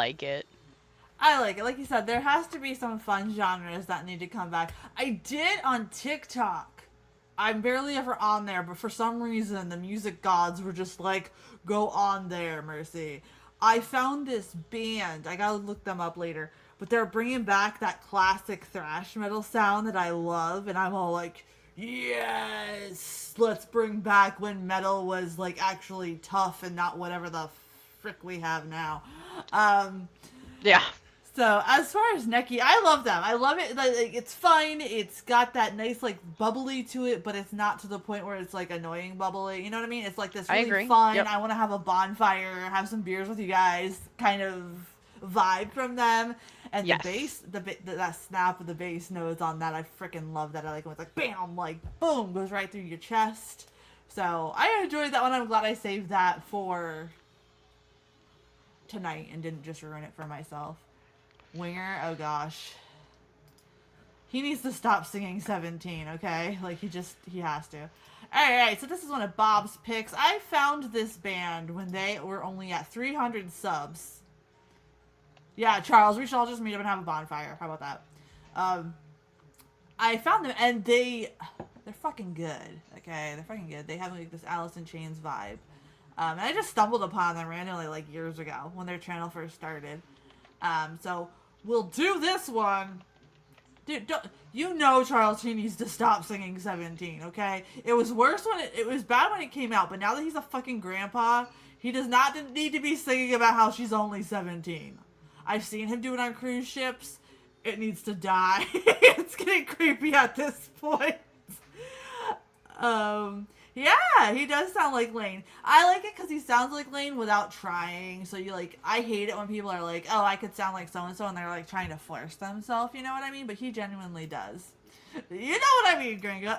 like it. I like it. Like you said, there has to be some fun genres that need to come back. I did on TikTok. I'm barely ever on there, but for some reason, the music gods were just like, go on there, Mercy. I found this band. I gotta look them up later. But they're bringing back that classic thrash metal sound that I love. And I'm all like, yes! Let's bring back when metal was like actually tough and not whatever the frick we have now. Yeah. So as far as Neki, I love them. I love it. Like, it's fun. It's got that nice like bubbly to it, but it's not to the point where it's like annoying bubbly. You know what I mean? It's like this I really agree. fun. Yep. I want to have a bonfire, have some beers with you guys, kind of vibe from them. And Yes. the bass, that snap of the bass notes on that, I freaking love that. I like when it's like bam, like boom, goes right through your chest. So I enjoyed that one. I'm glad I saved that for tonight and didn't just ruin it for myself. Winger, oh gosh. He needs to stop singing 17, okay? Like, he has to. Alright, so this is one of Bob's picks. I found this band when they were only at 300 subs. Yeah, Charles, we should all just meet up and have a bonfire. How about that? I found them, and they're fucking good, okay? They're fucking good. They have, like, this Alice in Chains vibe. And I just stumbled upon them randomly, like, years ago when their channel first started. So we'll do this one. Dude, you know Charles, he needs to stop singing 17, okay? It was worse when it was bad when it came out, but now that he's a fucking grandpa, he does not need to be singing about how she's only 17. I've seen him do it on cruise ships. It needs to die. It's getting creepy at this point. Yeah, he does sound like Lane. I like it because he sounds like Lane without trying. So you like, I hate it when people are like, oh, I could sound like so-and-so, and they're like trying to force themselves, you know what I mean? But he genuinely does. You know what I mean, Gringo?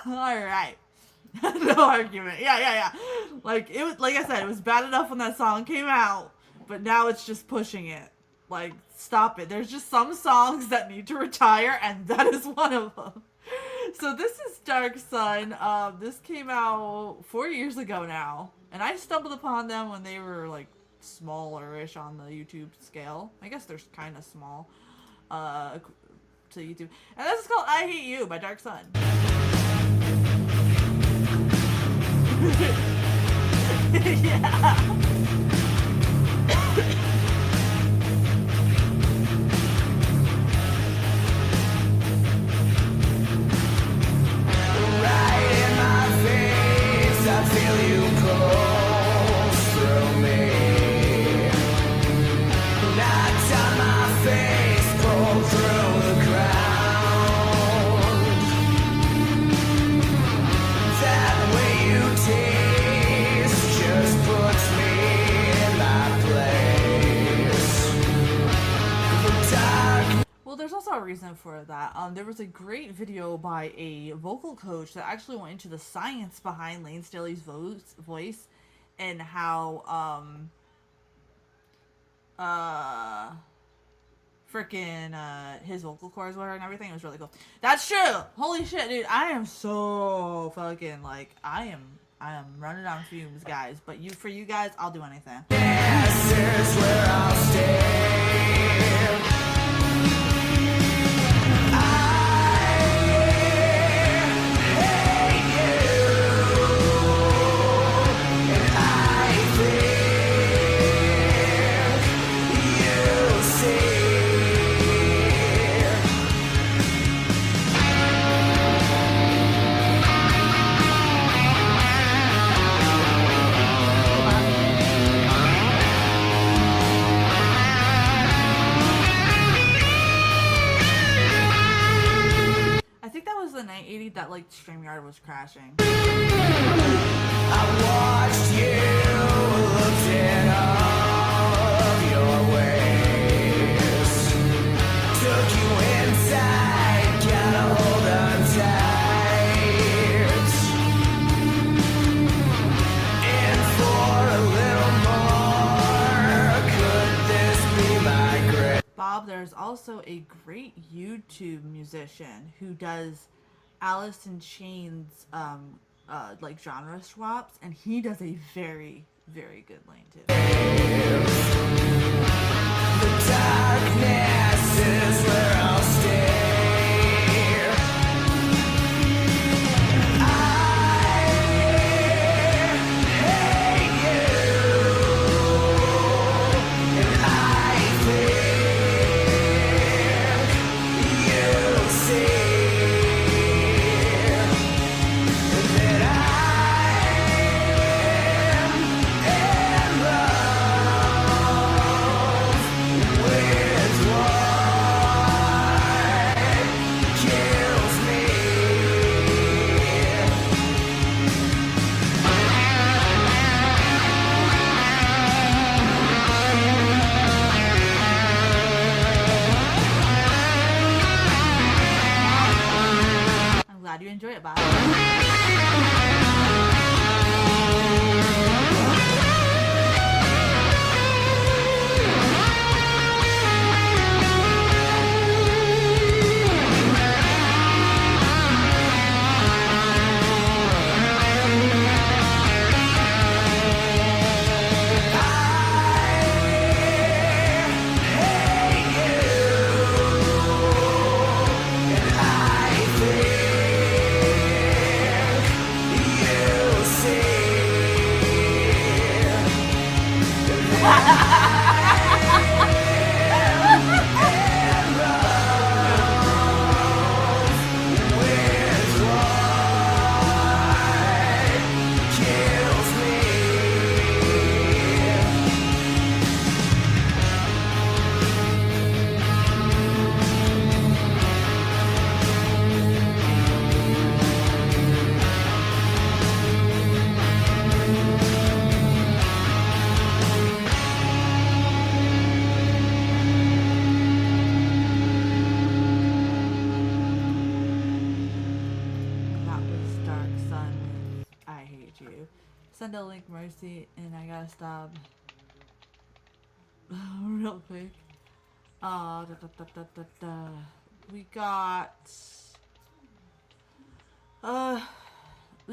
Alright. No argument. Yeah. Like, like I said, it was bad enough when that song came out, but now it's just pushing it. Like, stop it. There's just some songs that need to retire, and that is one of them. So this is Dark Sun. This came out 4 years ago now, and I stumbled upon them when they were like smaller-ish on the YouTube scale. I guess they're kind of small to YouTube. And this is called "I Hate You" by Dark Sun. Yeah. There's also a reason for that. There was a great video by a vocal coach that actually went into the science behind Lane Staley's voice and how his vocal cords were and everything. It was really cool. That's true. Holy shit, dude! I am so fucking like I am running on fumes, guys. But for you guys, I'll do anything. This is where I'll stay. The 980 that like StreamYard was crashing. I watched you looked in all of your ways. Took you inside, gotta hold on tight. And for a little more, could this be my grave? Bob, there's also a great YouTube musician who does Alice in Chains like genre swaps, and he does a very, very good Lane too. enjoy it. Bye. That was Dark Sun with I Hate You. Send a link, Mercy, and I gotta stop real quick. We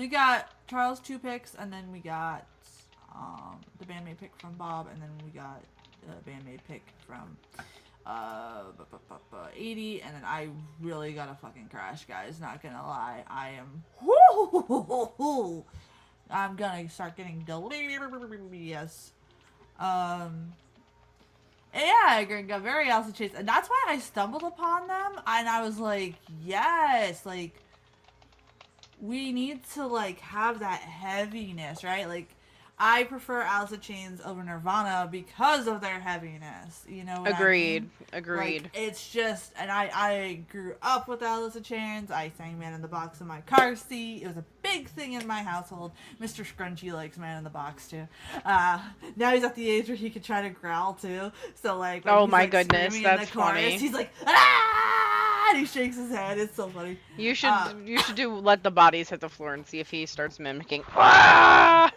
got Charles 2 picks, and then we got the bandmate pick from Bob, and then we got the bandmate pick from 80, and then I really gotta fucking crash, guys. Not gonna lie, I'm gonna start getting delirious. Yeah, I got very Alice Chase, and that's why I stumbled upon them, and I was like, yes, like, we need to, like, have that heaviness, right? Like, I prefer Alice in Chains over Nirvana because of their heaviness, you know what Agreed. I mean? Agreed. Like, it's just, and I grew up with Alice in Chains. I sang Man in the Box in my car seat. It was a big thing in my household. Mr. Scrunchy likes Man in the Box too. Now he's at the age where he can try to growl too. So like, when Oh he's, my like, goodness, screaming that's in the chorus, funny. he's like, ah! And he shakes his head. It's so funny. You should do let the bodies hit the floor and see if he starts mimicking. Ah!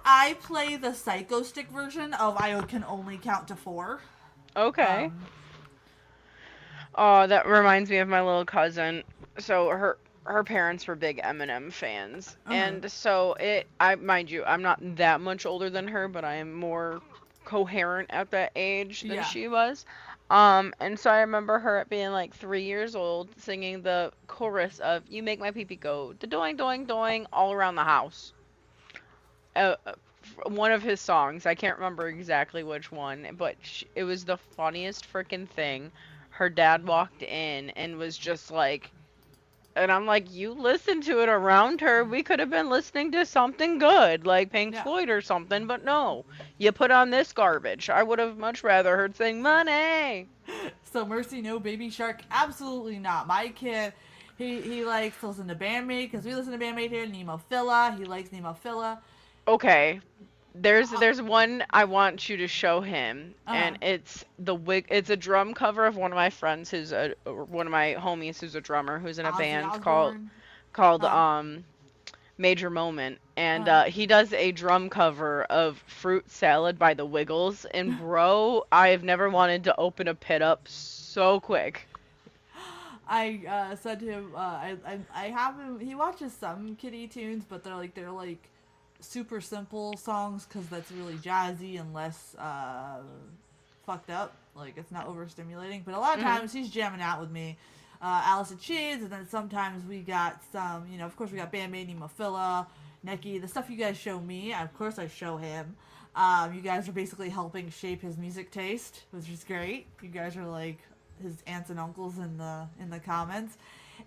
I play the Psycho Stick version of I Can Only Count to 4. Okay. Oh, that reminds me of my little cousin. So her parents were big Eminem fans, and so mind you, I'm not that much older than her, but I am more coherent at that age than she was. And so I remember her at being like 3 years old singing the chorus of "You Make My Pee-Pee Go doing doing doing" all around the house. One of his songs, I can't remember exactly which one, but it was the funniest freaking thing. Her dad walked in and was just like, and I'm like, you listened to it around her. We could have been listening to something good, like Pink Floyd or something, but no. You put on this garbage. I would have much rather heard sing Money. So Mercy, no Baby Shark? Absolutely not. My kid, he likes to listen to Bandmate, because we listen to Bandmate here, Nemophila. He likes Nemophila. Okay. There's one I want you to show him, and it's it's a drum cover of one of my friends one of my homies who's a drummer who's in a band called Major Moment, and he does a drum cover of Fruit Salad by the Wiggles, and bro, I have never wanted to open a pit up so quick. I said to him, I have him, he watches some kiddie tunes, but they're like super simple songs, because that's really jazzy and less fucked up, like it's not overstimulating, but a lot of times he's jamming out with me, Alice in Chains, and then sometimes we got some, you know, of course we got Bandmate, Nemophila, Neki, the stuff you guys show me, of course I show him. You guys are basically helping shape his music taste, which is great. You guys are like his aunts and uncles in the comments.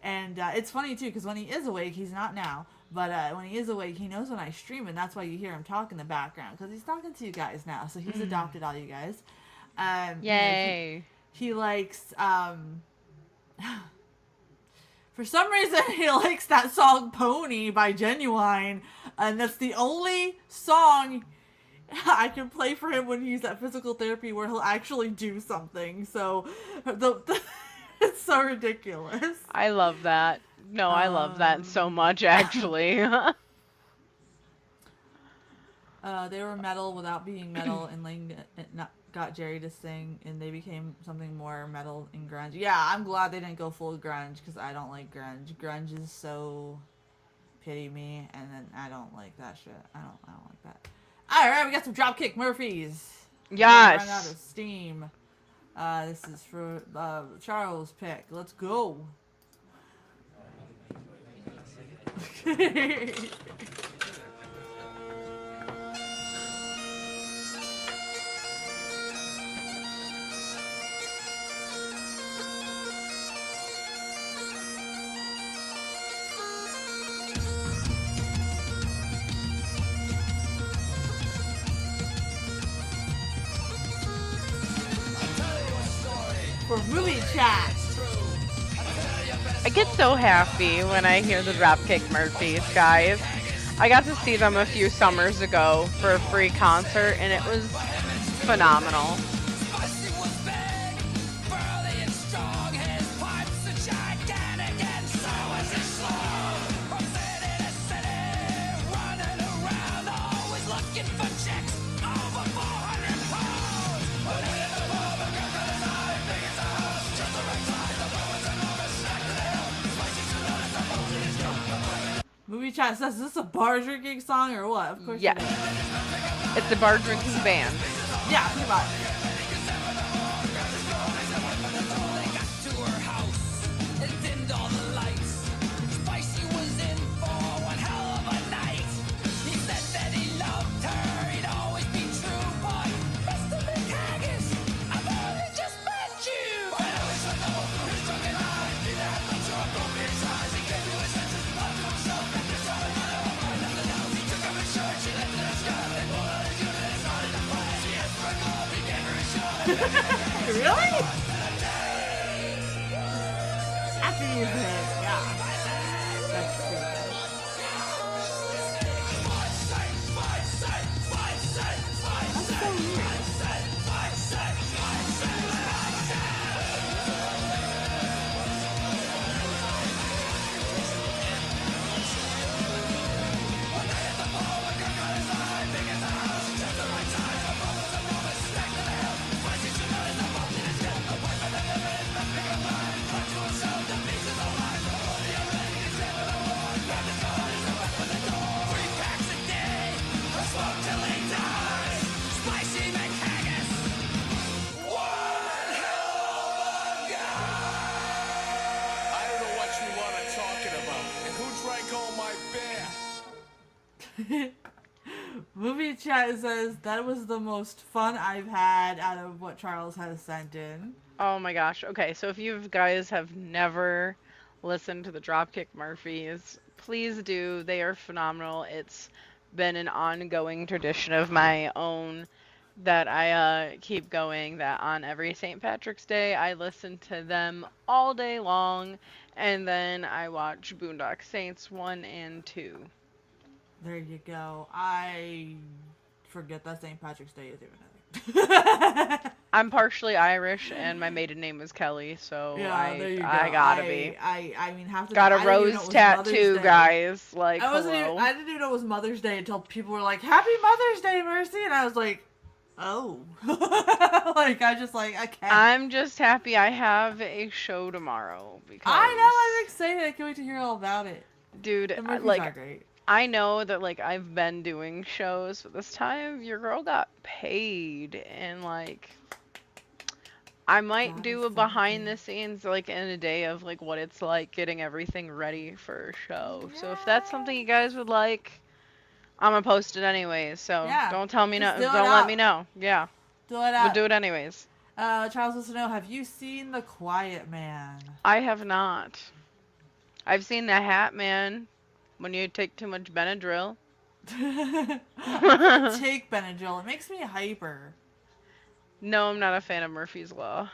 And it's funny too, because when he is awake, he's not now, but when he is awake, he knows when I stream, and that's why you hear him talk in the background, because he's talking to you guys now, so he's adopted all you guys. Yay. You know, he likes, for some reason, he likes that song Pony by Genuine, and that's the only song I can play for him when he's at physical therapy where he'll actually do something. So It's so ridiculous. I love that. No, I love that so much, actually. They were metal without being metal, and Lang got Jerry to sing, and they became something more metal and grunge. Yeah, I'm glad they didn't go full grunge because I don't like grunge. Grunge is so pity me, and then I don't like that shit. I don't like that. All right, we got some Dropkick Murphys. Yes. Run out of steam. This is for Charles' pick. Let's go. For movie chat. I get so happy when I hear the Dropkick Murphys, guys. I got to see them a few summers ago for a free concert, and it was phenomenal. Movie chat says, is this a bar drinking song or what? Of course Yes. it is. It's a bar drinking band. Yeah, pretty much. Really? After you hit, yeah. That's true. That's so weird. I don't know what you lot are talking about. And who drank all my beer? Movie chat says that was the most fun I've had out of what Charles has sent in. Oh my gosh. Okay, so if you guys have never listened to the Dropkick Murphys, please do. They are phenomenal. It's been an ongoing tradition of my own that I keep going, that on every St. Patrick's Day I listen to them all day long, and then I watch Boondock Saints 1 and 2. There you go. I forget that St. Patrick's Day is even a thing. I'm partially Irish, and my maiden name is Kelly, so Yeah, there you go. I gotta be. I mean, half the Got a time, I didn't even know rose it was tattoo, Mother's Day. guys. Like, I didn't even know it was Mother's Day until people were like, "Happy Mother's Day, Mercy," and I was like, "Oh," like I can't. I'm just happy I have a show tomorrow because I know, I'm excited. I can't wait to hear all about it. dude, The Murphys are like great. I know that like I've been doing shows, but this time your girl got paid, and like I might That do is a behind something. the scenes like in a day of like what it's like getting everything ready for a show. So if that's something you guys would like, I'm gonna post it anyways. So Yeah, don't tell me no, just do it don't let up. me know. Yeah, Do it we'll out. do it anyways. Charles wants to know, have you seen The Quiet Man? I have not. I've seen the Hat Man when you take too much Benadryl. Take Benadryl. It makes me hyper. No, I'm not a fan of Murphy's Law.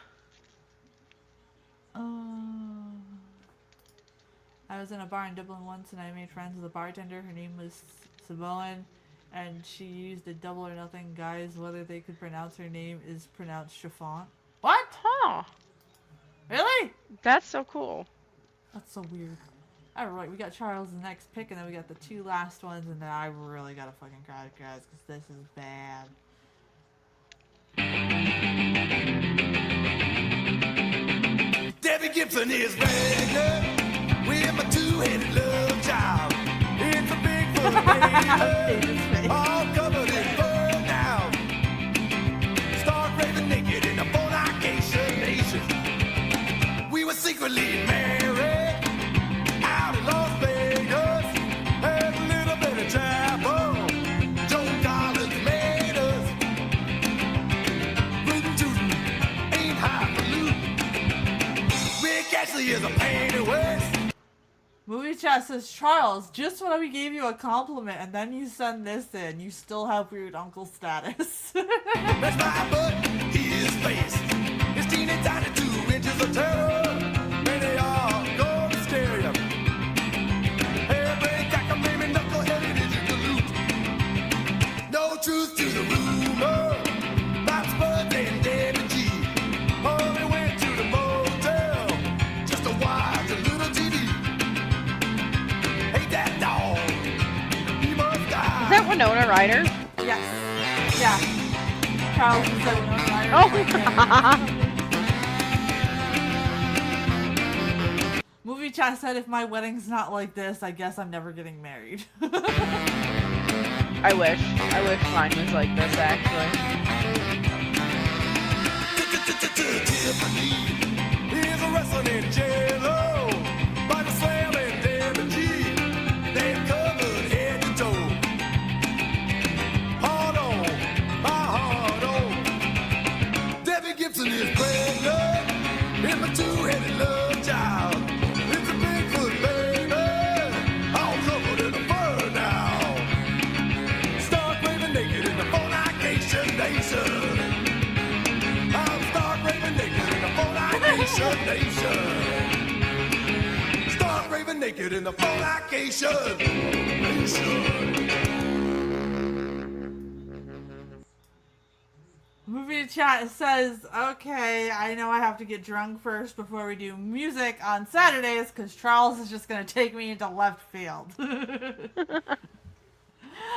I was in a bar in Dublin once and I made friends with a bartender. Her name was Samoan and she used a double or nothing guys whether they could pronounce her name is pronounced Chiffon. What? Huh. Really? That's so cool. That's so weird. Alright, we got Charles' next pick, and then we got the 2 last ones, and then I really gotta fucking cry, guys, because this is bad. Debbie Gibson is pregnant with my two-headed love child. It's a big baby, all covered in fur now. Stark raving naked in the fornication nation. We were secretly married out in Las Vegas. Had a little bit of trouble. Joe Collins made us. Rootin' tootin', ain't highfalutin. Rick Ashley is a pain in the West. Movie chat says, Charles, just when we gave you a compliment and then you send this in, you still have weird uncle status. That's my butt, his face. His teeny tiny 2 inches of terror. And they are gonna scare you. Hairbrain, cockamamie, knuckleheaded is you galoot. No truth to the rumor. Pops Bud and Debbie G. Only went to the motel just to watch a little TV. Hate that dog. He must die. Is that Winona Ryder? Yes. Yeah. Charles is so Oh. Movie chat said, if my wedding's not like this, I guess I'm never getting married. I wish mine was like this, actually. Tiffany is a wrestling in jail. By the slam and Debbie G. They've covered head to toe. Hard on, my hard on. Debbie Gibson is pregnant. In my two-headed love child. It's a Bigfoot baby. All covered in the fur now. Stark raving naked in the fornication nation. I'm stark raving naked in the fornication nation. Stark raving naked in the fornication nation. Movie chat says, okay, I know I have to get drunk first before we do music on Saturdays because Charles is just going to take me into left field.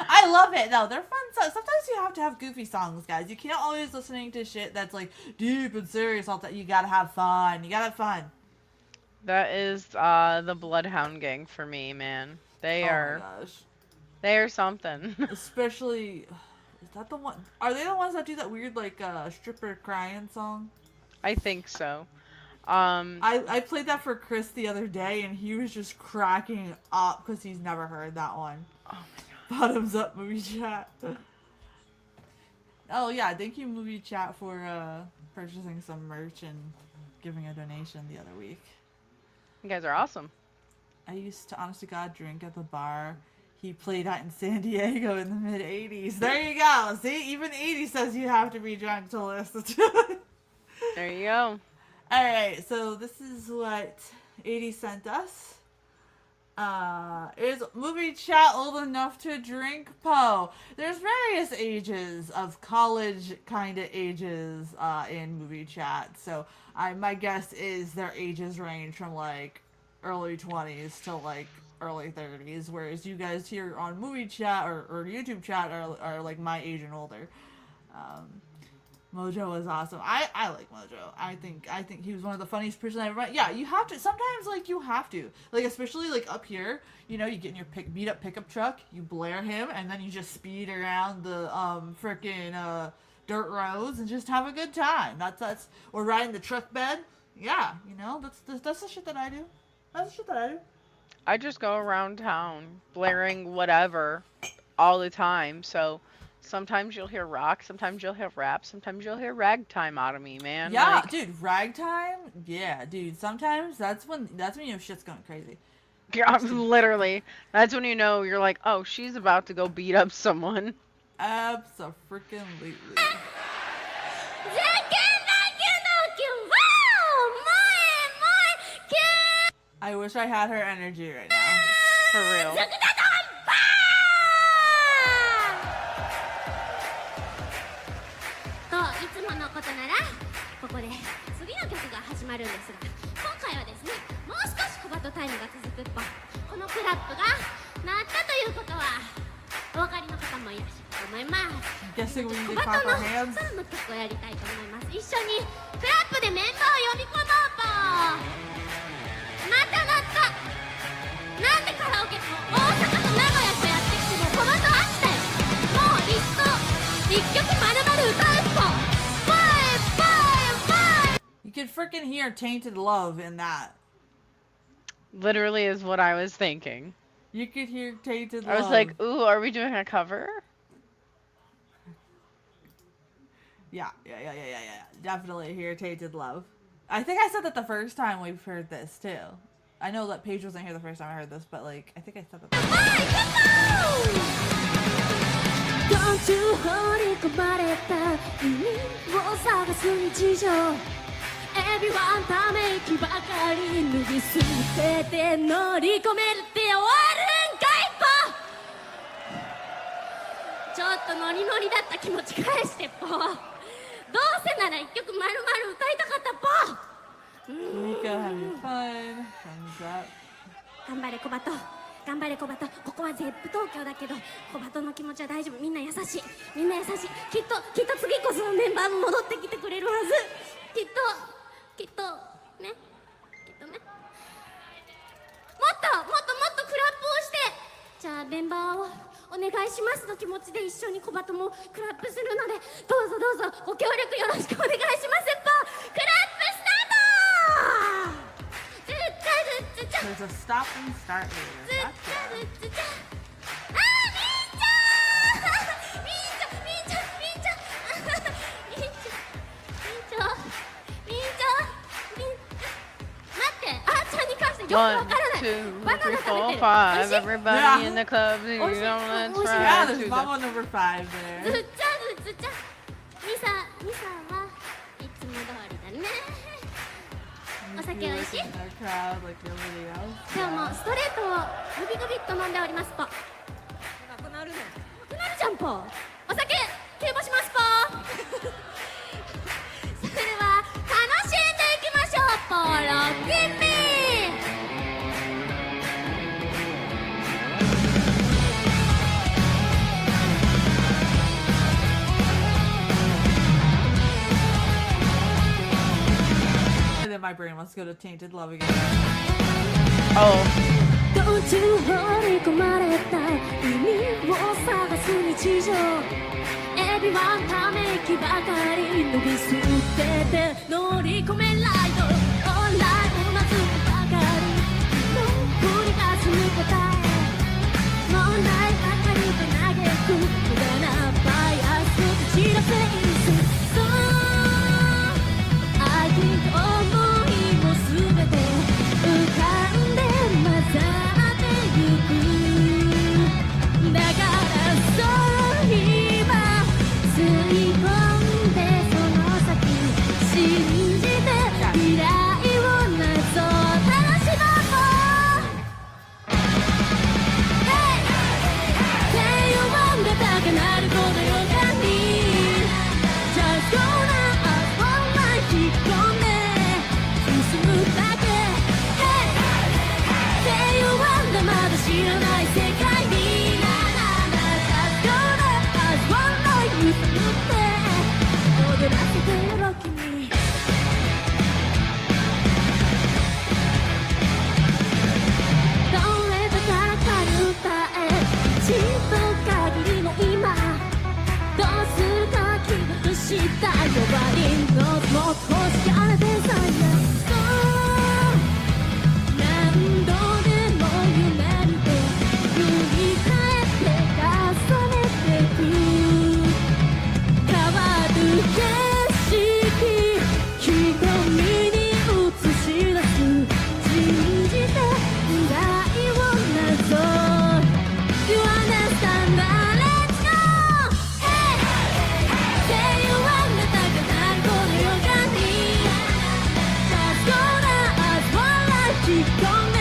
I love it, though. They're fun. Sometimes you have to have goofy songs, guys. You can't always listening to shit that's like deep and serious all that. You gotta have fun. You gotta have fun. That is the Bloodhound Gang for me, man. They Oh my gosh. they are something. Especially, is that the one? Are they the ones that do that weird like stripper crying song? I think so. I played that for Chris the other day, and he was just cracking up because he's never heard that one. Oh my god. Bottoms up, movie chat. Oh yeah, thank you, movie chat, for purchasing some merch and giving a donation the other week. You guys are awesome. I used to, honest to God, drink at the bar he played at in San Diego in the mid 80s. There you go. See, even 80 says you have to be drunk to listen to it. There you go. Alright, so this is what 80 sent us. Is movie chat old enough to drink Poe? There's various ages of college kind of ages in movie chat. So my guess is their ages range from like early 20s to like early 30s, whereas you guys here on movie chat or YouTube chat are like my age and older. Mojo is awesome. I like Mojo. I think he was one of the funniest person I ever met. Yeah, you have to sometimes, like, you have to, like, especially like up here, you know, you get in your beat up pickup truck, you blare him, and then you just speed around the freaking dirt roads and just have a good time. That's or riding the truck bed. Yeah, you know, that's the shit that I do. That's the shit that I do. I just go around town blaring whatever all the time. So sometimes you'll hear rock, sometimes you'll hear rap, sometimes you'll hear ragtime out of me, man. Yeah, Like, dude, ragtime. Yeah, dude. Sometimes that's when you know shit's going crazy. yeah, literally. That's when you know you're like, oh, she's about to go beat up someone. Abso-freaking-lutely. I wish I had her energy right now. For real. といつものことならここで次のの曲が始まるんですが、今回はですね、もう少しコバとタイムが続くっぽい。このクラップが鳴ったということはお分かりの方もいらっしゃると思います。 Guessing we コ need to バ clap と our の hands. ソロの曲をやりたいと思います。一緒にクラップでメンバーを呼び込もうと。また鳴った。なんでカラオケ大阪と名古屋とやってきてもコバと飽きたよ。もういっそ一曲まるまる歌うっぽ。You can freaking hear Tainted Love in that. Literally is what I was thinking. You could hear Tainted I Love. was like, ooh, are we doing a cover? Yeah. Definitely hear Tainted Love. I think I said that the first time we've heard this too. I know that Paige wasn't here the first time I heard this, but like I think I said that. Don't you 放り込まれた意味を探す日常。Everyone ため息ばかり脱ぎ捨てて乗り込めるって終わるんかいぽ。ちょっとノリノリだった気持ち返してぽ。どうせなら一曲まるまる歌いたかったぽ。Mika having fun. Thumbs up. 頑張れコバト、頑張れコバト。ここはゼップ東京だけどコバトの気持ちは大丈夫。みんな優しい、みんな優しい。きっと次こそメンバーも戻ってきてくれるはず。きっとね、きっとね。もっとクラップをして、じゃあメンバーをお願いしますの気持ちで一緒にコバトもクラップするので、どうぞご協力よろしくお願いします。クラップスタート。There's a stop and start later. Gotcha. 1, 2, 3, 4, 5. Everybody in the club, you know, let's Yeah, ride there's to the... Mama number 5 there. ミサはいつも通りだね。お酒美味しい？ Our crowd like nobody else. 今日もストレートをグビグビっと飲んでおりますぽ。なくなるじゃんぽ。お酒競馬しますぽ。それでは楽しんでいきましょうぽ。ロッキンミー。And then my brain wants to go to Tainted Love again. Oh. Don't you 放り込まれた意味を探す日常。Everyone ため息ばかり脱ぎ捨てて乗り込めライド。オンラインを待つばかりの繰り返す答え。問題ばかりで嘆く無駄なバイアスを散らせそう。I think 思いもすべて浮かんで混ざってゆく。だからそう今吸い込んでその先信じて未来を謎楽しもう。手を揉んで高鳴るこの予感に Just gonna ask one night 引っ込んで進むだけ。手を揉んでまだ知らない世界に Just gonna ask one night 揺さぶって踊らせてよロッキーに。どれだからかに歌えちっと限りの今どうするか気がした呼ばれのもっと欲しがらデザインそう何度でも夢見て振り返って重ねてく変わる景色瞳に映し出す信じて未来を謎 You understand that let's go Hey Say you want the dark andこの予感に Just gonna ask one life 引っ込んで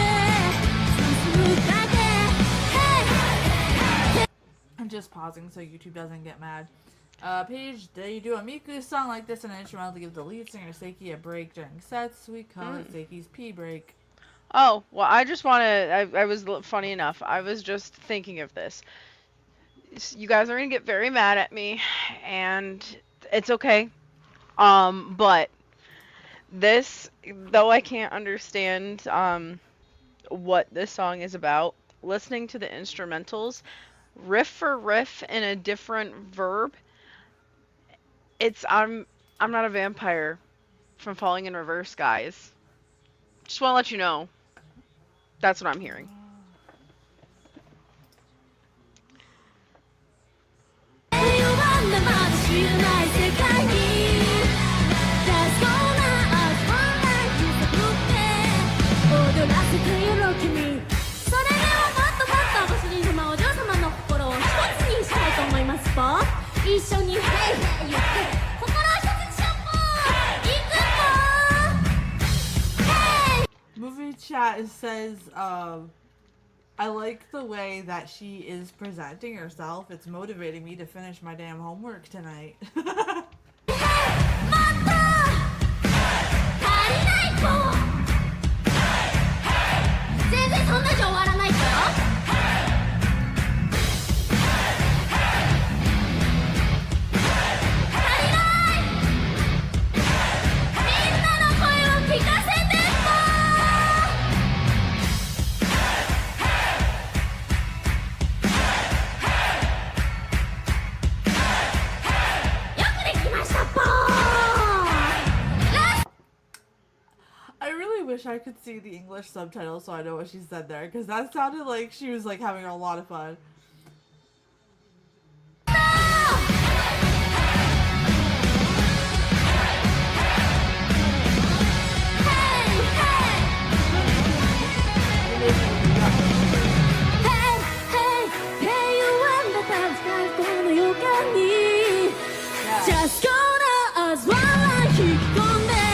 進むだけ Hey I'm just pausing so YouTube doesn't get mad. Paige, they do a Miku song like this in an instrumental to give the lead singer Seiki a break during sets. We call it Seiki's pee break. Oh, well, I just want to. I was funny enough. I was just thinking of this. You guys are gonna get very mad at me, and it's okay. But this, though I can't understand what this song is about, listening to the instrumentals, riff for riff in a different verb, it's I'm not a vampire from Falling in Reverse, guys. Just want to let you know. That's what I'm hearing. Movie chat says, I like the way that she is presenting herself. It's motivating me to finish my damn homework tonight. I really wish I could see the English subtitles so I know what she said there, because that sounded like she was like having a lot of fun. Just gonna as well like you gone there.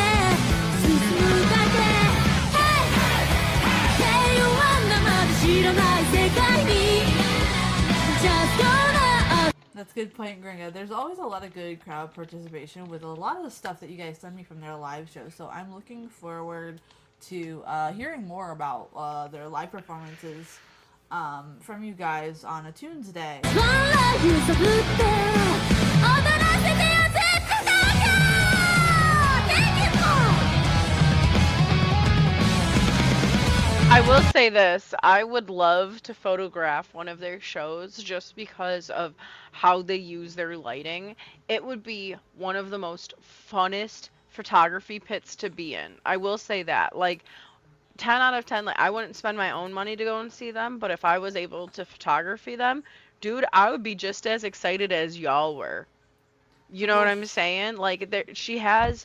That's good point, Gringa. There's always a lot of good crowd participation with a lot of the stuff that you guys send me from their live shows. So I'm looking forward to hearing more about their live performances from you guys on a Tunes Day. I will say this, I would love to photograph one of their shows just because of how they use their lighting. It would be one of the most funnest photography pits to be in. I will say that. Like, 10 out of 10, like, I wouldn't spend my own money to go and see them, but if I was able to photography them, dude, I would be just as excited as y'all were. You know what I'm saying? Like, she has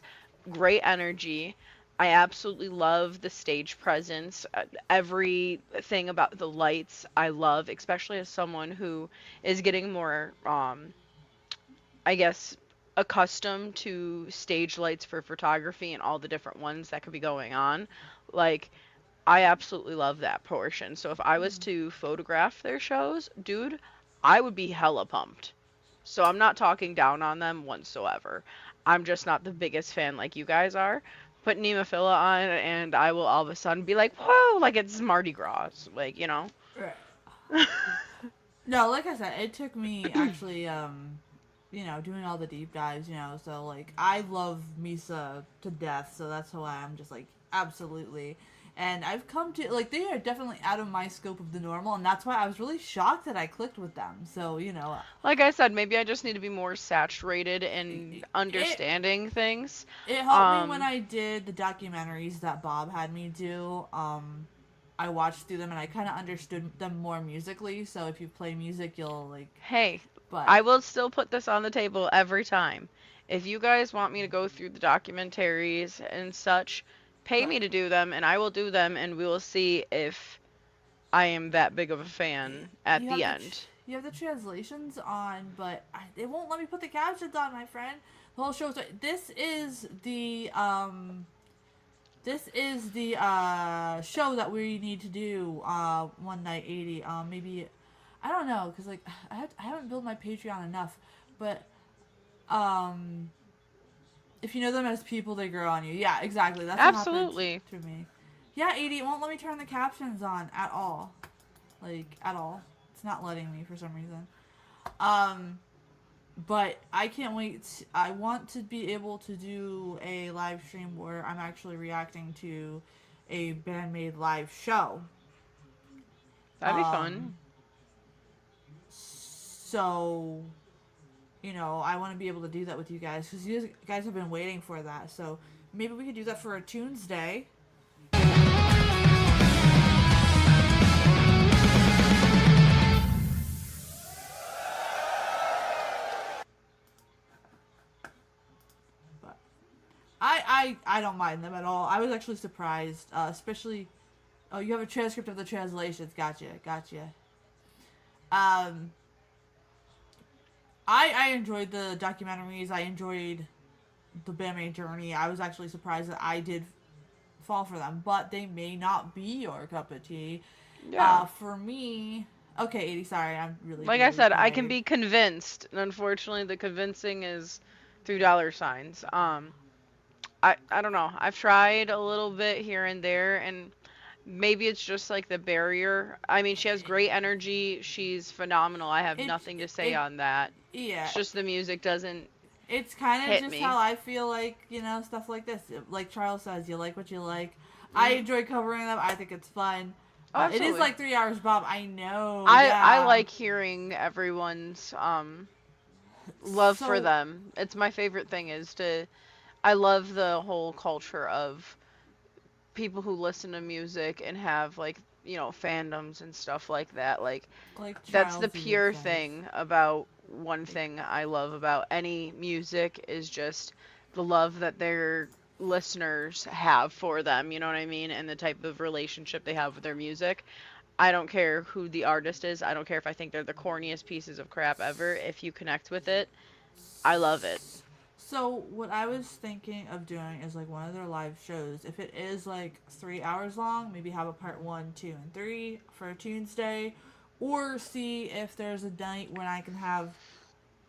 great energy. I absolutely love the stage presence. Everything about the lights I love, especially as someone who is getting more, I guess, accustomed to stage lights for photography and all the different ones that could be going on. Like, I absolutely love that portion. So if I was to photograph their shows, dude, I would be hella pumped. So I'm not talking down on them whatsoever. I'm just not the biggest fan like you guys are. Put Nemophila on and I will all of a sudden be like, whoa, like it's Mardi Gras, like, you know. Right. No, like I said, it took me actually, doing all the deep dives, so like I love Misa to death, so that's why I'm just like absolutely. And I've come to like they are definitely out of my scope of the normal, and that's why I was really shocked that I clicked with them. So like I said, maybe I just need to be more saturated in understanding things. It helped me when I did the documentaries that Bob had me do. I watched through them and I kind of understood them more musically. So if you play music, you'll like. Hey, but I will still put this on the table every time. If you guys want me to go through the documentaries and such, pay me to do them, and I will do them, and we will see if I am that big of a fan at the end. You have the translations on, but it won't let me put the captions on, my friend. The whole show. This is the show that we need to do one night 80. Maybe I don't know, because like I haven't built my Patreon enough, but If you know them as people, they grow on you. Yeah, exactly. That's Absolutely. what happened to me. Yeah, 80, it won't let me turn the captions on at all. Like, at all. It's not letting me for some reason. But I can't wait. I want to be able to do a live stream where I'm actually reacting to a Bandmade live show. That'd be fun. So, you know, I want to be able to do that with you guys because you guys have been waiting for that. So maybe we could do that for a Tunes Day. But I don't mind them at all. I was actually surprised, especially. Oh, you have a transcript of the translations. Gotcha. I enjoyed the documentaries. I enjoyed the Bandmade journey. I was actually surprised that I did fall for them, but they may not be your cup of tea. Yeah. For me, okay, 80. Sorry, I'm really Like I said, I can tired. be convinced. And unfortunately, the convincing is through dollar signs. I don't know. I've tried a little bit here and there, and maybe it's just like the barrier. I mean, she has great energy. She's phenomenal. I have nothing to say on that. Yeah, It's just the music doesn't. it's kind of hit just me. how I feel like, you know, stuff like this. Like Charles says, you like what you like. I enjoy covering them. I think it's fun. Oh, It is absolutely. like 3 hours, Bob. I know. I yeah. like hearing everyone's love for So- them. It's my favorite thing is to. I love the whole culture of people who listen to music and have like fandoms and stuff like that. Like that's the Charles pure says. thing about one thing I love about any music is just the love that their listeners have for them, you know what I mean, and the type of relationship they have with their music. I don't care who the artist is. I don't care if I think they're the corniest pieces of crap ever. If you connect with it, I love it. So what I was thinking of doing is like one of their live shows. If it is like 3 hours long, maybe have a part 1, 2, and 3 for a Tunes Day, or see if there's a night when I can have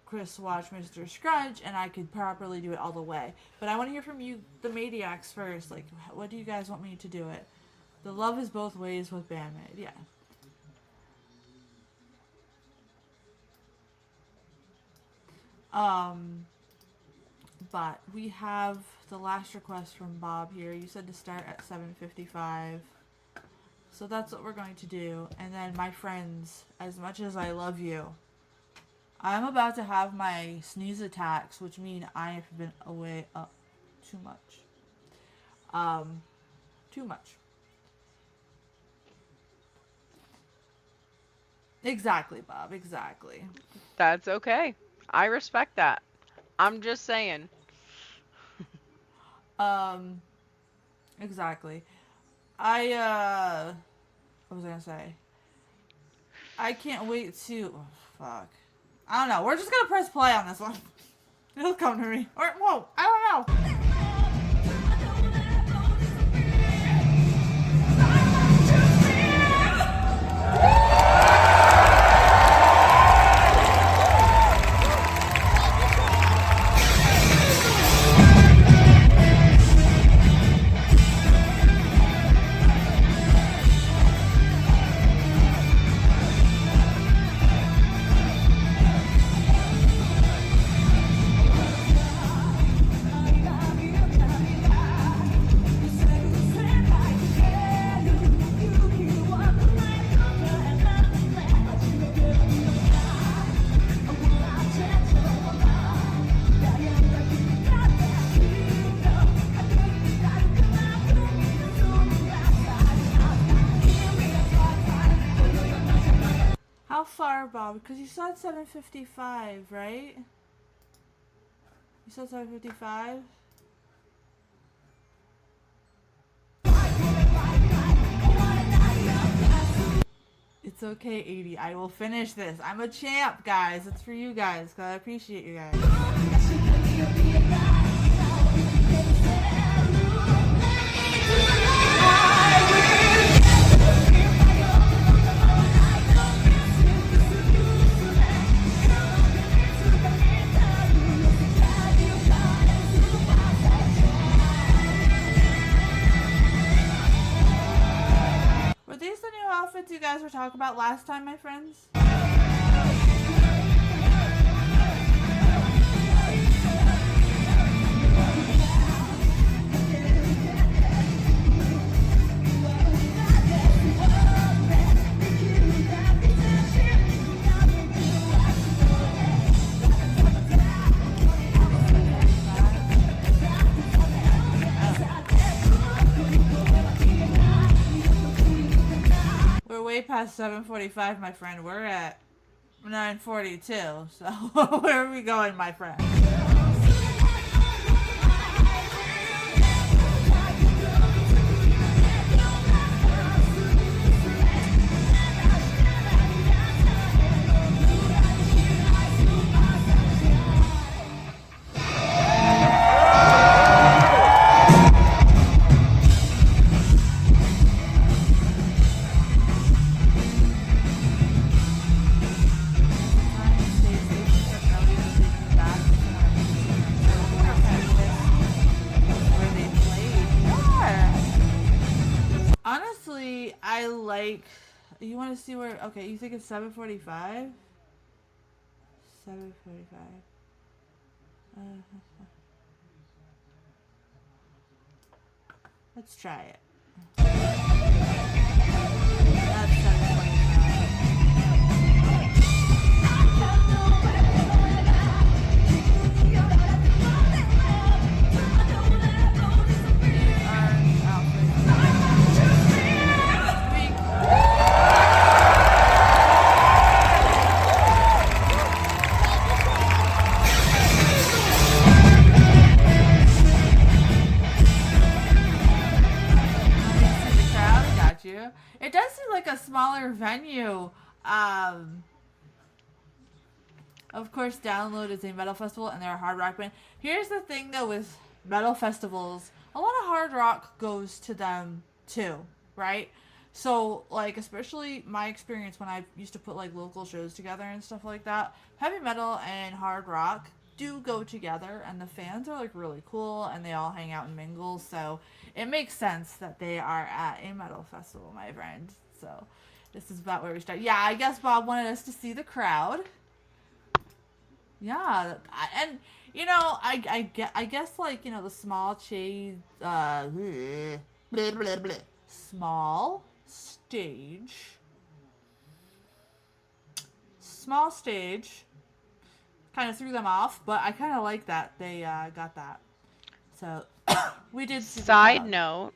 Chris watch Mr. Scrunch and I could properly do it all the way. But I want to hear from you, the Maniacs, first. Like, what do you guys want me to do it? The love is both ways with Bandmade. Yeah. But we have the last request from Bob here. You said to start at 7:55. So that's what we're going to do. And then, my friends, as much as I love you, I'm about to have my sneeze attacks, which mean I have been away too much. Too much. Exactly, Bob. Exactly. That's okay. I respect that. I'm just saying. Exactly. What was I gonna say? I can't wait to. Oh, fuck. I don't know. We're just gonna press play on this one. It'll come to me. Or, whoa, I don't know. How far, Bob? Because you said 7:55, right? You said 7:55? It's okay, 80. I will finish this. I'm a champ, guys. It's for you guys, because I appreciate you guys. outfits you guys were talking about last time, my friends? We're way past 7:45, my friend. We're at 9:42. So where are we going, my friend? Honestly, I like. You want to see where? Okay, you think it's 7:45? 7:45. Let's try it. That's 7:45. It does seem like a smaller venue. Of course, Download is a metal festival and they're a hard rock band. Here's the thing though with metal festivals, a lot of hard rock goes to them too, right? So, like, especially my experience when I used to put, like, local shows together and stuff like that, heavy metal and hard rock do go together, and the fans are, like, really cool, and they all hang out and mingle, so it makes sense that they are at a metal festival, my friend. So, this is about where we start. Yeah, I guess Bob wanted us to see the crowd. Yeah, and, you know, I guess, like, you know, the small shade, small stage kind of threw them off, but I kind of like that they got that. So we did see Side note,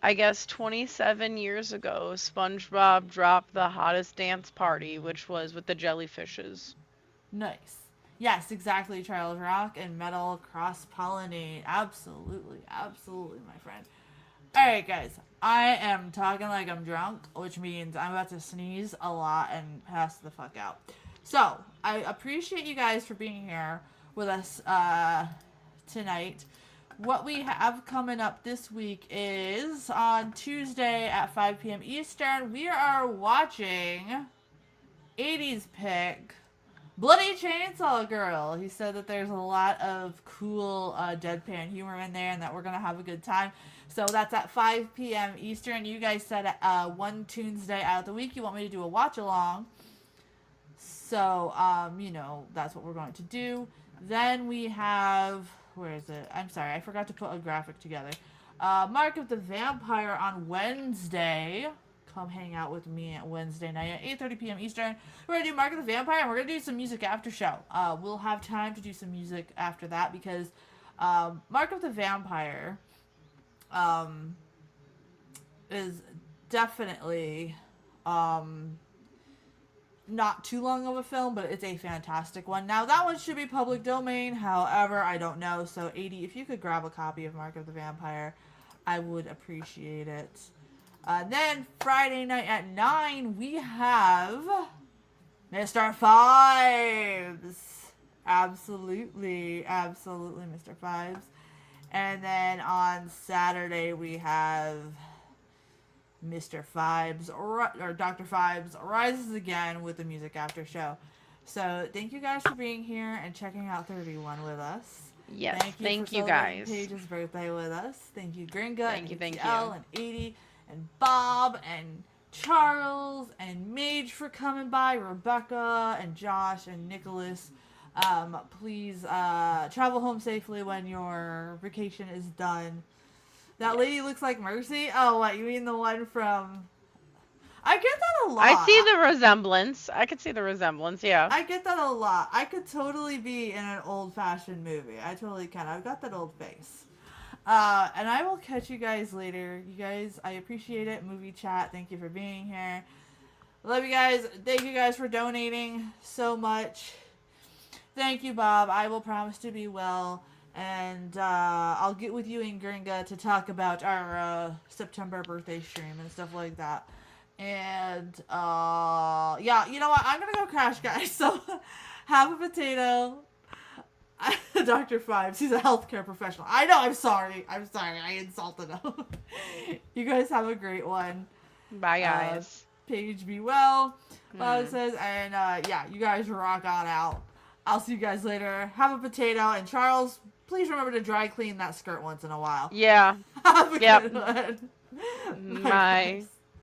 I guess 27 years ago, SpongeBob dropped the hottest dance party, which was with the jellyfishes. Nice. Yes, exactly. Trials Rock and metal cross-pollinate. Absolutely, absolutely, my friend. Alright, guys. I am talking like I'm drunk, which means I'm about to sneeze a lot and pass the fuck out. So, I appreciate you guys for being here with us tonight. What we have coming up this week is on Tuesday at 5 p.m. Eastern, we are watching 80s pick Bloody Chainsaw Girl. He said that there's a lot of cool deadpan humor in there and that we're going to have a good time. So that's at 5 p.m. Eastern. You guys said one Tuesday out of the week you want me to do a watch along. So, you know, that's what we're going to do. Then we have, where is it? I'm sorry, I forgot to put a graphic together. Mark of the Vampire on Wednesday. Come hang out with me at Wednesday night at 8:30 p.m. Eastern. We're going to do Mark of the Vampire, and we're going to do some music after show. We'll have time to do some music after that because Mark of the Vampire is definitely not too long of a film, but it's a fantastic one. Now, that one should be public domain. However, I don't know. So, 80, if you could grab a copy of Mark of the Vampire, I would appreciate it. Then, Friday night at 9, we have Mr. Fives. Absolutely, absolutely, Mr. Fives. And then on Saturday, we have Mr. Fives, or Dr. Fives rises again with the music after show. So, thank you guys for being here and checking out 31 with us. Yes, thank you guys. Paige's birthday with us. Thank you, Gringa, Thank you. and 80, and Bob, and Charles and Paige for coming by, Rebecca and Josh and Nicholas. Please travel home safely when your vacation is done. That lady looks like Mercy. Oh, what, you mean the one from... I get that a lot. I see the resemblance. I could see the resemblance, yeah. I get that a lot. I could totally be in an old-fashioned movie. I totally can. I've got that old face. And I will catch you guys later. You guys, I appreciate it. Movie chat, thank you for being here. Love you guys. Thank you guys for donating so much. Thank you, Bob. I will promise to be well. And I'll get with you and Gringa to talk about our September birthday stream and stuff like that. And yeah, you know what? I'm gonna go crash, guys. So have a potato. Dr. Fives, he's a healthcare professional. I know, I'm sorry. I insulted him. You guys have a great one. Bye, guys. Paige, be well. Bob says, and yeah, you guys rock on out. I'll see you guys later. Have a potato. And Charles, please remember to dry clean that skirt once in a while. Yeah. Have a Yep. good one. Bye.